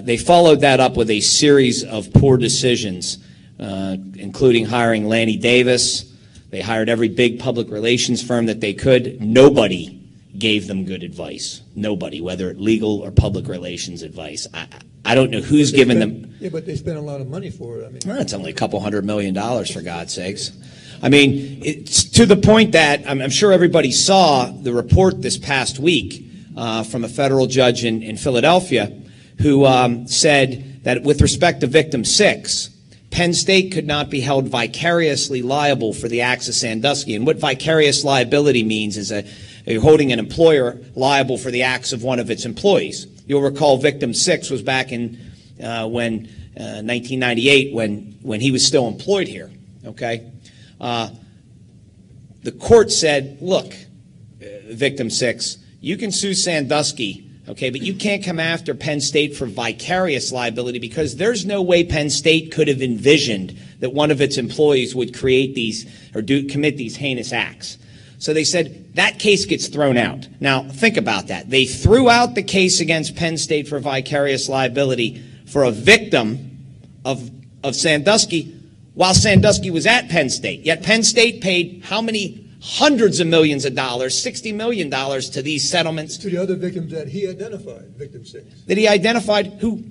They followed that up with a series of poor decisions, including hiring Lanny Davis. They hired every big public relations firm that they could. Nobody gave them good advice. Nobody, whether legal or public relations advice. I don't know who's given them. Yeah, but they spent a lot of money for it. I mean, well, it's only a couple $100 million, for God's sakes. I mean, it's to the point that I'm sure everybody saw the report this past week from a federal judge in Philadelphia who said that with respect to Victim 6, Penn State could not be held vicariously liable for the acts of Sandusky. And what vicarious liability means is you're holding an employer liable for the acts of one of its employees. You'll recall Victim 6 was back in 1998 when he was still employed here. Okay, the court said, look, Victim 6, you can sue Sandusky. Okay, but you can't come after Penn State for vicarious liability because there's no way Penn State could have envisioned that one of its employees would create these or commit these heinous acts. So they said that case gets thrown out. Now, think about that. They threw out the case against Penn State for vicarious liability for a victim of Sandusky while Sandusky was at Penn State. Yet Penn State paid how many hundreds of millions of dollars, $60 million to these settlements. To the other victims that he identified, Victim 6. That he identified who,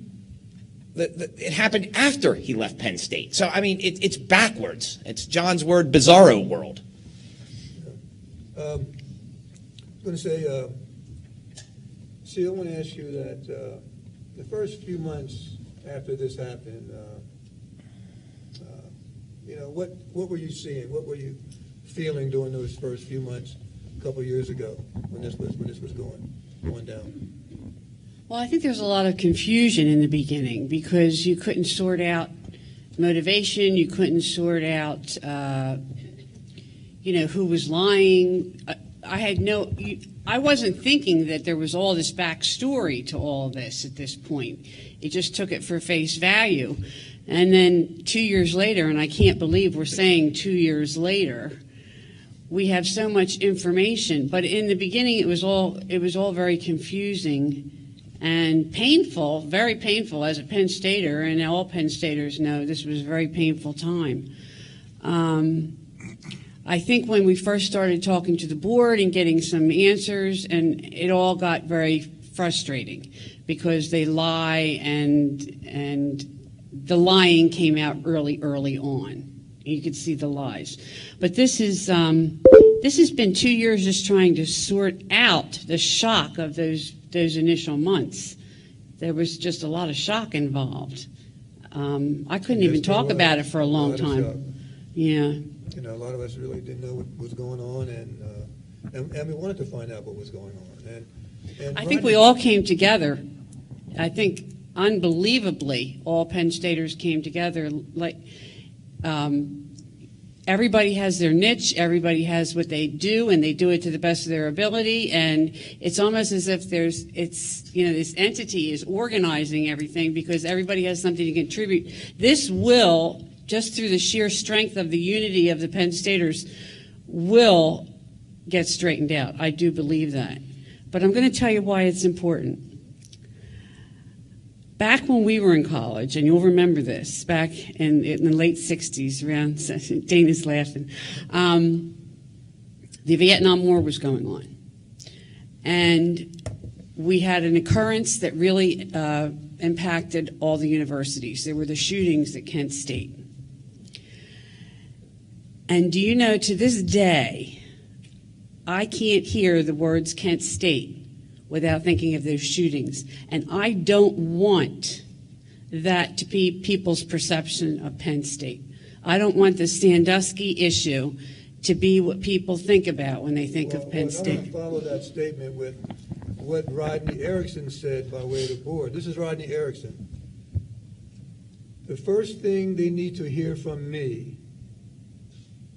it happened after he left Penn State. So, I mean, it's backwards. It's John's word, bizarro world. I'm going to say, see, I want to ask you that the first few months after this happened, what were you seeing? What were you feeling during those first few months a couple of years ago when this was going down? Well, I think there's a lot of confusion in the beginning because you couldn't sort out motivation, you couldn't sort out, who was lying. I wasn't thinking that there was all this backstory to all this at this point. It just took it for face value. And then 2 years later, and I can't believe we're saying 2 years later, we have so much information. But in the beginning, it was all very confusing and painful, very painful as a Penn Stater, and all Penn Staters know this was a very painful time. I think when we first started talking to the board and getting some answers, and it all got very frustrating because they lie and the lying came out early on. You could see the lies. But this is This has been 2 years just trying to sort out the shock of those initial months. There was just a lot of shock involved. I couldn't even talk about it for a long time. Yeah. You know, a lot of us really didn't know what was going on, and we wanted to find out what was going on. And I think we all came together. I think unbelievably, all Penn Staters came together. Like everybody has their niche, everybody has what they do, and they do it to the best of their ability. And it's almost as if this entity is organizing everything because everybody has something to contribute. This will, just through the sheer strength of the unity of the Penn Staters, will get straightened out. I do believe that. But I'm going to tell you why it's important. Back when we were in college, and you'll remember this, back in the late 60s, around, Dana's laughing, the Vietnam War was going on. And we had an occurrence that really impacted all the universities. There were the shootings at Kent State. And do you know, to this day, I can't hear the words Kent State without thinking of those shootings. And I don't want that to be people's perception of Penn State. I don't want the Sandusky issue to be what people think about when they think of Penn State. I'm going to follow that statement with what Rodney Erickson said by way of the board. This is Rodney Erickson. The first thing they need to hear from me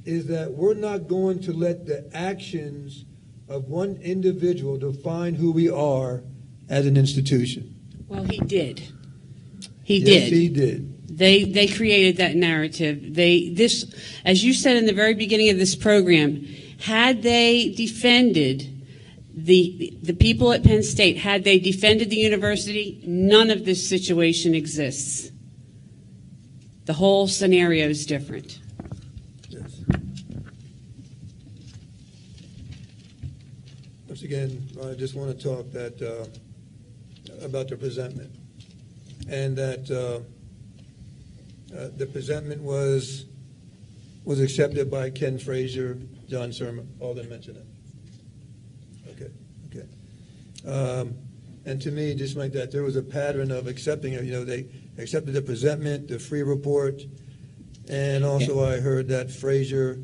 is that we're not going to let the actions of one individual define who we are as an institution. Well, he did. He yes, did. He did. They created that narrative. This, as you said in the very beginning of this program, had they defended the people at Penn State, had they defended the university, none of this situation exists. The whole scenario is different. Once again, I just want to talk about the presentment, and that the presentment was accepted by Ken Frazier, John Surma. All didn't mention it. Okay. And to me, just like that, there was a pattern of accepting it. You know, they accepted the presentment, the free report, and also I heard that Frazier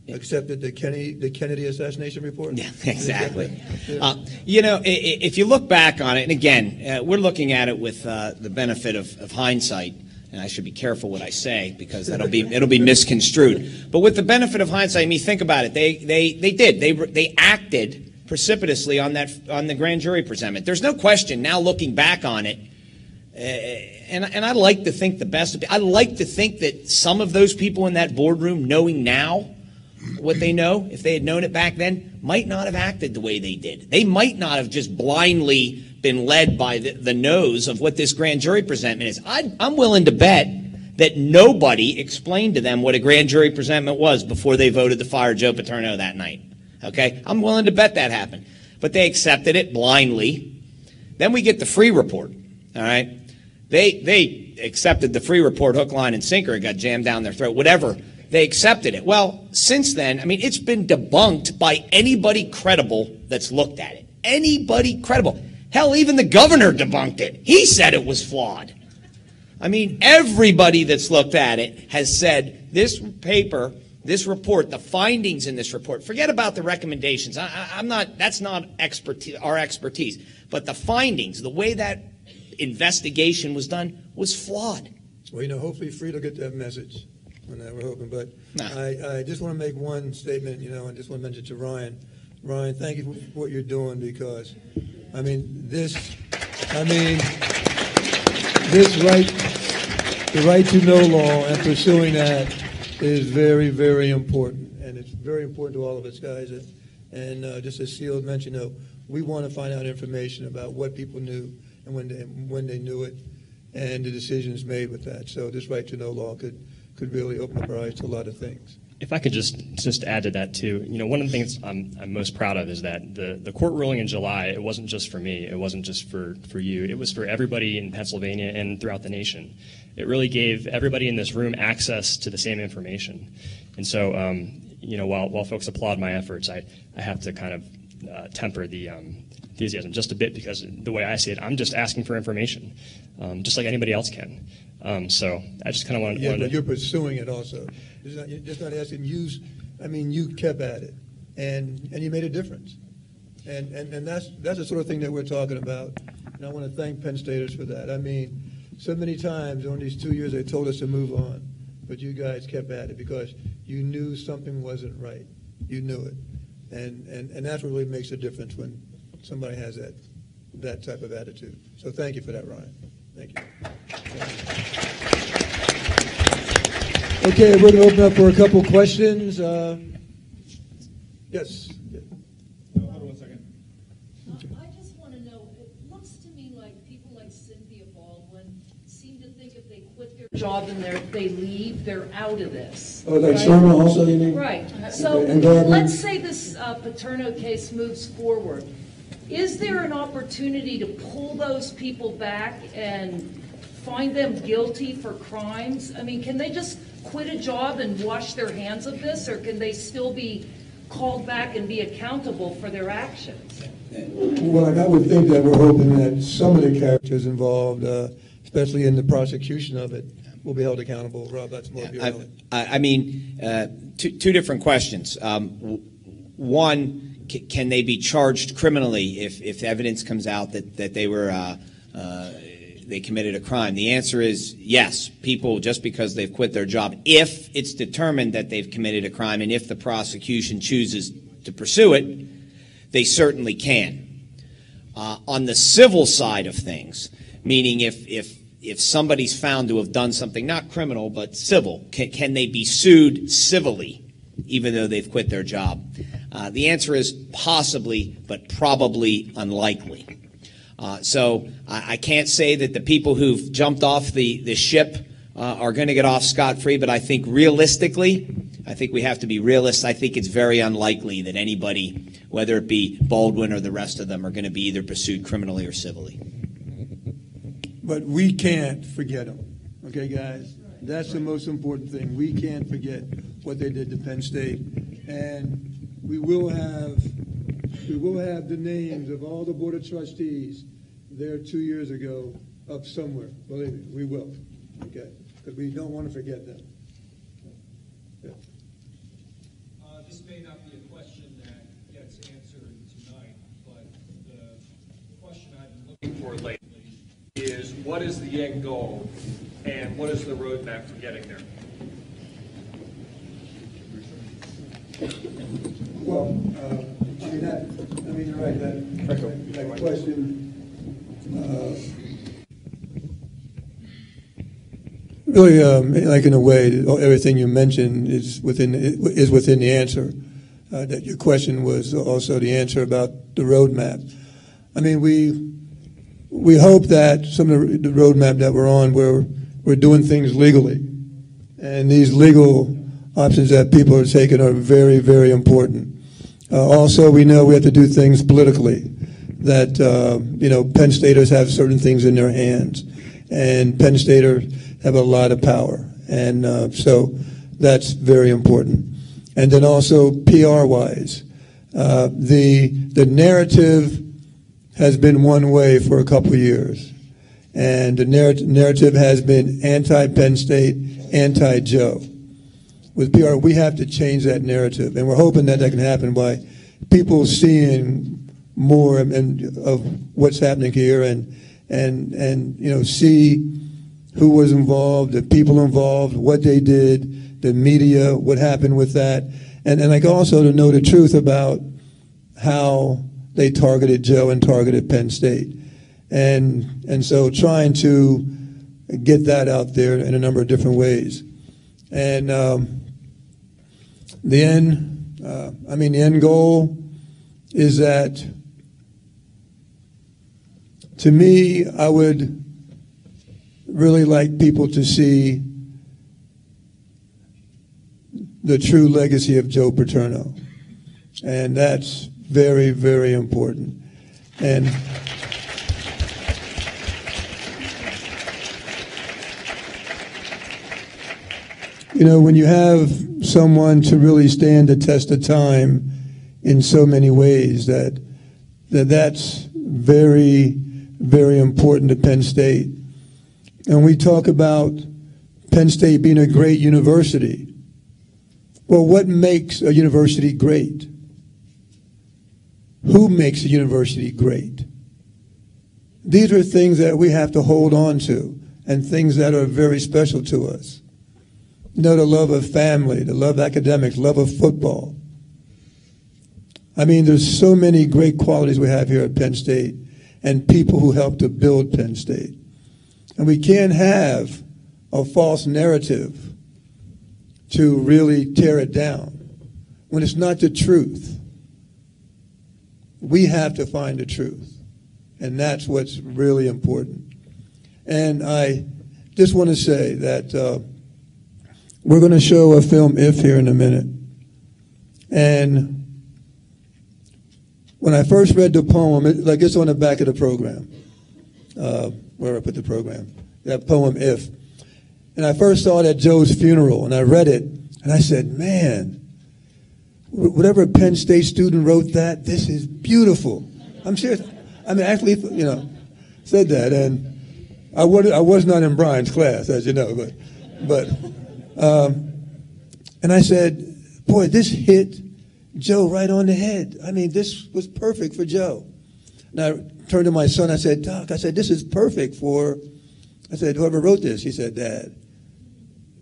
accepted the Kennedy assassination report? Yeah, exactly. If you look back on it, and again, we're looking at it with the benefit of hindsight, and I should be careful what I say because it'll be misconstrued. But with the benefit of hindsight, I mean, think about it. They acted precipitously on the grand jury presentment. There's no question now looking back on it. And I like to think the best of it. I like to think that some of those people in that boardroom, knowing now what they know, if they had known it back then, might not have acted the way they did. They might not have just blindly been led by the nose of what this grand jury presentment is. I'm willing to bet that nobody explained to them what a grand jury presentment was before they voted to fire Joe Paterno that night. Okay? I'm willing to bet that happened. But they accepted it blindly. Then we get the free report. All right? They accepted the free report hook, line, and sinker. It got jammed down their throat. Whatever. They accepted it. Well, since then, I mean, it's been debunked by anybody credible that's looked at it. Anybody credible. Hell, even the governor debunked it. He said it was flawed. I mean, everybody that's looked at it has said this paper, this report, the findings in this report, forget about the recommendations. That's not our expertise. But the findings, the way that investigation was done, was flawed. Well, hopefully Fried will get that message. On that we're hoping, but I just want to make one statement, and just want to mention to Ryan. Ryan, thank you for what you're doing because, the right to know law and pursuing that is very, very important, and it's very important to all of us guys. And just as Seal mentioned, we want to find out information about what people knew and when they knew it, and the decisions made with that. So this right to know law could really open up our eyes to a lot of things. If I could just add to that too, one of the things I'm most proud of is that the court ruling in July, it wasn't just for me, it wasn't just for you, it was for everybody in Pennsylvania and throughout the nation. It really gave everybody in this room access to the same information. And so, while folks applaud my efforts, I have to kind of temper the enthusiasm just a bit, because the way I see it, I'm just asking for information, just like anybody else can. So I just kind of wanted but to... you're pursuing it also. You're just not asking you. I mean, you kept at it, and you made a difference. And that's the sort of thing that we're talking about. And I want to thank Penn Staters for that. I mean, so many times during these 2 years they told us to move on, but you guys kept at it because you knew something wasn't right. You knew it. And that's what really makes a difference when somebody has that type of attitude. So thank you for that, Ryan. Thank you. Okay, we're going to open up for a couple questions. Yes. Hold on 1 second. I just want to know, it looks to me like people like Cynthia Baldwin seem to think if they quit their job and they leave, they're out of this. Oh, like right? Sharma also, you mean? Right. So let's say this Paterno case moves forward. Is there an opportunity to pull those people back and find them guilty for crimes? I mean, can they just quit a job and wash their hands of this, or can they still be called back and be accountable for their actions? Well, I would think that we're hoping that some of the characters involved, especially in the prosecution of it, will be held accountable. Rob, that's more of your element. I mean, two different questions. One, can they be charged criminally if evidence comes out that they committed a crime? The answer is yes. People, just because they've quit their job, if it's determined that they've committed a crime and if the prosecution chooses to pursue it, they certainly can. On the civil side of things, meaning if somebody's found to have done something not criminal but civil, can they be sued civilly even though they've quit their job? The answer is possibly, but probably unlikely. So I can't say that the people who've jumped off the ship are going to get off scot-free, but I think realistically, I think we have to be realists. I think it's very unlikely that anybody, whether it be Baldwin or the rest of them, are going to be either pursued criminally or civilly. But we can't forget them, okay, guys? That's the most important thing. We can't forget what they did to Penn State, and we will have the names of all the Board of Trustees there 2 years ago up somewhere. Believe me, we will, okay? Because we don't want to forget them. Yeah. This may not be a question that gets answered tonight, but the question I've been looking for lately is, what is the end goal and what is the roadmap for getting there? Well, you're right. That question really, like in a way, everything you mentioned is within the answer. That your question was also the answer about the roadmap. I mean, we hope that some of the roadmap that we're on, we're doing things legally, and these legal options that people are taking are very, very important. Also, we know we have to do things politically. That Penn Staters have certain things in their hands, and Penn Staters have a lot of power, and so that's very important. And then also PR-wise, the narrative has been one way for a couple of years, and the narrative has been anti-Penn State, anti-Joe. With PR, we have to change that narrative, and we're hoping that can happen by people seeing more of what's happening here, and see who was involved, the people involved, what they did, the media, what happened with that, and like also to know the truth about how they targeted Joe and targeted Penn State, and so trying to get that out there in a number of different ways, and the end goal is that, to me, I would really like people to see the true legacy of Joe Paterno, and that's very, very important. And when you have someone to really stand the test of time in so many ways that's very, very important to Penn State. And we talk about Penn State being a great university. Well, what makes a university great? Who makes a university great? These are things that we have to hold on to and things that are very special to us. You know, the love of family, the love of academics, love of football. I mean, there's so many great qualities we have here at Penn State and people who helped to build Penn State. And we can't have a false narrative to really tear it down when it's not the truth. We have to find the truth, and that's what's really important. And I just want to say that we're going to show a film, If, here in a minute. And when I first read the poem, it's on the back of the program, where I put the program, that poem, If. And I first saw it at Joe's funeral, and I read it, and I said, man, whatever Penn State student wrote that, this is beautiful. I'm serious. I mean, actually, said that, and I was not in Brian's class, as you know, but and I said, boy, this hit Joe right on the head. I mean, this was perfect for Joe. And I turned to my son, I said, Doc, I said, this is perfect for, I said, whoever wrote this. He said, Dad,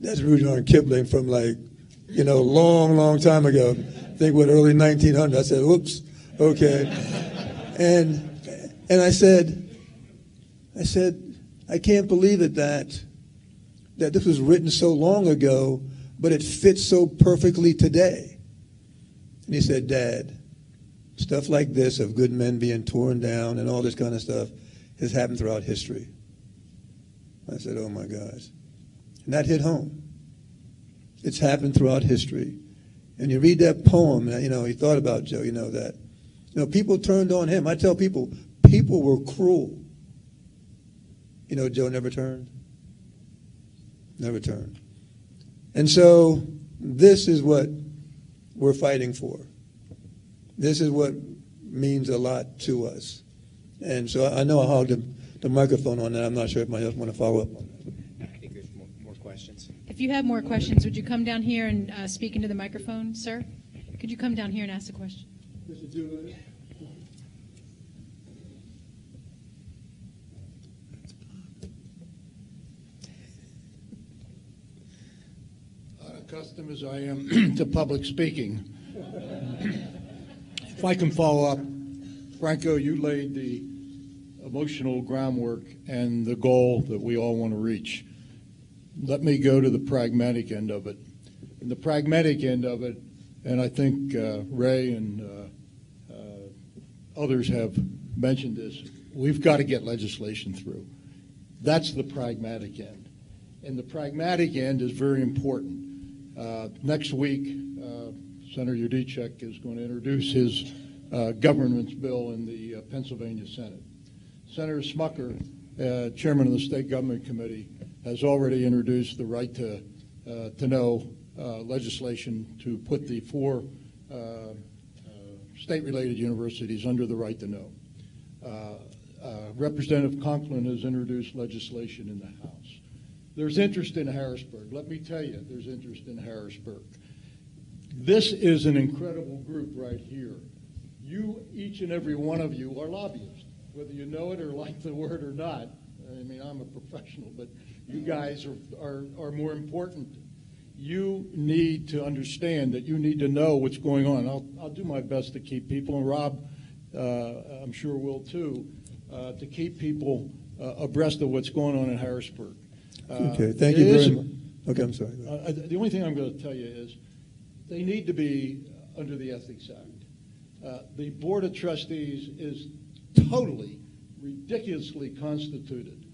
that's Rudyard Kipling from long, long time ago. I think early 1900. I said, whoops, okay. And I said, I can't believe it that this was written so long ago, but it fits so perfectly today. And he said, Dad, stuff like this of good men being torn down and all this kind of stuff has happened throughout history. I said, oh my gosh. And that hit home. It's happened throughout history. And you read that poem, he thought about Joe, that people turned on him. I tell people were cruel. Joe never turned. Never turned. And so this is what we're fighting for. This is what means a lot to us. And so I know I hogged the microphone on that. I'm not sure if my husband want to follow up on that. I think there's more questions. If you have more questions, would you come down here and speak into the microphone, sir? Could you come down here and ask a question? Mr. Julius? Accustomed as I am to public speaking, if I can follow up, Franco, you laid the emotional groundwork and the goal that we all want to reach. Let me go to the pragmatic end of it. And the pragmatic end of it, and I think Ray and others have mentioned this, we've got to get legislation through. That's the pragmatic end. And the pragmatic end is very important. Next week, Senator Yudichak is going to introduce his governance bill in the Pennsylvania Senate. Senator Smucker, chairman of the State Government Committee, has already introduced the right to know legislation to put the 4 state-related universities under the right to know. Representative Conklin has introduced legislation in the House. There's interest in Harrisburg. Let me tell you, there's interest in Harrisburg. This is an incredible group right here. You, each and every one of you, are lobbyists, whether you know it or like the word or not. I mean, I'm a professional, but you guys are more important. You need to understand that you need to know what's going on. I'll do my best to keep people, and Rob, I'm sure will too, to keep people abreast of what's going on in Harrisburg. Okay, thank you very much. Okay, I'm sorry. The only thing I'm going to tell you is they need to be under the Ethics Act. The Board of Trustees is totally, ridiculously constituted.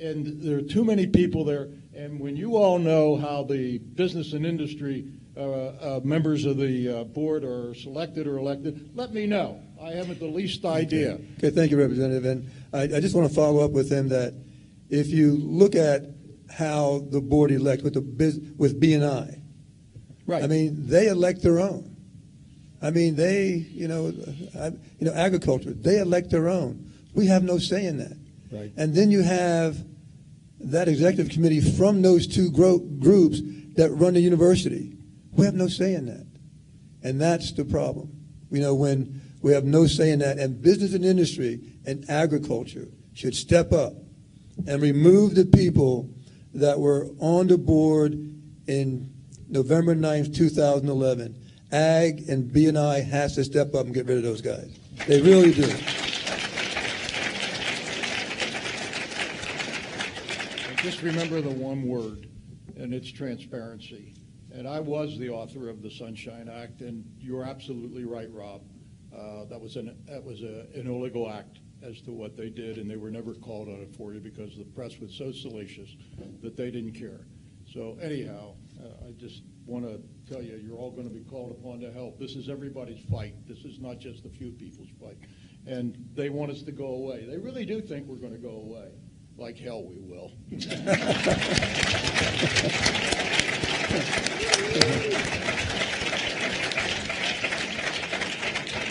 And there are too many people there. And when you all know how the business and industry members of the board are selected or elected, let me know. I haven't the least idea. Okay, thank you, Representative. And I just want to follow up with him that if you look at how the board elects with B&I, I mean, they elect their own. I mean, they, agriculture, they elect their own. We have no say in that. Right. And then you have that executive committee from those two groups that run the university. We have no say in that. And that's the problem. When we have no say in that, and business and industry and agriculture should step up and remove the people that were on the board in November 9th, 2011. Ag and B&I has to step up and get rid of those guys. They really do. Just remember the one word, and it's transparency. And I was the author of the Sunshine Act, and you're absolutely right, Rob. That was an illegal act as to what they did, and they were never called on it for you because the press was so salacious that they didn't care. So anyhow, I just want to tell you, you're all going to be called upon to help. This is everybody's fight. This is not just a few people's fight. And they want us to go away. They really do think we're going to go away. Like hell we will.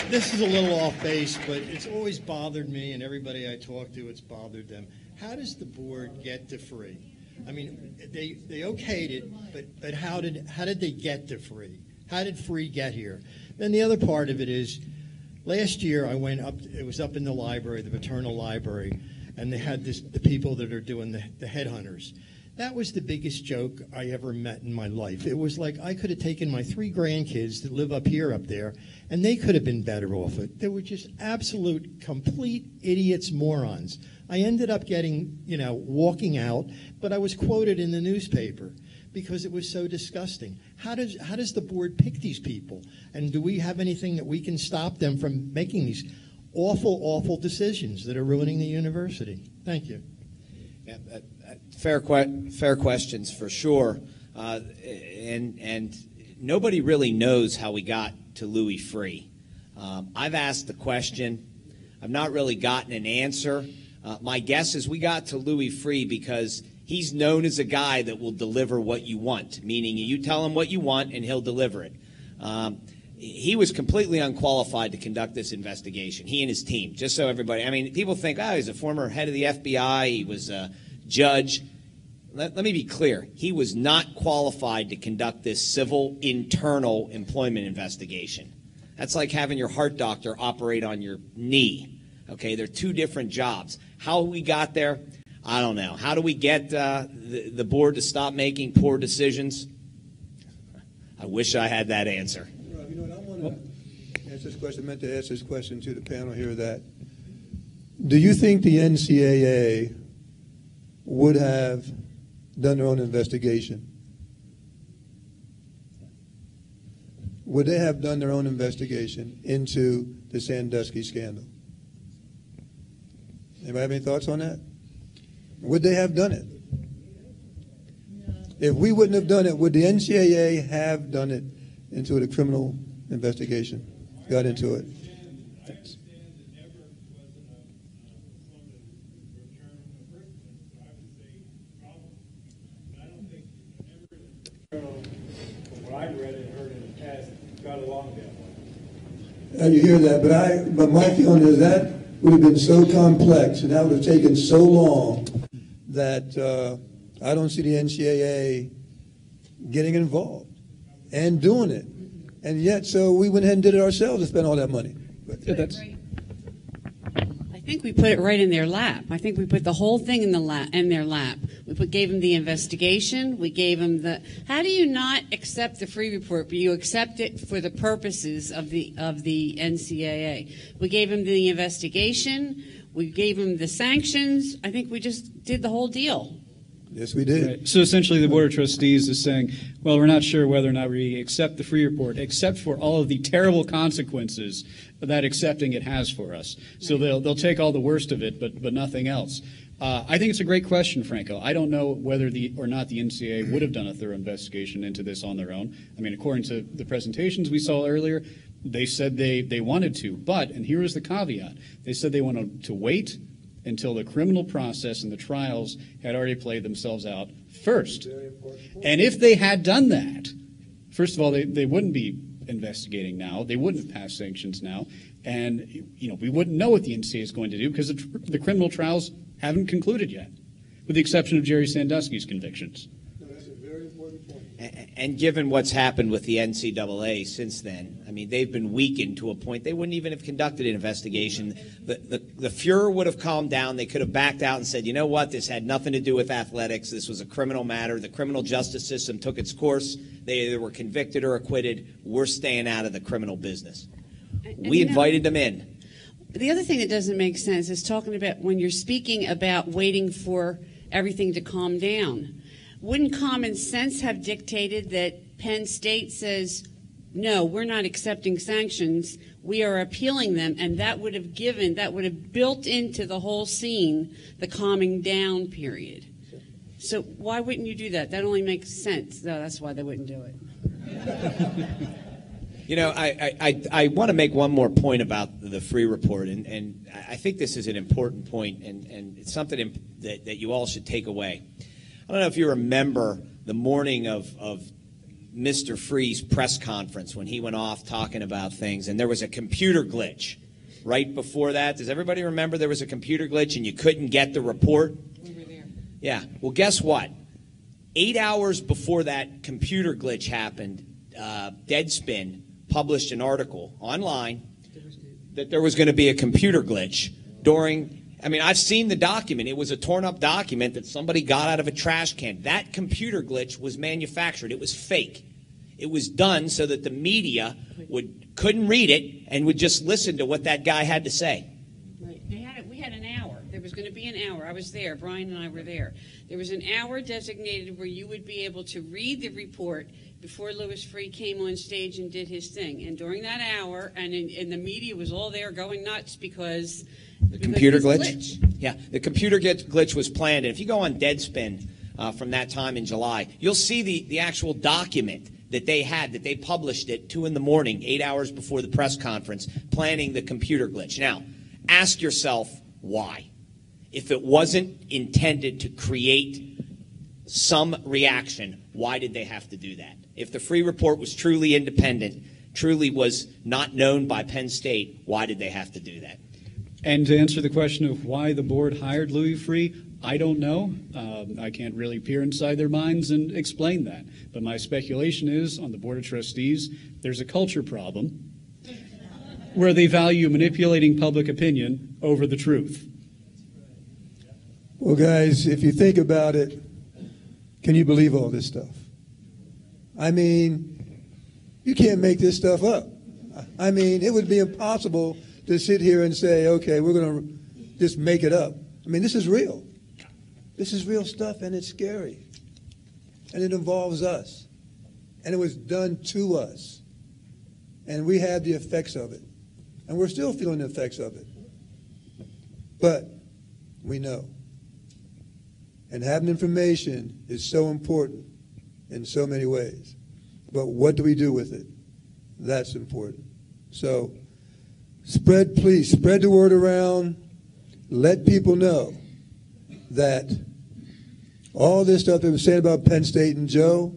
This is a little off base, but it's always bothered me, and everybody I talk to, it's bothered them. How does the board get to free? I mean, they okayed it, but how did they get to free? How did free get here? Then the other part of it is, last year I went up. It was up in the library, the Paterno library, and they had the people that are doing the headhunters. That was the biggest joke I ever met in my life. It was like I could have taken my 3 grandkids that live up there, and they could have been better off it. They were just absolute, complete idiots, morons. I ended up getting, walking out, but I was quoted in the newspaper because it was so disgusting. How does the board pick these people? And do we have anything that we can stop them from making these awful, awful decisions that are ruining the university? Thank you. Yeah, fair questions for sure, and nobody really knows how we got to Louis Free. I've asked the question. I've not really gotten an answer. My guess is we got to Louis Free because he's known as a guy that will deliver what you want, meaning you tell him what you want and he'll deliver it. He was completely unqualified to conduct this investigation, he and his team, just so everybody, I mean, people think, he's a former head of the FBI, he was a judge. Let me be clear. He was not qualified to conduct this civil internal employment investigation. That's like having your heart doctor operate on your knee. Okay, they're 2 different jobs. How we got there, I don't know. How do we get the board to stop making poor decisions? I wish I had that answer. Rob, I want to answer this question. I meant to ask this question to the panel here. That do you think the NCAA would have done their own investigation? Would they have done their own investigation into the Sandusky scandal? Anybody have any thoughts on that? Would they have done it? If we wouldn't have done it, would the NCAA have done it into a criminal investigation? Got into it. Thanks. What I've read and heard in the past got along that way. And you hear that, but my feeling is that would have been so complex and that would have taken so long that I don't see the NCAA getting involved and doing it. And yet, so we went ahead and did it ourselves and spent all that money. But that's. I think we put it right in their lap. I think we put the whole thing in their lap. We gave them the investigation. We gave them the. How do you not accept the free report, but you accept it for the purposes of the NCAA? We gave them the investigation. We gave them the sanctions. I think we just did the whole deal. Yes, we did. Right. So essentially the Board of Trustees is saying, well, we're not sure whether or not we accept the free report, except for all of the terrible consequences that accepting it has for us. So they'll take all the worst of it, but nothing else. I think it's a great question, Franco. I don't know whether or not the NCAA would have done a thorough investigation into this on their own. I mean, according to the presentations we saw earlier, they said they wanted to. But, and here is the caveat, they said they wanted to wait until the criminal process and the trials had already played themselves out first. And if they had done that First of all, they wouldn't be investigating now. They wouldn't have passed sanctions now. And, we wouldn't know what the NCAA is going to do because the criminal trials haven't concluded yet, with the exception of Jerry Sandusky's convictions. And given what's happened with the NCAA since then, I mean, they've been weakened to a point they wouldn't even have conducted an investigation. The furor would have calmed down. They could have backed out and said, you know what, this had nothing to do with athletics. This was a criminal matter. The criminal justice system took its course. They either were convicted or acquitted. We're staying out of the criminal business. We invited them in. The other thing that doesn't make sense is talking about when you're speaking about waiting for everything to calm down. Wouldn't common sense have dictated that Penn State says, no, we're not accepting sanctions, we are appealing them, and that would have built into the whole scene the calming down period. So why wouldn't you do that? That only makes sense. No, that's why they wouldn't do it. I want to make one more point about the free report, and I think this is an important point, and it's something that you all should take away. I don't know if you remember the morning of Mr. Free's press conference when he went off talking about things, and there was a computer glitch right before that. Does everybody remember there was a computer glitch and you couldn't get the report? We were there. Yeah. Well, guess what? 8 hours before that computer glitch happened, Deadspin published an article online that there was going to be a computer glitch I've seen the document. It was a torn-up document that somebody got out of a trash can. That computer glitch was manufactured. It was fake. It was done so that the media couldn't read it and would just listen to what that guy had to say. Right. We had an hour. There was going to be an hour. I was there. Brian and I were there. There was an hour designated where you would be able to read the report before Louis Freeh came on stage and did his thing. And during that hour, and the media was all there going nuts because the computer glitch? Yeah, the computer glitch was planned. And if you go on Deadspin from that time in July, you'll see the actual document that they had, that they published at 2 in the morning, 8 hours before the press conference, planning the computer glitch. Now, ask yourself why. If it wasn't intended to create some reaction, why did they have to do that? If the Freeh report was truly independent, truly was not known by Penn State, why did they have to do that? And to answer the question of why the board hired Louis Freeh, I don't know. I can't really peer inside their minds and explain that. But my speculation is, on the Board of Trustees, there's a culture problem where they value manipulating public opinion over the truth. Well, guys, if you think about it, can you believe all this stuff? I mean, you can't make this stuff up. I mean, it would be impossible to sit here and say, okay, we're going to just make it up. I mean, this is real. This is real stuff, and it's scary. And it involves us. And it was done to us. And we had the effects of it. And we're still feeling the effects of it. But we know. And having information is so important in so many ways. But what do we do with it? That's important. So please spread the word around. Let people know that all this stuff that was said about Penn State and Joe,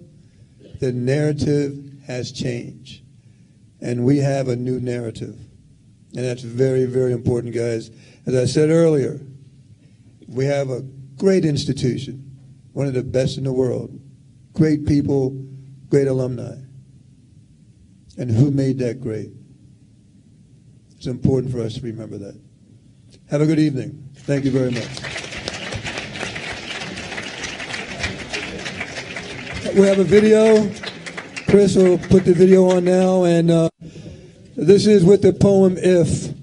the narrative has changed. And we have a new narrative. And that's very, very important, guys. As I said earlier, we have a great institution, one of the best in the world. Great people, great alumni. And who made that great? It's important for us to remember that. Have a good evening. Thank you very much. We have a video. Chris will put the video on now. And this is with the poem If.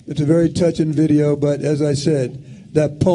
It's a very touching video, but as I said, that poem